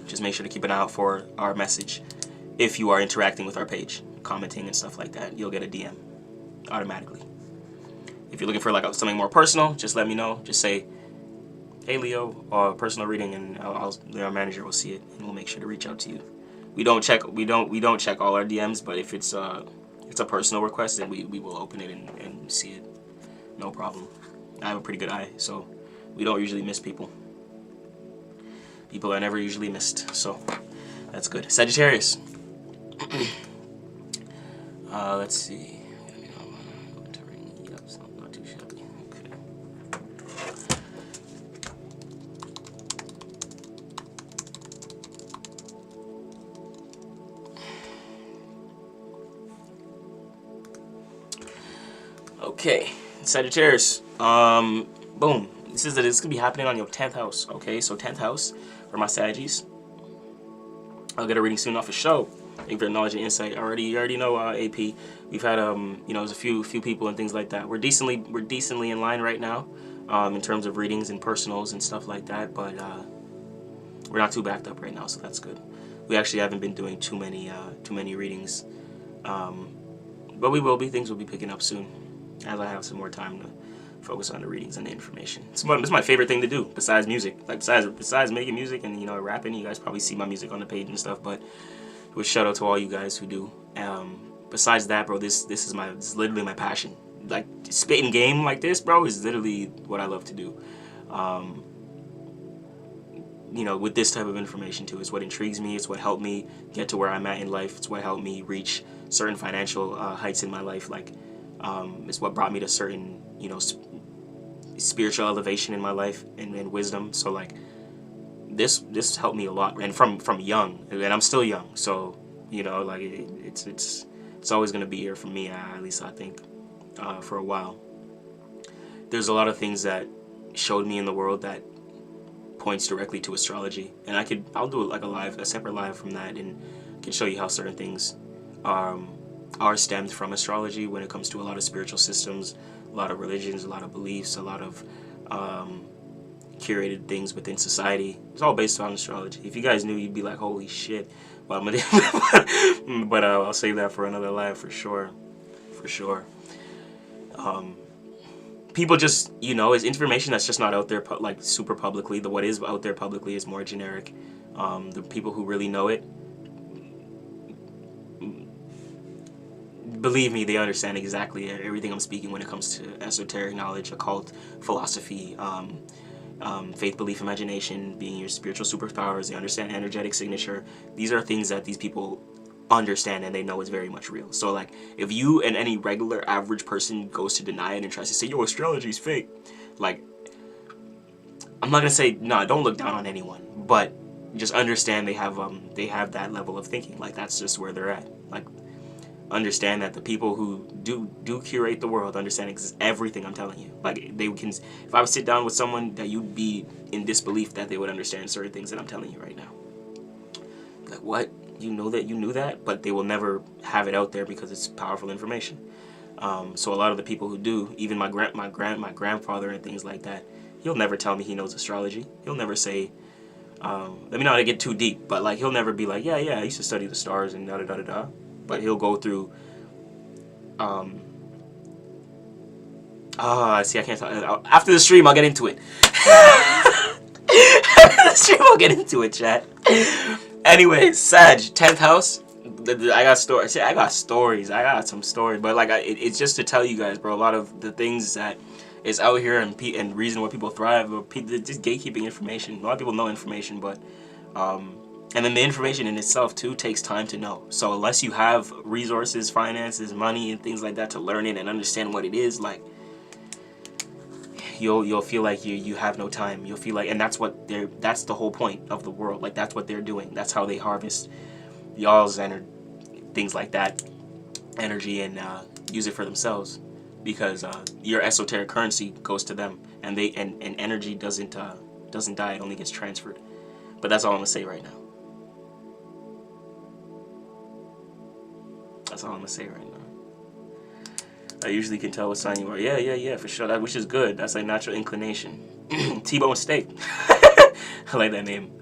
Just make sure to keep an eye out for our message. If you are interacting with our page, commenting and stuff like that, you'll get a DM automatically. If you're looking for like something more personal, just let me know. Just say, "Hey Leo," or personal reading, and our manager will see it and we'll make sure to reach out to you. We don't check all our DMs, but if it's a personal request, then we will open it and see it. No problem. I have a pretty good eye, so we don't usually miss people. People are never usually missed, so that's good. Sagittarius. Let's see. Not too shabby. Okay, Sagittarius. Boom. This gonna be happening on your 10th house. Okay, so 10th house for my Saggies. I'll get a reading soon off a show. Thank you for the knowledge and insight. You already know AP. We've had there's a few people and things like that. We're decently in line right now, in terms of readings and personals and stuff like that. But we're not too backed up right now, so that's good. We actually haven't been doing too many readings, but we will be. Things will be picking up soon as I have some more time to focus on the readings and the information. It's my favorite thing to do besides music. Like besides making music and rapping. You guys probably see my music on the page and stuff, but with shout out to all you guys who do. Besides that, bro, this is literally my passion. Like spitting game like this, bro, is literally what I love to do. With this type of information too, it's what intrigues me. It's what helped me get to where I'm at in life. It's what helped me reach certain financial heights in my life. Like, it's what brought me to certain, spiritual elevation in my life and wisdom. So like, this helped me a lot, and from young, and I'm still young. So like it's always gonna be here for me. At least I think, for a while. There's a lot of things that showed me in the world that points directly to astrology, and I'll do a separate live from that, and can show you how certain things are stemmed from astrology when it comes to a lot of spiritual systems, a lot of religions, a lot of beliefs, a lot of curated things within society. It's all based on astrology. If you guys knew, you'd be like, holy shit. Well, but I'll save that for another live for sure. People just, it's information that's just not out there like super publicly. What is out there publicly is more generic. The people who really know it, believe me, they understand exactly everything I'm speaking when it comes to esoteric knowledge, occult, philosophy, faith, belief, imagination being your spiritual superpowers. They understand energetic signature. These are things that these people understand and they know is very much real. So like if you and any regular average person goes to deny it and tries to say, yo, astrology is fake, like I'm not gonna say no, don't look down on anyone, but just understand they have that level of thinking. Like that's just where they're at. Like understand that the people who do curate the world understand everything I'm telling you. Like they can, if I would sit down with someone, that you'd be in disbelief that they would understand certain things that I'm telling you right now. Like what? You know that you knew that, but they will never have it out there because it's powerful information. So a lot of the people who do, even my grandfather and things like that, he'll never tell me he knows astrology. He'll never say, let me not get too deep, but like he'll never be like, yeah, I used to study the stars and da da da da da. But he'll go through. See, I can't talk. After the stream, I'll get into it. After the stream, I'll get into it, chat. Anyway, Sag, 10th house. I got stories. I got stories. I got some stories. But like, it's just to tell you guys, bro. A lot of the things that is out here and reason why people thrive, or just gatekeeping information. A lot of people know information, but and then the information in itself too takes time to know. So unless you have resources, finances, money, and things like that to learn it and understand what it is, like you'll feel like you have no time. You'll feel like, and that's the whole point of the world. Like that's what they're doing. That's how they harvest y'all's energy, things like that, energy, and use it for themselves. Because your esoteric currency goes to them, and energy doesn't die. It only gets transferred. But that's all I'm gonna say right now. That's all I'm gonna say right now. I usually can tell what sign you are. Yeah, for sure. Which is good. That's like natural inclination. T-bone steak. I like that name.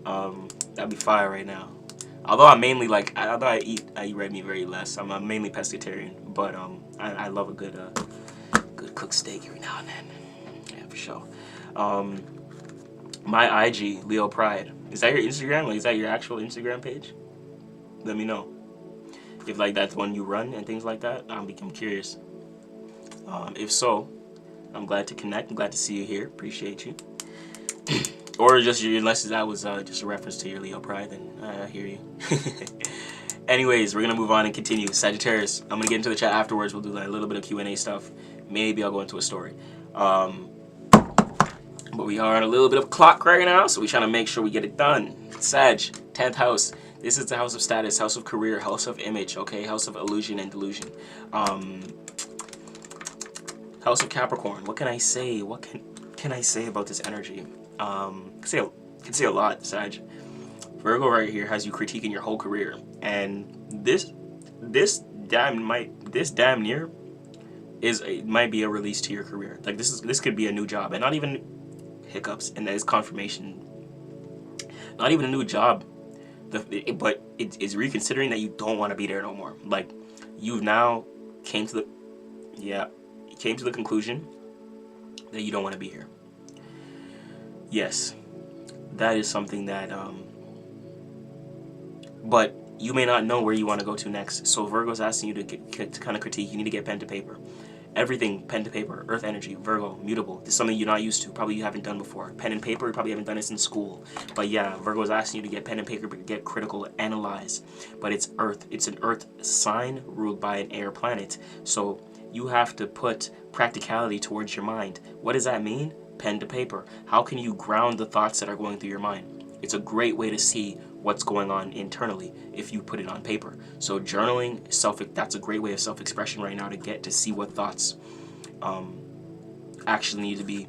That'd be fire right now. Although I'm mainly like, although I eat red meat very less. I'm mainly pescatarian, but I love a good cooked steak every now and then. Yeah, for sure. My IG, Leo Pride. Is that your Instagram? Like, is that your actual Instagram page? Let me know. If like that's one you run and things like that, I'm curious. If so, I'm glad to connect. I'm glad to see you here. Appreciate you. Or just unless that was just a reference to your Leo Pride, then I hear you. Anyways, we're gonna move on and continue. Sagittarius, I'm gonna get into the chat afterwards. We'll do like a little bit of Q&A stuff. Maybe I'll go into a story. But we are on a little bit of clock right now, so we're trying to make sure we get it done. Sag, 10th house. This is the house of status, house of career, house of image, okay? House of illusion and delusion. House of Capricorn. What can I say? What can I say about this energy? Can say a lot, Sag. Virgo right here has you critiquing your whole career, and this damn near might be a release to your career. Like this could be a new job, and not even hiccups, and that is confirmation. Not even a new job. But it's reconsidering that you don't want to be there no more. Like you've now came to the conclusion that you don't want to be here. Yes, that is something that but you may not know where you want to go to next. So Virgo's asking you to kind of critique. You need to get pen to paper. Everything, pen to paper, earth energy, Virgo, mutable. This is something you're not used to. Probably you haven't done before. Pen and paper, you probably haven't done this in school. But yeah, Virgo's asking you to get pen and paper, get critical, analyze. But it's earth. It's an earth sign ruled by an air planet. So you have to put practicality towards your mind. What does that mean? Pen to paper. How can you ground the thoughts that are going through your mind? It's a great way to see what's going on internally if you put it on paper. So journaling, that's a great way of self-expression right now to get to see what thoughts actually need to be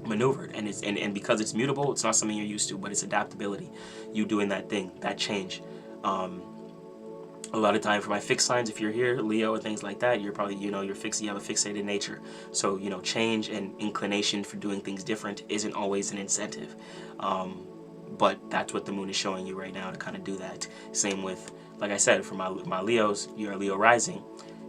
maneuvered. And because it's mutable, it's not something you're used to, but it's adaptability. You doing that thing, that change. A lot of time for my fixed signs, if you're here, Leo and things like that, you're probably, you have a fixated nature. So, change and inclination for doing things different isn't always an incentive. But that's what the moon is showing you right now to kind of do that. Same with, like I said, for my Leos, your Leo rising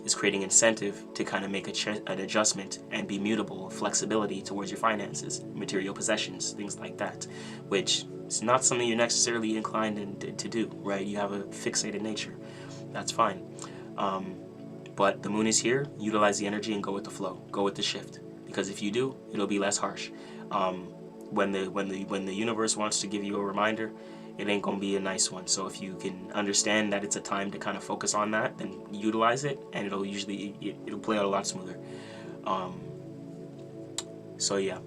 is creating incentive to kind of make an adjustment and be mutable, flexibility towards your finances, material possessions, things like that, which is not something you're necessarily inclined to do, right? You have a fixated nature. That's fine. But the moon is here. Utilize the energy and go with the flow. Go with the shift. Because if you do, it'll be less harsh. when the universe wants to give you a reminder, it ain't gonna be a nice one. So if you can understand that it's a time to kind of focus on that, then utilize it, and it'll play out a lot smoother. So yeah,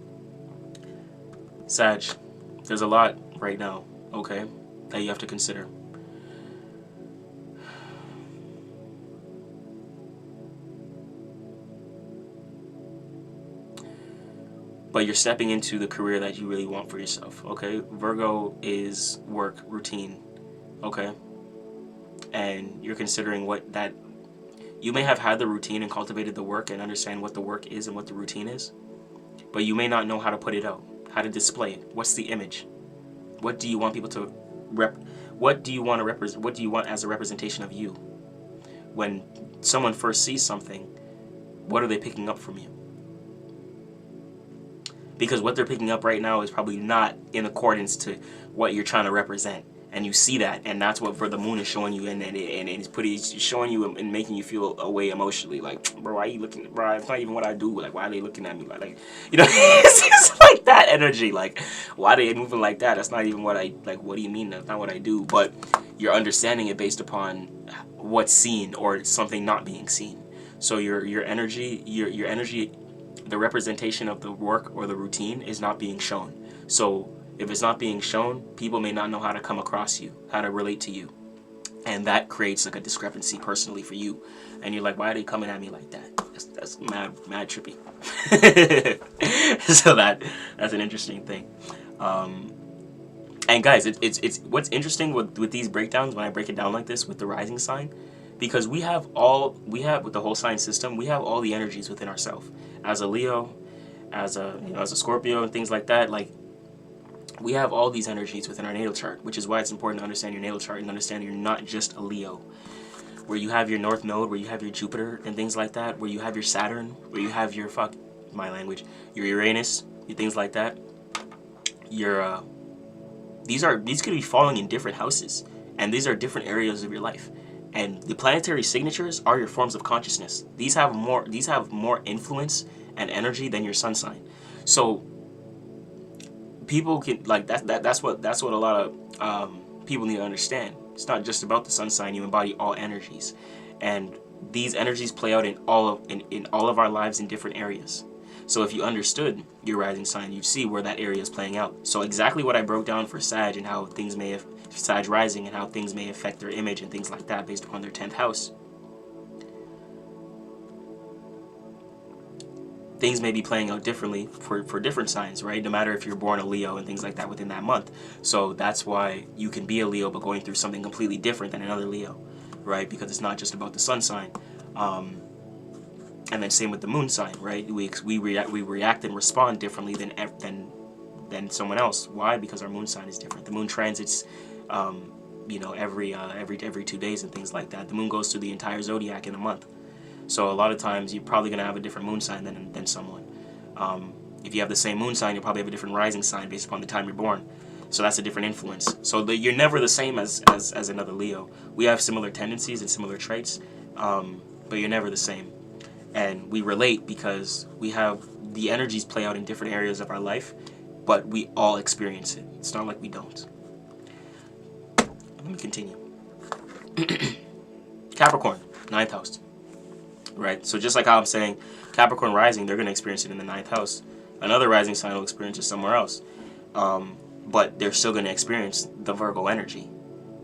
Sag, there's a lot right now, okay, that you have to consider. But you're stepping into the career that you really want for yourself, okay? Virgo is work, routine, okay? And you're considering what that... You may have had the routine and cultivated the work and understand what the work is and what the routine is, but you may not know how to put it out, how to display it. What's the image? What do you want people to what do you want to represent? What do you want as a representation of you? When someone first sees something, what are they picking up from you? Because what they're picking up right now is probably not in accordance to what you're trying to represent. And you see that, and that's what for the moon is showing you, and it's showing you and making you feel a way emotionally. Like, bro, why are you looking, bro? It's not even what I do. Like, why are they looking at me? Like you know, it's like that energy. Like, why are they moving like that? That's not even what I, like, what do you mean? That's not what I do. But you're understanding it based upon what's seen or something not being seen. So your energy, the representation of the work or the routine is not being shown. So if it's not being shown, people may not know how to come across you, how to relate to you. And that creates like a discrepancy personally for you. And you're like, why are they coming at me like that? That's mad trippy. So that's an interesting thing. And guys, it's what's interesting with these breakdowns when I break it down like this with the rising sign, because we have with the whole sign system, we have all the energies within ourselves. As a Leo, as a Scorpio and things like that, like we have all these energies within our natal chart, which is why it's important to understand your natal chart and understand you're not just a Leo. Where you have your North Node, where you have your Jupiter and things like that, where you have your Saturn, where you have your your Uranus, your things like that. Your these could be falling in different houses, and these are different areas of your life. And the planetary signatures are your forms of consciousness. These have more influence and energy than your sun sign. So people can that's what a lot of people need to understand. It's not just about the sun sign. You embody all energies, and these energies play out in all of our lives in different areas. So if you understood your rising sign, you'd see where that area is playing out. So exactly what I broke down for Sag and how things may have Sag rising and how things may affect their image and things like that based upon their 10th house. Things may be playing out differently for different signs, right? No matter if you're born a Leo and things like that within that month. So that's why you can be a Leo but going through something completely different than another Leo, right? Because it's not just about the sun sign. And then same with the moon sign, right? We react and respond differently than someone else. Why? Because our moon sign is different. The moon transits, every 2 days and things like that. The moon goes through the entire zodiac in a month. So a lot of times you're probably going to have a different moon sign than someone. If you have the same moon sign, you'll probably have a different rising sign based upon the time you're born. So that's a different influence. So you're never the same as another Leo. We have similar tendencies and similar traits, but you're never the same. And we relate because we have the energies play out in different areas of our life, but we all experience it. It's not like we don't. Let me continue. Capricorn, 9th house. Right? So just like how I'm saying, Capricorn rising, they're going to experience it in the 9th house. Another rising sign will experience it somewhere else. But they're still going to experience the Virgo energy,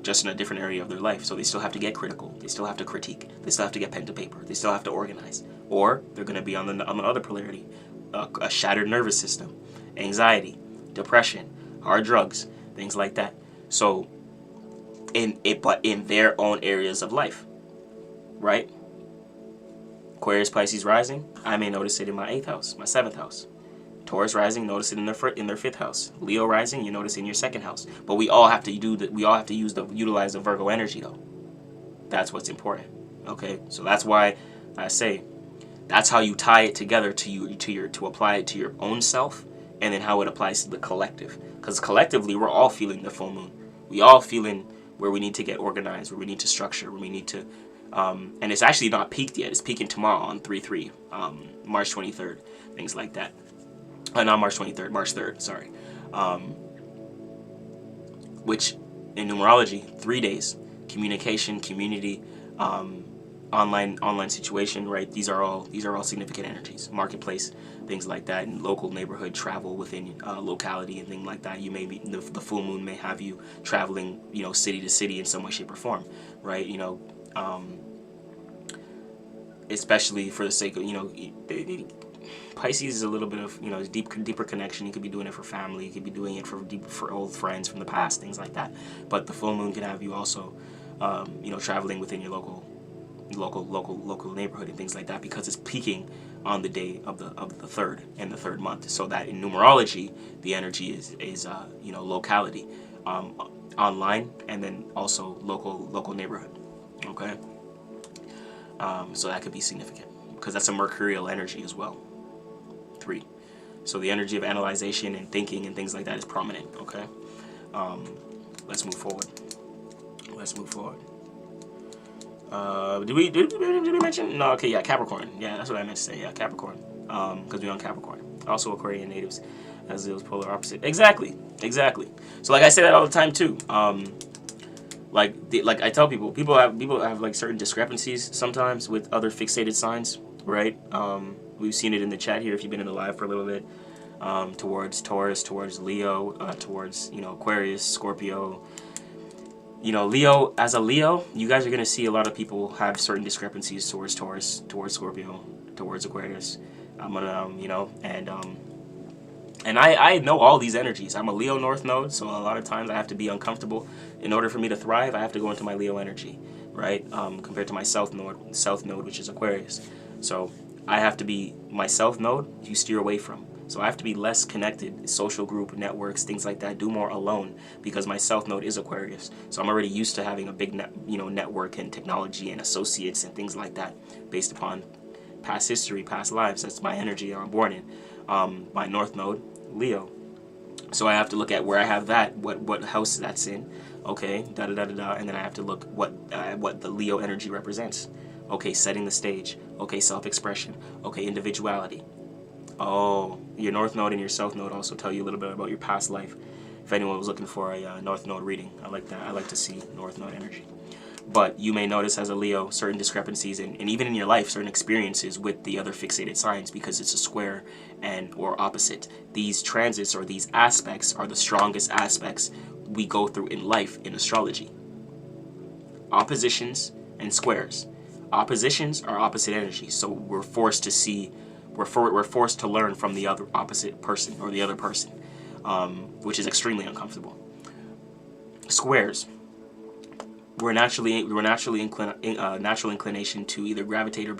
just in a different area of their life. So they still have to get critical. They still have to critique. They still have to get pen to paper. They still have to organize. Or they're going to be on the other polarity, a shattered nervous system, anxiety, depression, hard drugs, things like that. So, but in their own areas of life, right? Aquarius, Pisces rising, I may notice it in my 8th house, my 7th house. Taurus rising, notice it in their 5th house. Leo rising, you notice it in your 2nd house. But we all have to utilize the Virgo energy though. That's what's important. Okay, so that's why I say that's how you tie it together to apply it to your own self, and then how it applies to the collective. Because collectively, we're all feeling the full moon. We all feeling where we need to get organized, where we need to structure, where we need to. And it's actually not peaked yet. It's peaking tomorrow on 3/3, March 23rd, things like that. Not March 23rd, March 3rd, sorry. which in numerology, 3 days: communication, community, online situation, right? These are all significant energies. Marketplace, things like that, and local neighborhood travel within locality and things like that. You may be the full moon may have you traveling, city to city in some way, shape, or form, right? Especially for the sake of Pisces is a little bit of deeper connection. You could be doing it for family. You could be doing it for old friends from the past, things like that. But the full moon can have you also, traveling within your local neighborhood and things like that, because it's peaking on the day of the third and the third month. So that in numerology, the energy is locality, online, and then also local neighborhood. Okay. So that could be significant because that's a mercurial energy as well. 3. So the energy of analyzation and thinking and things like that is prominent. Okay. Let's move forward. Did we mention? No. Okay. Yeah. Capricorn. Yeah, that's what I meant to say. Yeah, Capricorn. Because we're on Capricorn. Also Aquarian natives, as those polar opposite. Exactly. So like I say that all the time too. Like I tell people have like certain discrepancies sometimes with other fixated signs, right? We've seen it in the chat here if you've been in the live for a little bit, towards Taurus, towards Leo, towards Aquarius, Scorpio. Leo, as a Leo, you guys are gonna see a lot of people have certain discrepancies towards Taurus, towards Scorpio, towards Aquarius. And I know all these energies. I'm a Leo North Node, so a lot of times I have to be uncomfortable. In order for me to thrive, I have to go into my Leo energy, right? Compared to my South Node, which is Aquarius. So I have to be my South Node, you steer away from. So I have to be less connected, social group, networks, things like that, do more alone, because my South Node is Aquarius. So I'm already used to having a big network and technology and associates and things like that based upon past history, past lives. That's my energy I'm born in. My North Node, Leo. So I have to look at where I have that, what house that's in, okay, and then I have to look what the Leo energy represents. Okay, setting the stage. Okay, self-expression. Okay, individuality. Oh, your North Node and your South Node also tell you a little bit about your past life. If anyone was looking for a North Node reading, I like that. I like to see North Node energy. But you may notice as a Leo certain discrepancies and even in your life certain experiences with the other fixated signs because it's a square or opposite. These transits or these aspects are the strongest aspects we go through in life in astrology. Oppositions and squares. Oppositions are opposite energies, so we're forced to learn from the other opposite person or the other person, which is extremely uncomfortable. Squares. We're natural inclination to either gravitate or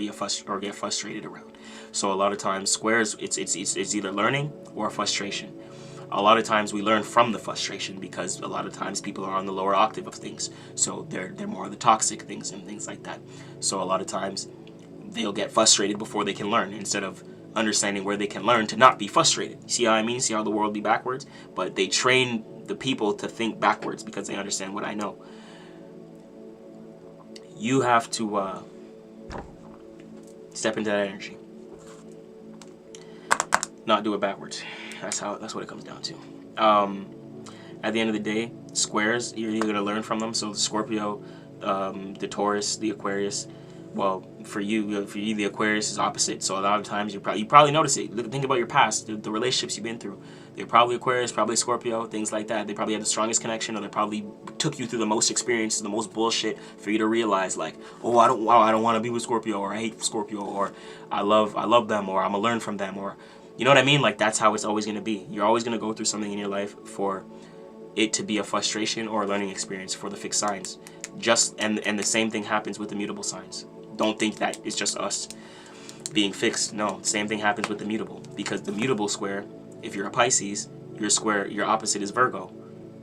get frustrated around. So a lot of times squares, it's either learning or frustration. A lot of times we learn from the frustration because a lot of times people are on the lower octave of things, so they're more of the toxic things and things like that. So a lot of times they'll get frustrated before they can learn instead of understanding where they can learn to not be frustrated. See how I mean? See how the world be backwards? But they train the people to think backwards because they understand what I know. You have to step into that energy. Not do it backwards. That's what it comes down to. At the end of the day, squares, you're going to learn from them. So the Scorpio, the Taurus, the Aquarius. Well, for you, the Aquarius is opposite. So a lot of times you probably notice it. Think about your past, the relationships you've been through. They're probably Aquarius, probably Scorpio, things like that. They probably had the strongest connection, or they probably took you through the most experiences, the most bullshit for you to realize, like, oh, I don't want to be with Scorpio, or I hate Scorpio, or I love them, or I'm gonna learn from them, or you know what I mean? Like, that's how it's always gonna be. You're always gonna go through something in your life for it to be a frustration or a learning experience for the fixed signs. And the same thing happens with the mutable signs. Don't think that it's just us being fixed. No, same thing happens with the mutable, because the mutable square, if you're a Pisces, your opposite is Virgo.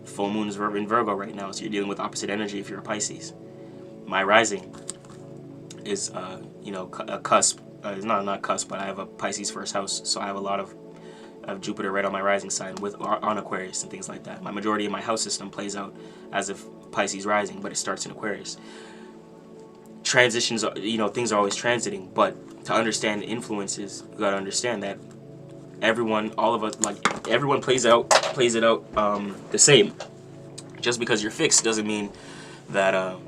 Full moon is in Virgo right now, so you're dealing with opposite energy if you're a Pisces. My rising is a cusp. It's not cusp, but I have a Pisces first house, so I have a lot of Jupiter right on my rising sign on Aquarius and things like that. My majority of my house system plays out as if Pisces rising, but it starts in Aquarius. Transitions, things are always transiting, but to understand the influences, you got to understand that everyone, all of us, like everyone plays it out the same. Just because you're fixed doesn't mean that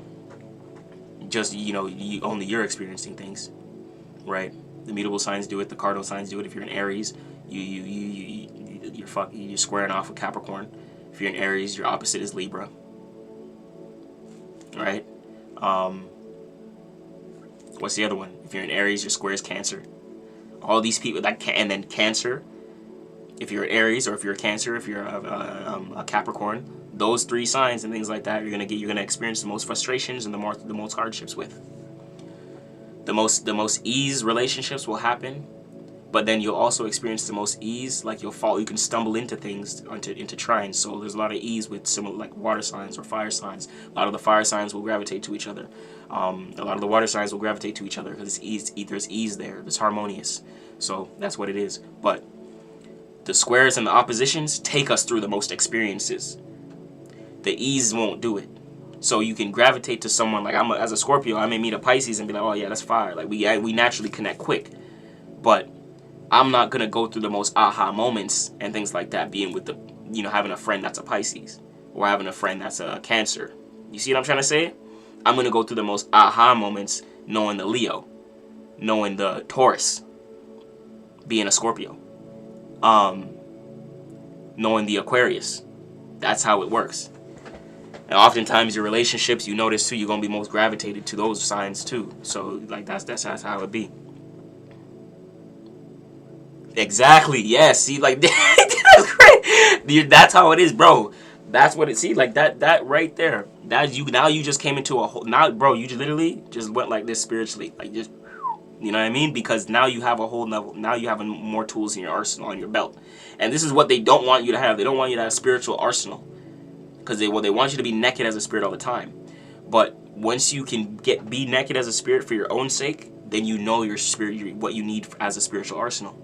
just only you're experiencing things, right? The mutable signs do it, the cardinal signs do it. If you're an Aries, you're squaring off with Capricorn. If you're an Aries, your opposite is Libra, right? What's the other one? If you're an Aries, your square is Cancer. All these people and then Cancer. If you're an Aries, or if you're a Cancer, if you're a Capricorn, those three signs and things like that, you're gonna experience the most frustrations and the most hardships with. The most ease relationships will happen, but then you'll also experience the most ease. Like you can stumble into things, into trines. So there's a lot of ease with similar, like water signs or fire signs. A lot of the fire signs will gravitate to each other. A lot of the water signs will gravitate to each other because it's ease. There's ease there. It's harmonious. So that's what it is. But the squares and the oppositions take us through the most experiences. The ease won't do it. So you can gravitate to someone, like as a Scorpio, I may meet a Pisces and be like, oh yeah, that's fire. Like we naturally connect quick. But I'm not gonna go through the most aha moments and things like that being with having a friend that's a Pisces or having a friend that's a Cancer. You see what I'm trying to say? I'm gonna go through the most aha moments knowing the Leo, knowing the Taurus, being a Scorpio, knowing the Aquarius. That's how it works. And oftentimes your relationships, you notice too, you're gonna be most gravitated to those signs too. So like that's how it be. Exactly. Yes. See, like that's great. That's how it is, bro. That's what it. See, like that right there. That you now you just came into a whole. Now, bro, you just literally just went like this spiritually, like just. You know what I mean? Because now you have a whole level. Now you have more tools in your arsenal, on your belt. And this is what they don't want you to have. They don't want you to have a spiritual arsenal. Because they want you to be naked as a spirit all the time. But once you can be naked as a spirit for your own sake, then you know your spirit, what you need as a spiritual arsenal.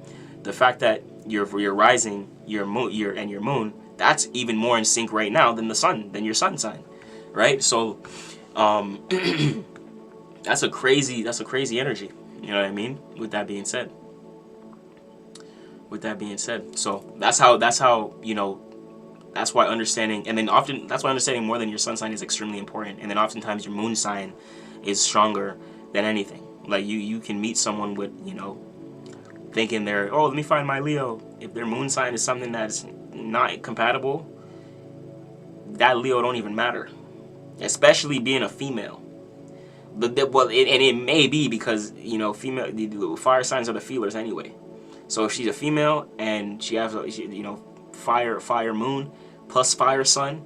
The fact that your rising, your moon, that's even more in sync right now than your sun sign, right? So, that's a crazy energy. You know what I mean? With that being said, so that's how that's why understanding, and then often that's why understanding more than your sun sign is extremely important. And then oftentimes your moon sign is stronger than anything. Like you can meet someone with thinking let me find my Leo. If their moon sign is something that's not compatible, that Leo don't even matter, especially being a female. It may be because the fire signs are the feelers anyway. So if she's a female and she has fire moon plus fire sun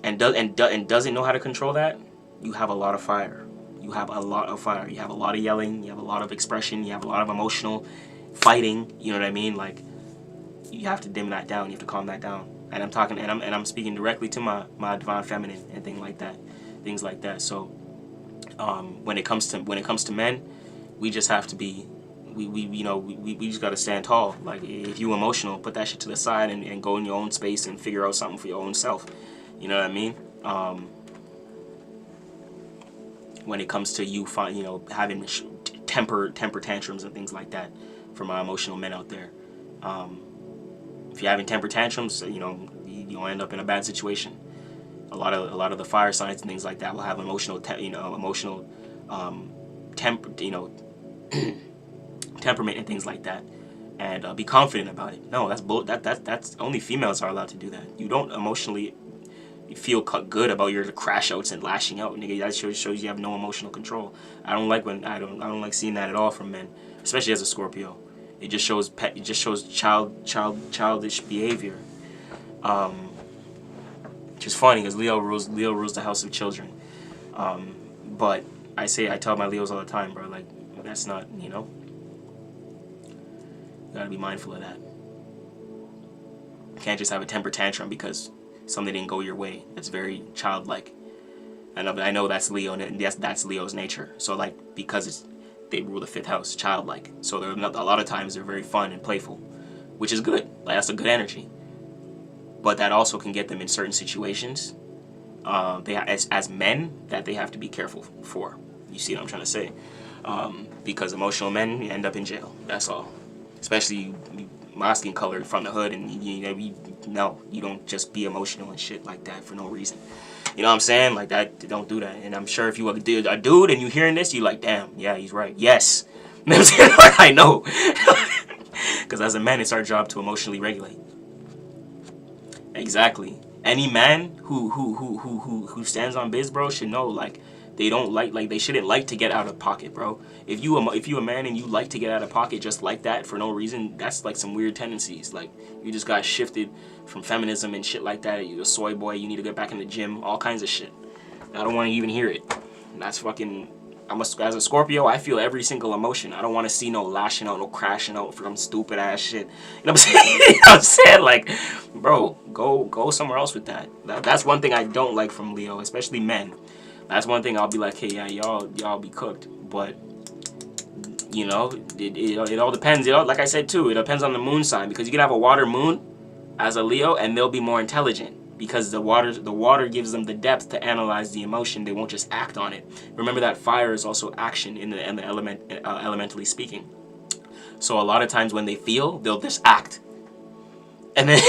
and doesn't know how to control that, you have a lot of fire. You have a lot of fire. You have a lot of yelling. You have a lot of expression. You have a lot of emotional fighting. You know what I mean? Like you have to dim that down. You have to calm that down. And I'm speaking directly to my divine feminine and things like that. So when it comes to men, we just have to be we just got to stand tall. Like if you emotional, put that shit to the side and go in your own space and figure out something for your own self. You know what I mean? When it comes to having temper tantrums and things like that, for my emotional men out there, if you're having temper tantrums, you'll end up in a bad situation. A lot of the fire signs and things like that will have emotional temperament and things like that, and be confident about it. No, that's only females are allowed to do that. You don't emotionally feel good about your crash outs and lashing out, nigga. That shows you have no emotional control. I don't like seeing that at all from men, especially as a Scorpio. It just shows childish behavior. Which is funny because Leo rules the house of children. But I tell my Leos all the time, bro, like that's not, you gotta be mindful of that. You can't just have a temper tantrum because something didn't go your way. That's very childlike. I know that's Leo, and that's Leo's nature. So like because they rule the 5th house, childlike. So a lot of times they're very fun and playful, which is good. Like that's a good energy. But that also can get them in certain situations. As men, that they have to be careful for. You see what I'm trying to say? Because emotional men end up in jail. That's all. especially my skin color from the hood, and no, you don't just be emotional and shit like that for no reason. You know what I'm saying? Like that, don't do that. And I'm sure if you a dude and you hearing this, you like, damn, yeah, he's right. Yes. You know what I'm saying? I know. Because as a man, it's our job to emotionally regulate. Exactly. Any man who stands on biz, bro, should know, like, they don't like they shouldn't like to get out of pocket, bro. If you a man and you like to get out of pocket just like that for no reason, that's like some weird tendencies. Like, you just got shifted from feminism and shit like that. You're a soy boy, you need to get back in the gym, all kinds of shit. I don't want to even hear it. That's fucking... as a Scorpio, I feel every single emotion. I don't want to see no lashing out, no crashing out from stupid ass shit. You know what I'm saying? You know what I'm saying? Like, bro, go somewhere else with that. That's one thing I don't like from Leo, especially men. That's one thing I'll be like, hey, yeah, y'all be cooked. But, you know, it all depends. Like I said too, it depends on the moon sign, because you can have a water moon as a Leo and they'll be more intelligent, because the water gives them the depth to analyze the emotion. They won't just act on it. Remember that fire is also action in the element, elementally speaking. So a lot of times when they feel, they'll just act, and then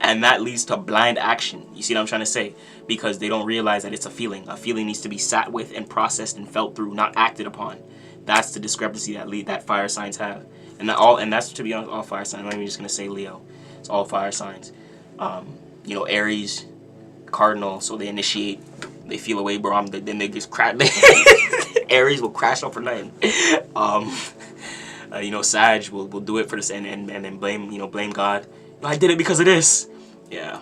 and that leads to blind action. You see what I'm trying to say? Because they don't realize that it's a feeling. A feeling needs to be sat with and processed and felt through, not acted upon. That's the discrepancy that fire signs have, and that's to be honest, all fire signs. I'm not even just gonna say Leo. It's all fire signs. You know, Aries, Cardinal, so they initiate, they feel away, bro. Then they just crash. Aries will crash up for nothing. You know, Sag will do it for this and then blame God. I did it because of this. Yeah,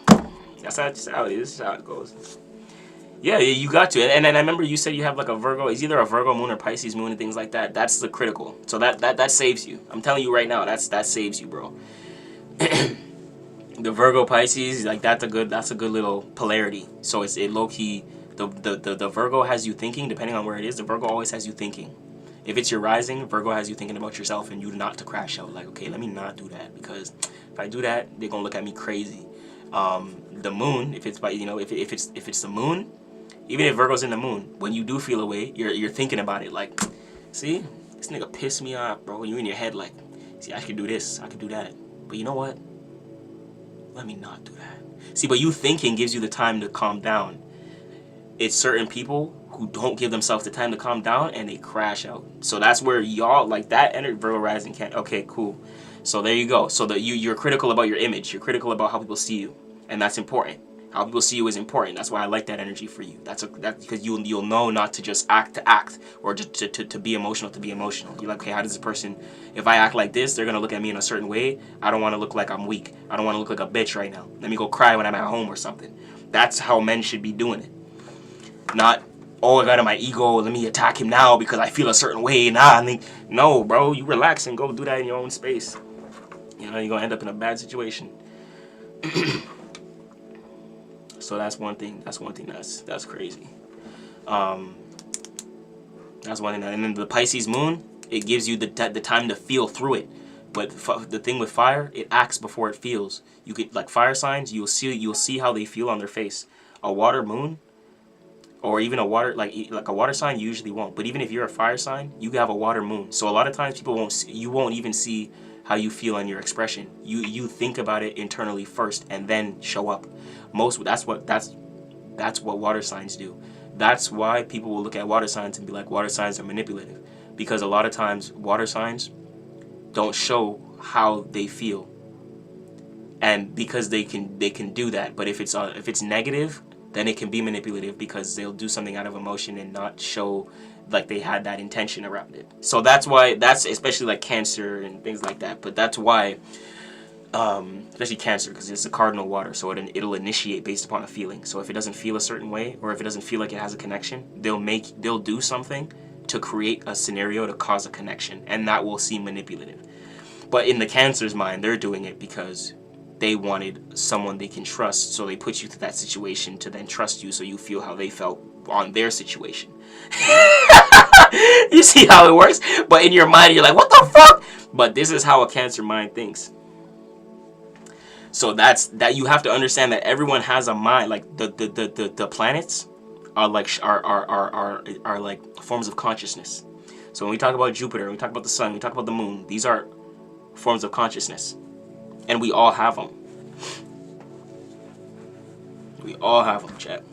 that's how it is. That's how it goes. Yeah, you got to. And then I remember you said you have like a Virgo. It's either a Virgo moon or Pisces moon and things like that. That's the critical. So that saves you. I'm telling you right now, that saves you, bro. The Virgo Pisces, like that's a good little polarity. So it low key, the Virgo has you thinking, depending on where it is. The Virgo always has you thinking. If it's your rising, Virgo has you thinking about yourself and you not to crash out. Like, okay, let me not do that, because if I do that, they're gonna look at me crazy. The moon, if it's if it's the moon, even if Virgo's in the moon, when you do feel away, you're thinking about it. Like, see, this nigga pissed me off, bro. You're in your head like, see, I could do this, I could do that, but you know what? Let me not do that. See, but you thinking gives you the time to calm down. It's certain people who don't give themselves the time to calm down and they crash out. So that's where y'all, like that energy, Virgo rising can't. Okay, cool. So there you go. So you're critical about your image. You're critical about how people see you, and that's important. How people see you is important. That's why I like that energy for you. That's because you'll know not to just act to act, or just to be emotional to be emotional. You're like, okay, how does this person, if I act like this, they're gonna look at me in a certain way. I don't want to look like I'm weak. I don't want to look like a bitch right now. Let me go cry when I'm at home or something. That's how men should be doing it. Not, oh, I got in my ego, let me attack him now because I feel a certain way. No, bro, you relax and go do that in your own space. You know, you're gonna end up in a bad situation. So that's one thing. That's crazy. That's one thing. And then the Pisces moon, it gives you the time to feel through it. But the thing with fire, it acts before it feels. You could, like fire signs, you'll see how they feel on their face. A water moon, or even a water like a water sign, you usually won't. But even if you're a fire sign, you have a water moon. So a lot of times people won't even see how you feel in your expression. You think about it internally first and then show up. That's what water signs do. That's why people will look at water signs and be like, water signs are manipulative, because a lot of times water signs don't show how they feel, and because they can do that. But if it's negative, then it can be manipulative, because they'll do something out of emotion and not show like they had that intention around it. So that's why, that's especially like Cancer and things like that. But that's why, especially Cancer, because it's a cardinal water, so it'll initiate based upon a feeling. So if it doesn't feel a certain way, or if it doesn't feel like it has a connection, they'll do something to create a scenario to cause a connection, and that will seem manipulative. But in the Cancer's mind, they're doing it because they wanted someone they can trust, so they put you to that situation to then trust you, so you feel how they felt on their situation. You see how it works? But in your mind, you're like, what the fuck? But this is how a Cancer mind thinks. So that you have to understand that everyone has a mind. Like the planets are like forms of consciousness. So when we talk about Jupiter, we talk about the sun, we talk about the moon, these are forms of consciousness. And we all have them. We all have them, chat.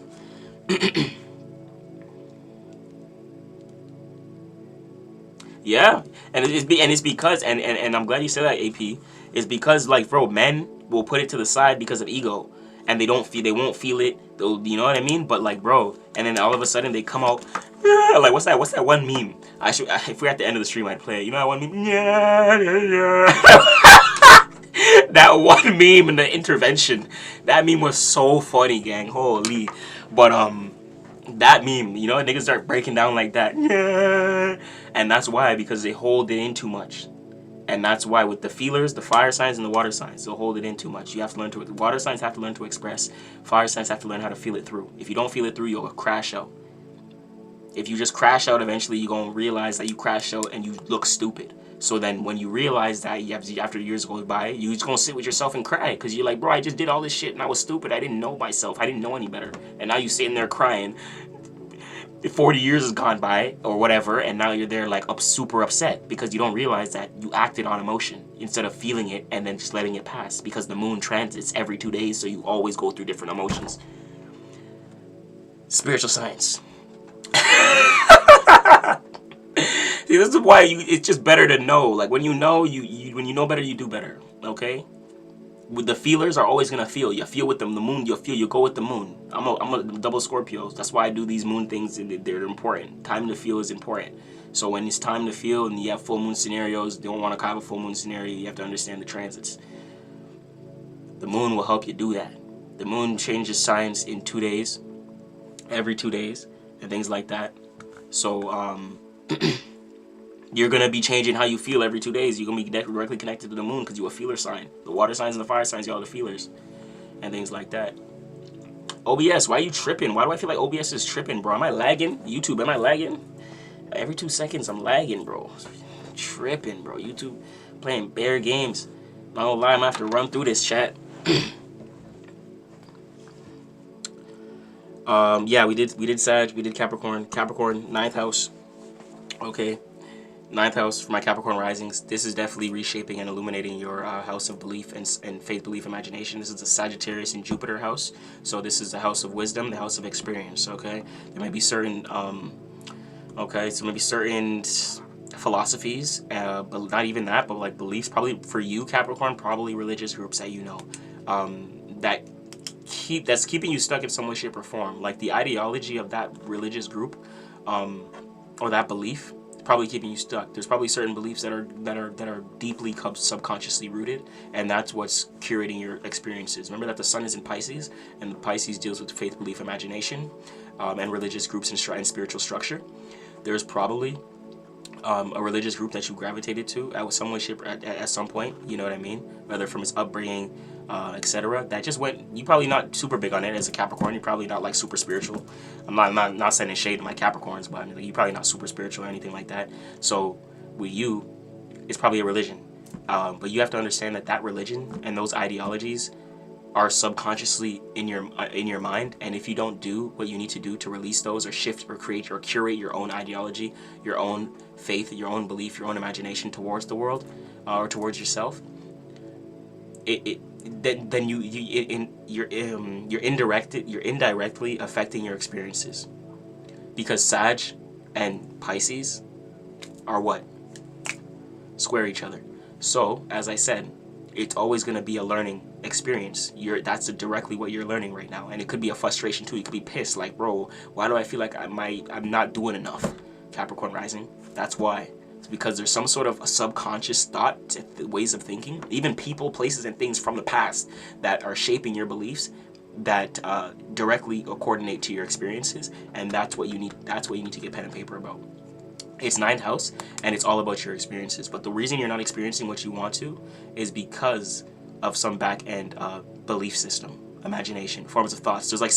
Yeah, and it's because and I'm glad you said that, AP. It's because, like, bro, men will put it to the side because of ego, and they won't feel it. You know what I mean? But, like, bro, and then all of a sudden they come out, like, what's that one meme? If we're at the end of the stream, I'd play it. You know that one meme? That one meme in the intervention. That meme was so funny, gang. Holy. But that meme, you know, niggas start breaking down like that. And that's why, because they hold it in too much. And that's why with the feelers, the fire signs and the water signs, they'll hold it in too much. You have to learn to, water signs have to learn to express. Fire signs have to learn how to feel it through. If you don't feel it through, you'll crash out. If you just crash out, eventually you're going to realize that you crashed out and you look stupid. So then when you realize that, after years go by, you're just going to sit with yourself and cry. Because you're like, bro, I just did all this shit and I was stupid. I didn't know myself. I didn't know any better. And now you're sitting there crying. 40 years has gone by or whatever, and now you're there like super upset because you don't realize that you acted on emotion instead of feeling it and then just letting it pass, because the moon transits every 2 days, so you always go through different emotions. Spiritual science. See, this is why it's just better to know. Like, when you know, when you know better, you do better. Okay? With the feelers are always gonna feel. You feel with them. The moon, you'll feel. You go with the moon. I'm a double Scorpio. That's why I do these moon things. They're important. Time to feel is important. So when it's time to feel and you have full moon scenarios, you don't want to have a full moon scenario. You have to understand the transits. The moon will help you do that. The moon changes signs in 2 days, every 2 days, and things like that. So you're going to be changing how you feel every 2 days. You're going to be directly connected to the moon because you're a feeler sign. The water signs and the fire signs, y'all the feelers. And things like that. OBS, why are you tripping? Why do I feel like OBS is tripping, bro? Am I lagging? YouTube, am I lagging? Every 2 seconds, I'm lagging, bro. Tripping, bro. YouTube playing bare games. Not gonna lie, I'm gonna have to run through this, chat. Yeah, we did Sag, we did Capricorn. Capricorn, 9th house. Okay. 9th house for my Capricorn risings. This is definitely reshaping and illuminating your house of belief and faith, belief, imagination. This is the Sagittarius and Jupiter house. So this is the house of wisdom, the house of experience, okay? There may be certain, maybe certain philosophies, but not even that, but like beliefs, probably for you, Capricorn, probably religious groups that you know, that's keeping you stuck in some way, shape, or form. Like the ideology of that religious group, or that belief, probably keeping you stuck. There's probably certain beliefs that are deeply subconsciously rooted, and that's what's curating your experiences. Remember that the sun is in Pisces, and the Pisces deals with faith, belief, imagination, and religious groups and spiritual structure. There's probably a religious group that you gravitated to at some way, shape, at some point. You know what I mean? Whether from its upbringing, etc. That just went. You probably not super big on it as a Capricorn. You're probably not like super spiritual. I'm not sending shade to my Capricorns, but I mean, like, you're probably not super spiritual or anything like that. So with you, it's probably a religion. But you have to understand that religion and those ideologies are subconsciously in your mind, and if you don't do what you need to do to release those or shift or create or curate your own ideology, your own faith, your own belief, your own imagination towards the world or towards yourself, then you're indirectly affecting your experiences, because Sag and Pisces are what? Square each other. So as I said, it's always going to be a learning experience. That's directly what you're learning right now, and it could be a frustration too. You could be pissed, like, bro, why do I feel like I'm not doing enough? Capricorn rising. That's why. It's because there's some sort of a subconscious thought, ways of thinking, even people, places, and things from the past that are shaping your beliefs that directly coordinate to your experiences, and that's what you need. That's what you need to get pen and paper about. It's 9th house, and it's all about your experiences. But the reason you're not experiencing what you want to is because of some back-end belief system, imagination, forms of thoughts. There's like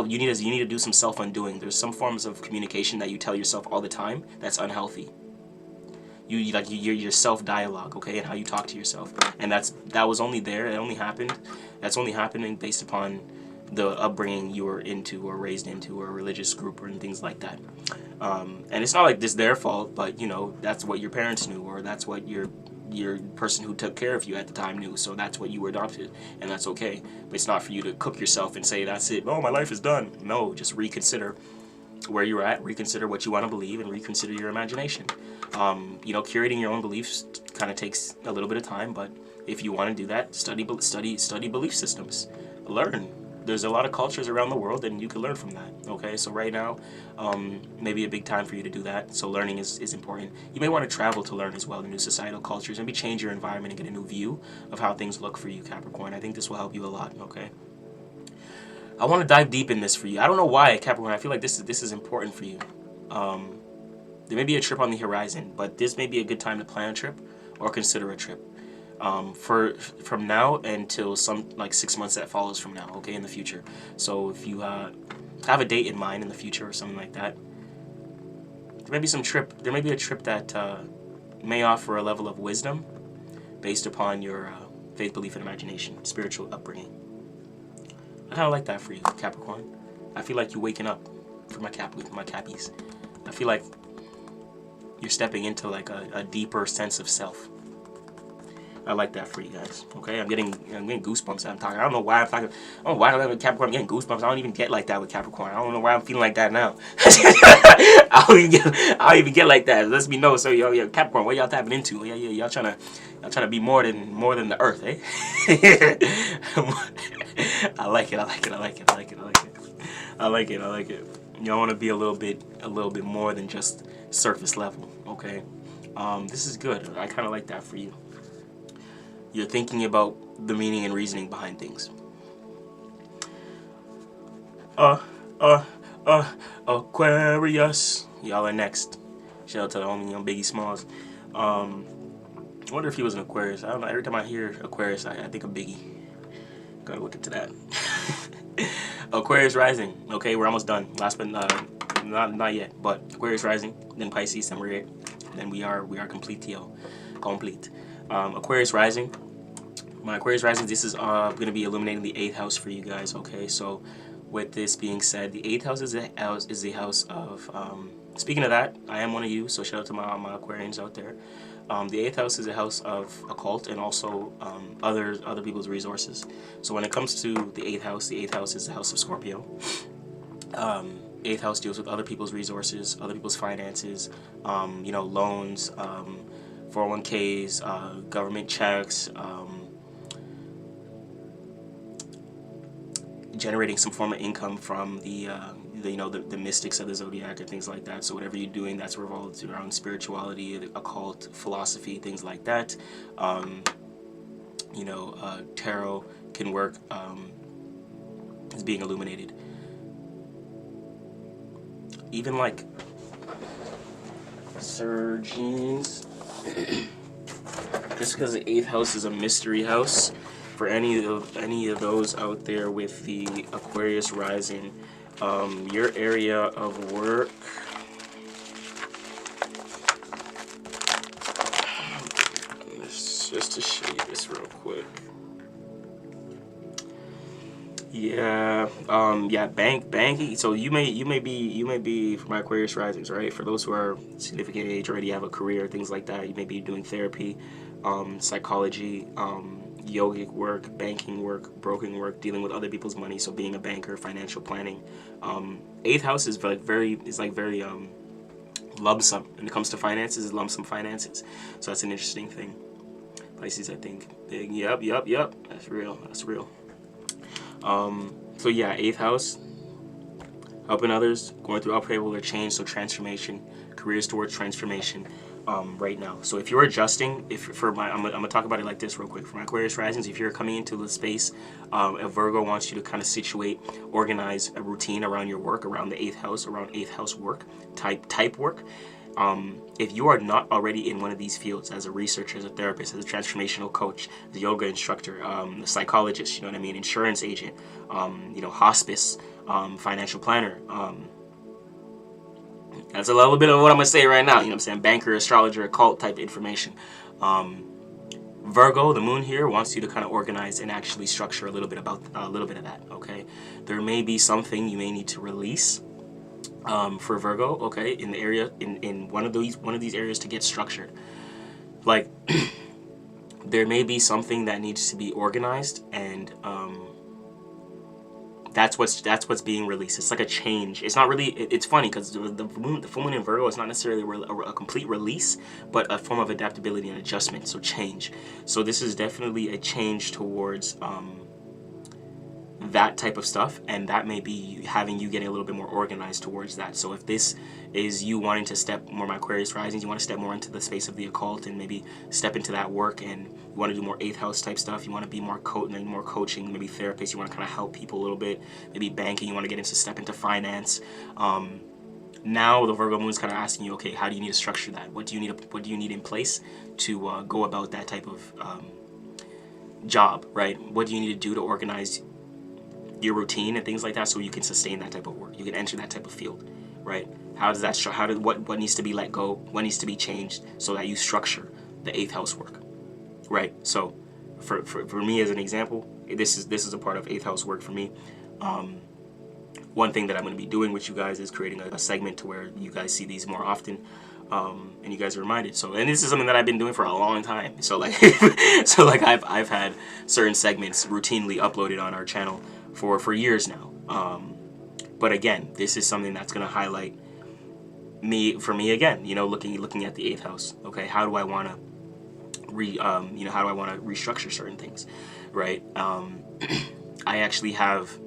you need to do some self-undoing. There's some forms of communication that you tell yourself all the time that's unhealthy. Your self-dialogue, okay, and how you talk to yourself, and that was only there. It only happened. That's only happening based upon the upbringing you were into or raised into, or a religious group or things like that. And it's not like this their fault, but you know, that's what your parents knew, or that's what your person who took care of you at the time knew, so that's what you were adopted, and that's okay. But it's not for you to cook yourself and say that's it, oh, my life is done. No, just reconsider where you're at, reconsider what you want to believe, and reconsider your imagination. You know, curating your own beliefs kind of takes a little bit of time, but if you want to do that, study belief systems, learn. There's a lot of cultures around the world, and you can learn from that. Okay, so right now, maybe a big time for you to do that. So learning is important. You may want to travel to learn as well, the new societal cultures, maybe change your environment and get a new view of how things look for you, Capricorn. I think this will help you a lot. Okay, I want to dive deep in this for you. I don't know why, Capricorn. I feel like this is important for you. There may be a trip on the horizon, but this may be a good time to plan a trip or consider a trip. From now until some like 6 months that follows from now, okay, in the future. So if you have a date in mind in the future or something like that, there may be a trip that may offer a level of wisdom based upon your faith, belief, and imagination, spiritual upbringing. I kind of like that for you, Capricorn. I feel like you're waking up for my Cappies. I feel like you're stepping into like a deeper sense of self. I like that for you guys. Okay, I'm getting goosebumps as I'm talking. I don't know why I'm talking. Oh, why I'm with Capricorn? I'm getting goosebumps. I don't even get like that with Capricorn. I don't know why I'm feeling like that now. I don't even get like that. It lets me know. So yo, Capricorn, what y'all tapping into? Yeah, y'all trying to be more than the Earth, eh? I like it. Y'all want to be a little bit more than just surface level. Okay, this is good. I kind of like that for you. You're thinking about the meaning and reasoning behind things. Aquarius. Y'all are next. Shout out to the homie on Biggie Smalls. I wonder if he was an Aquarius. I don't know. Every time I hear Aquarius, I think of Biggie. Gotta look into that. Aquarius rising. Okay, we're almost done. Last but not yet. But Aquarius rising, then Pisces, and we're then we are complete. Complete. Aquarius rising. My Aquarius rising, this is going to be illuminating the 8th house for you guys. Okay, so with this being said, the 8th house is the house of speaking of that, I am one of you, so shout out to my Aquarians out there. The 8th house is a house of occult and also other people's resources. So when it comes to the 8th house is the house of Scorpio. 8th house deals with other people's resources, other people's finances, you know, loans, 401ks, government checks, generating some form of income from the mystics of the zodiac and things like that. So whatever you're doing, that's revolved around spirituality, occult, philosophy, things like that. Tarot can work is being illuminated. Even like surgeons. Just because the 8th house is a mystery house, for any of those out there with the Aquarius rising, your area of work, just to show you this real quick. Banking. So you may be for my Aquarius risings, right? For those who are significant age, already have a career, things like that. You may be doing therapy, psychology, yogic work, banking work, broking work, dealing with other people's money. So being a banker, financial planning. 8th house is very lump sum. When it comes to finances, is lump sum finances. So that's an interesting thing. Pisces, I think, big. Yep. That's real. So yeah, 8th house, helping others, going through upheaval or change, so transformation, careers towards transformation, right now. So if you're adjusting, I'm gonna talk about it like this real quick. For my Aquarius risings, if you're coming into the space, a Virgo wants you to kind of situate, organize a routine around your work, around the 8th house, around 8th house work, type work. If you are not already in one of these fields, as a researcher, as a therapist, as a transformational coach, as a yoga instructor, a psychologist, you know what I mean, insurance agent, hospice, financial planner, that's a little bit of what I'm going to say right now, you know what I'm saying, banker, astrologer, occult type information. Virgo, the moon here, wants you to kind of organize and actually structure a little bit of that, okay? There may be something you may need to release for Virgo, okay, in the area, in one of these areas to get structured. Like, there may be something that needs to be organized, and that's what's being released. It's like a change. It's not really. It's funny because the full moon in Virgo is not necessarily a complete release, but a form of adaptability and adjustment. So change. So this is definitely a change towards that type of stuff, and that may be having you getting a little bit more organized towards that. So if this is you wanting to step more, my Aquarius risings, you want to step more into the space of the occult and maybe step into that work, and you want to do more 8th house type stuff, you want to be more coaching, maybe therapist, you want to kind of help people a little bit, maybe banking, you want to get into step into finance. Now the Virgo moon is kind of asking you, okay, how do you need to structure that? What do you need in place to go about that type of job, right? What do you need to do to organize your routine and things like that, so you can sustain that type of work, you can enter that type of field, right? What needs to be let go, what needs to be changed, so that you structure the 8th house work, right? So for me, as an example, this is a part of 8th house work for me. One thing that I'm going to be doing with you guys is creating a segment to where you guys see these more often, and you guys are reminded. So, and this is something that I've been doing for a long time. So like, I've had certain segments routinely uploaded on our channel for years now. But again, this is something that's going to highlight for me again, looking at the 8th house. Okay, how do I want to restructure certain things, right? I actually have,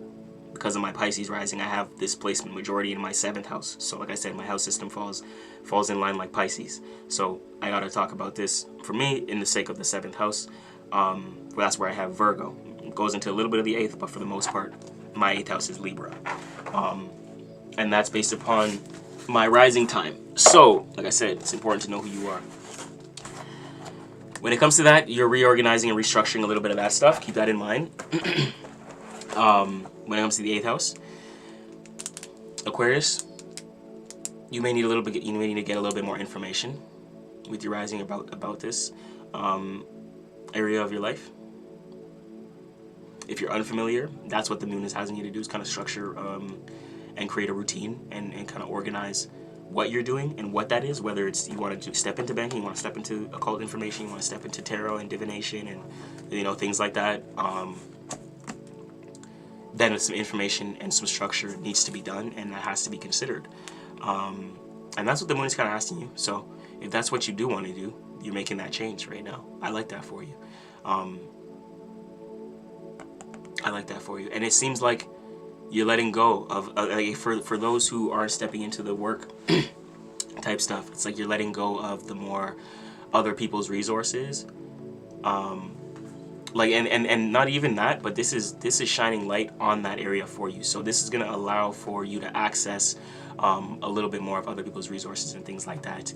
because of my Pisces rising, I have this placement majority in my 7th house. So like I said, my house system falls in line like Pisces. So I got to talk about this for me in the sake of the 7th house. That's where I have Virgo. It goes into a little bit of the 8th, but for the most part, my 8th house is Libra. And that's based upon my rising time. So, like I said, it's important to know who you are. When it comes to that, you're reorganizing and restructuring a little bit of that stuff. Keep that in mind. When it comes to the 8th house, Aquarius, you may need to get a little bit more information with your rising about this area of your life. If you're unfamiliar, that's what the moon is asking you to do, is kind of structure and create a routine and kind of organize what you're doing and what that is, whether it's you want to step into banking, you want to step into occult information, you want to step into tarot and divination and things like that. Then some information and some structure needs to be done, and that has to be considered. And that's what the moon is kind of asking you. So if that's what you do want to do, you're making that change right now. I like that for you. And it seems like you're letting go of, for those who are stepping into the work type stuff, it's like you're letting go of the more other people's resources. And not even that, but this is shining light on that area for you. So this is going to allow for you to access a little bit more of other people's resources and things like that.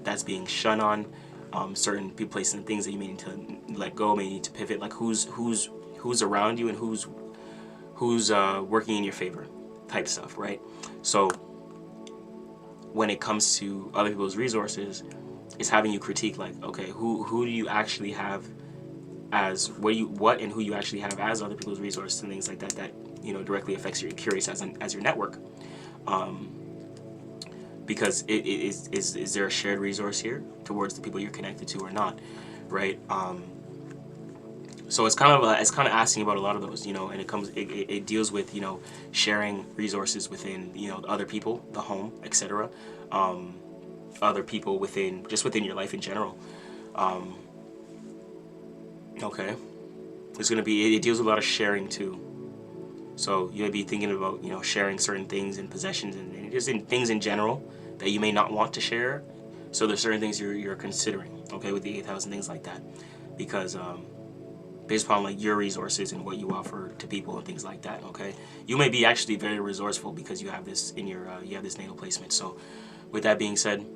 That's being shunned on. Certain people, places, and things that you may need to let go, may need to pivot. Like who's around you and who's working in your favor, type stuff, right? So when it comes to other people's resources, it's having you critique, like, okay, who do you actually have as what and who you actually have as other people's resources and things like that directly affects your curious as your network. Because is there a shared resource here towards the people you're connected to or not, right? So it's kind of asking about a lot of those, and it deals with sharing resources within other people, the home, etc. Other people within your life in general. Okay, it deals with a lot of sharing too. So you may be thinking about sharing certain things and possessions and just in things in general that you may not want to share. So there's certain things you're considering, okay, with the 8th house and things like that, because based upon like your resources and what you offer to people and things like that. Okay, you may be actually very resourceful because you have this in your you have this natal placement. So with that being said,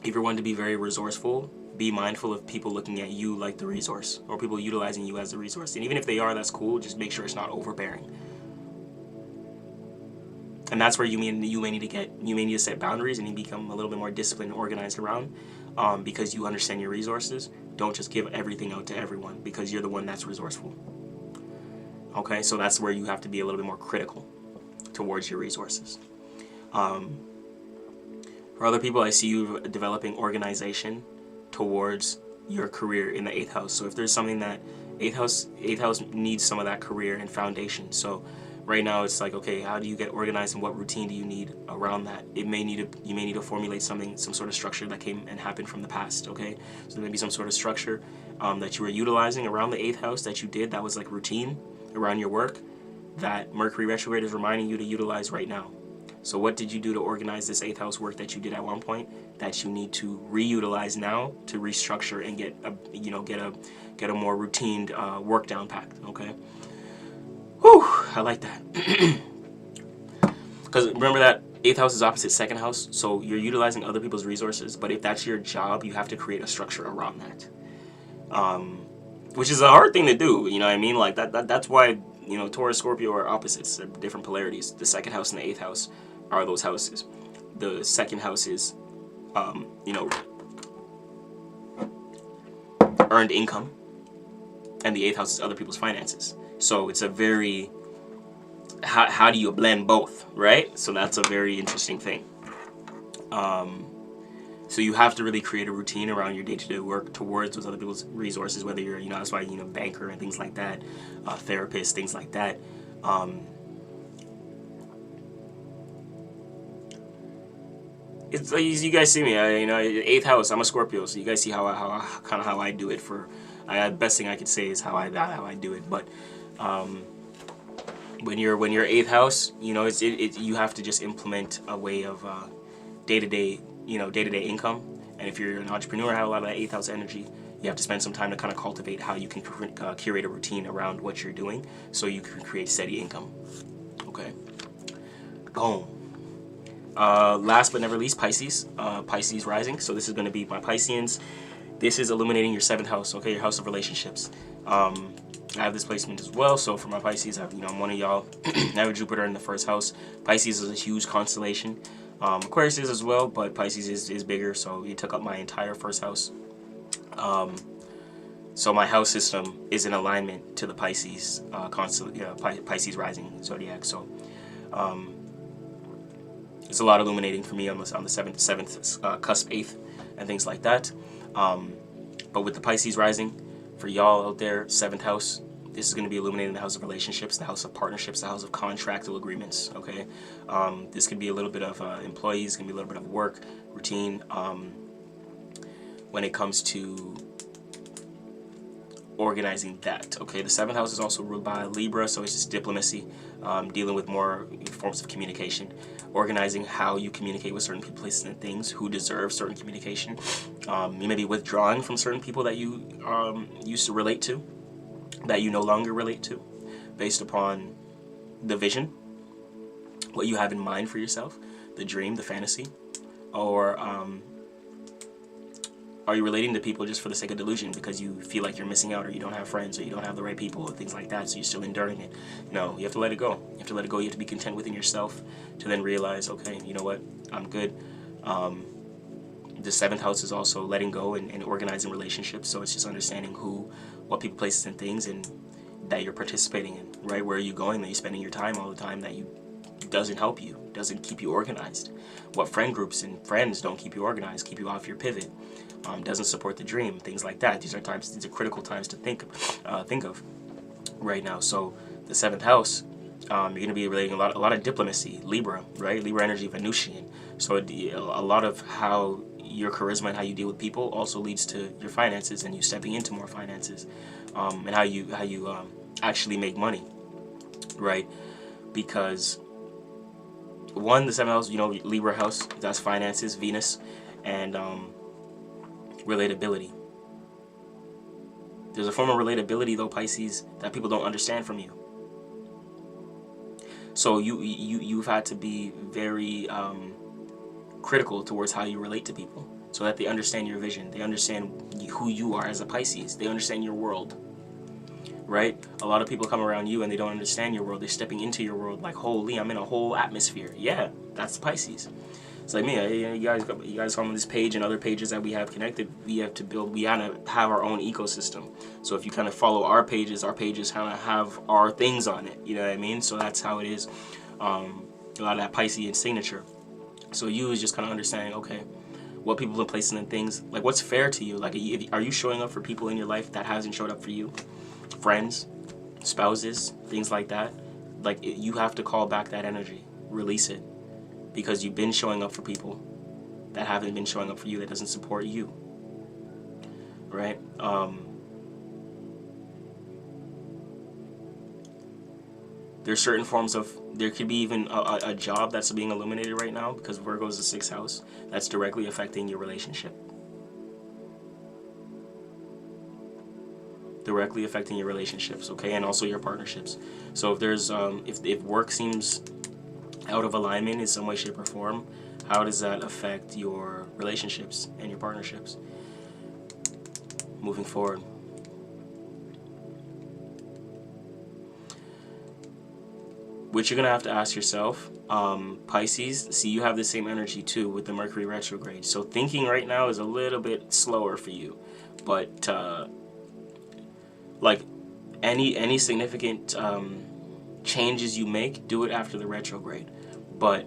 if you're one to be very resourceful, be mindful of people looking at you like the resource, or people utilizing you as the resource. And even if they are, that's cool. Just make sure it's not overbearing. And that's where you may need to set boundaries and you become a little bit more disciplined and organized around, because you understand your resources. Don't just give everything out to everyone because you're the one that's resourceful. Okay, so that's where you have to be a little bit more critical towards your resources. For other people, I see you developing organization towards your career in the 8th house. So if there's something that 8th house needs some of that career and foundation. So right now it's like, okay, how do you get organized and what routine do you need around that? You may need to formulate some sort of structure that came and happened from the past, okay? So maybe some sort of structure that you were utilizing around the 8th house that you did that was like routine around your work that Mercury retrograde is reminding you to utilize right now. So what did you do to organize this 8th house work that you did at one point that you need to reutilize now to restructure and get a more routine work down packed, okay? Whew, I like that. Because remember that 8th house is opposite 2nd house, so you're utilizing other people's resources, but if that's your job, you have to create a structure around that. Which is a hard thing to do, you know what I mean? Like that's why, you know, Taurus, Scorpio are opposites, they're different polarities. The 2nd house and the 8th house are those houses. The 2nd house is, you know, earned income, and the 8th house is other people's finances. So it's a very, how do you blend both, right? So that's a very interesting thing. So you have to really create a routine around your day-to-day work towards those other people's resources, whether you're, you know, that's why, you know, banker and things like that, therapist, things like that. It's like, you guys see me, you know, 8th house, I'm a Scorpio, so you guys see how I do it. The best thing I could say is how I do it. But when you're 8th house, you know, you have to just implement a way of day-to-day income. And if you're an entrepreneur, have a lot of that 8th house energy, you have to spend some time to kind of cultivate how you can curate a routine around what you're doing so you can create steady income. Okay. Boom. Last but never least, Pisces. Pisces rising. So this is going to be my Pisceans. This is illuminating your 7th house, okay, your house of relationships. I have this placement as well. So for my Pisces, I'm one of y'all. I have Jupiter in the 1st house. Pisces is a huge constellation. Aquarius is as well, but Pisces is bigger, so it took up my entire 1st house. So my house system is in alignment to the Pisces Pisces rising zodiac. So it's a lot illuminating for me on the 7th cusp, 8th, and things like that. But with the Pisces rising, for y'all out there, 7th house, this is going to be illuminating the house of relationships, the house of partnerships, the house of contractual agreements, okay? This could be a little bit of employees, can be a little bit of work, routine. When it comes to organizing that, okay? The 7th house is also ruled by Libra, so it's just diplomacy, dealing with more forms of communication, organizing how you communicate with certain people, places, and things, who deserve certain communication. You may be withdrawing from certain people that you used to relate to, that you no longer relate to, based upon the vision, what you have in mind for yourself, the dream, the fantasy, or are you relating to people just for the sake of delusion because you feel like you're missing out, or you don't have friends, or you don't have the right people, or things like that, so you're still enduring it? No, you have to let it go. You have to let it go. You have to be content within yourself to then realize, okay, you know what, I'm good. The 7th house is also letting go and organizing relationships, so it's just understanding who, what people, places, and things, and that you're participating in, right? Where are you going, that you're spending your time all the time, that you doesn't help you, doesn't keep you organized. What friend groups and friends don't keep you organized, keep you off your pivot, doesn't support the dream, things like that. These are critical times to think of right now. So the 7th house, you're going to be relating a lot of diplomacy, Libra, right? Libra energy, Venusian. So a lot of how your charisma and how you deal with people also leads to your finances and you stepping into more finances, and how you actually make money, right? Because the 7th house, you know, Libra house, that's finances, Venus, and relatability. There's a form of relatability, though, Pisces, that people don't understand from you. So you've had to be very critical towards how you relate to people, so that they understand your vision, they understand who you are as a Pisces, they understand your world, right? A lot of people come around you and they don't understand your world. They're stepping into your world like, holy, I'm in a whole atmosphere. Yeah, that's Pisces. It's like me, you guys come on this page and other pages that we have connected. We have to have our own ecosystem. So if you kind of follow our pages kind of have our things on it. You know what I mean? So that's how it is. A lot of that Piscean signature. So you is just kind of understanding, okay, what people are placing in things, like what's fair to you. Like, are you showing up for people in your life that hasn't showed up for you? Friends, spouses, things like that. Like, you have to call back that energy, release it, because you've been showing up for people that haven't been showing up for you, that doesn't support you, right? There's certain forms of, there could be even a job that's being illuminated right now, because Virgo is the 6th house, that's directly affecting your relationship. Directly affecting your relationships, okay, and also your partnerships. So if there's if work seems out of alignment in some way, shape, or form, how does that affect your relationships and your partnerships moving forward? Which you're gonna have to ask yourself. Pisces, see, you have the same energy too with the Mercury retrograde. So thinking right now is a little bit slower for you, but like any significant changes you make, do it after the retrograde. But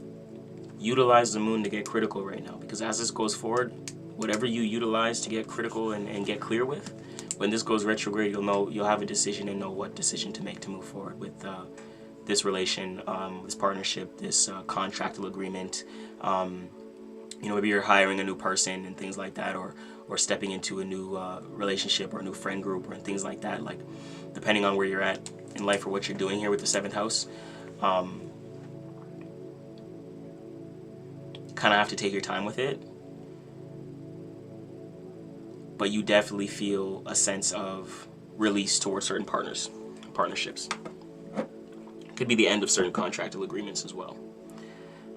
utilize the moon to get critical right now, because as this goes forward, whatever you utilize to get critical and get clear with, when this goes retrograde, you'll have a decision and know what decision to make to move forward with this relation, this partnership, this contractual agreement. Maybe you're hiring a new person and things like that, or stepping into a new relationship or a new friend group or things like that. Like, depending on where you're at in life or what you're doing here with the 7th house, kind of have to take your time with it. But you definitely feel a sense of release towards certain partnerships. Could be the end of certain contractual agreements as well.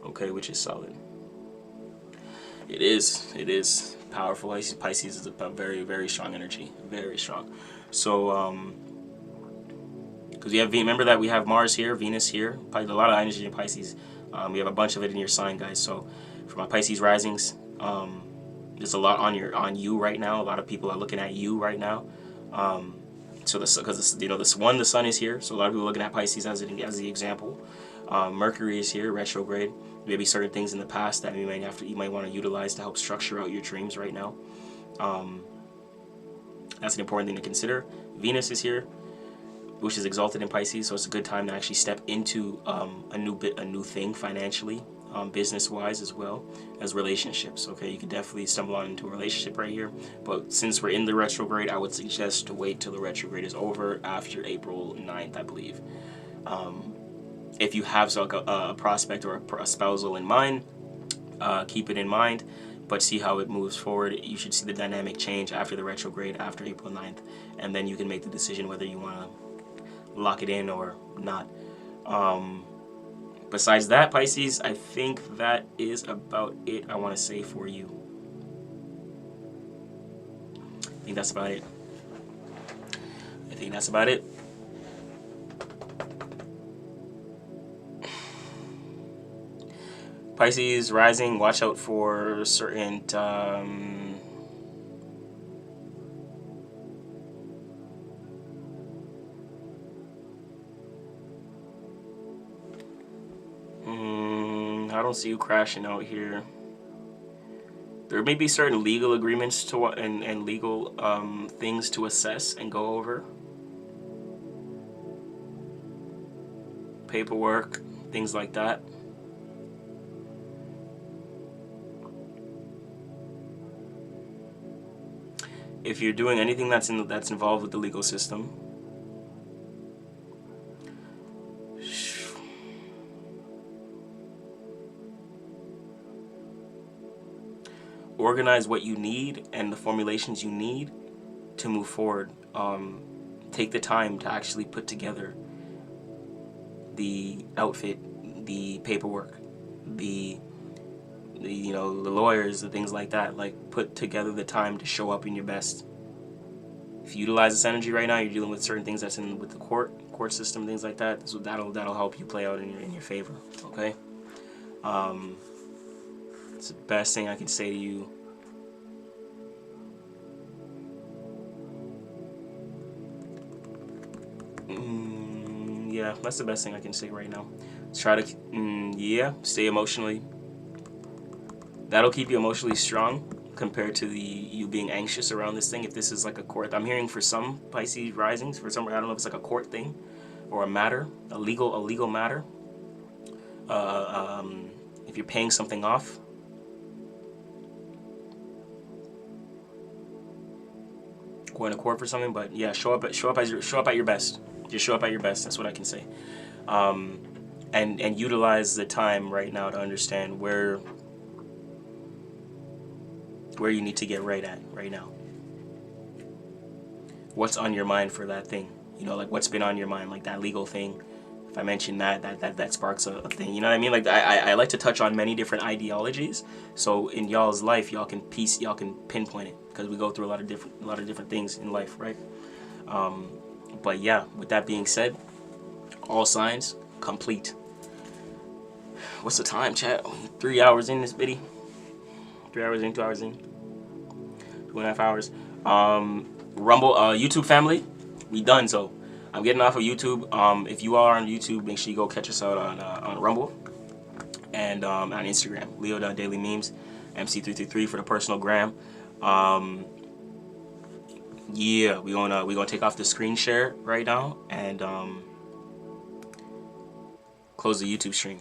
Okay, which is solid. It is powerful. Pisces is a very, very strong energy, very strong. So, because remember that we have Mars here, Venus here, a lot of energy in Pisces. We have a bunch of it in your sign, guys. So, for my Pisces risings, there's a lot on you right now. A lot of people are looking at you right now. So because the sun is here, so a lot of people are looking at Pisces as the example. Mercury is here, retrograde. Maybe certain things in the past that you might want to utilize to help structure out your dreams right now. That's an important thing to consider. Venus is here, which is exalted in Pisces, so it's a good time to actually step into a new thing financially, business-wise, as well as relationships. Okay, you could definitely stumble on into a relationship right here, but since we're in the retrograde, I would suggest to wait till the retrograde is over after April 9th, I believe. If you have a prospect or a spousal in mind, keep it in mind, but see how it moves forward. You should see the dynamic change after the retrograde, after April 9th, and then you can make the decision whether you want to lock it in or not. Besides that, Pisces, I think that is about it I want to say for you. I think that's about it. Pisces rising, watch out for certain I don't see you crashing out here. There may be certain legal agreements and legal things to assess and go over. Paperwork, things like that. If you're doing anything that's involved with the legal system, organize what you need and the formulations you need to move forward. Take the time to actually put together the outfit, the paperwork, the lawyers, the things like that. Like, put together the time to show up in your best. If you utilize this energy right now, you're dealing with certain things that's with the court system, things like that. So that'll help you play out in your favor. Okay. It's the best thing I can say to you. Yeah, that's the best thing I can say right now. Try to, stay emotionally That'll keep you emotionally strong compared to you being anxious around this thing. If this is like a court, I'm hearing for some Pisces risings, for some, I don't know if it's like a court thing or a matter, a legal matter. If you're paying something off, going to court for something. But yeah, show up at your best. Just show up at your best. That's what I can say. And utilize the time right now to understand where you need to get right at right now. What's on your mind for that thing? You know, like what's been on your mind, like that legal thing. If I mention that sparks a thing. You know what I mean? Like I like to touch on many different ideologies. So in y'all's life, y'all can pinpoint it, because we go through a lot of different things in life, right? But yeah, with that being said, all signs complete. What's the time, chat? 3 hours in this bitty. 3 hours in, 2 hours in. 2.5 hours. Rumble, YouTube family, we done. So I'm getting off of YouTube. If you are on YouTube, make sure you go catch us out on Rumble and on Instagram, Leo.dailymemes, MC333 for the personal gram. Yeah, we gonna take off the screen share right now and close the YouTube stream.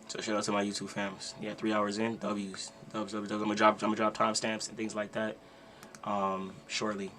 So shout out to my YouTube fams. Yeah, 3 hours in, W's. I'm gonna drop timestamps and things like that shortly.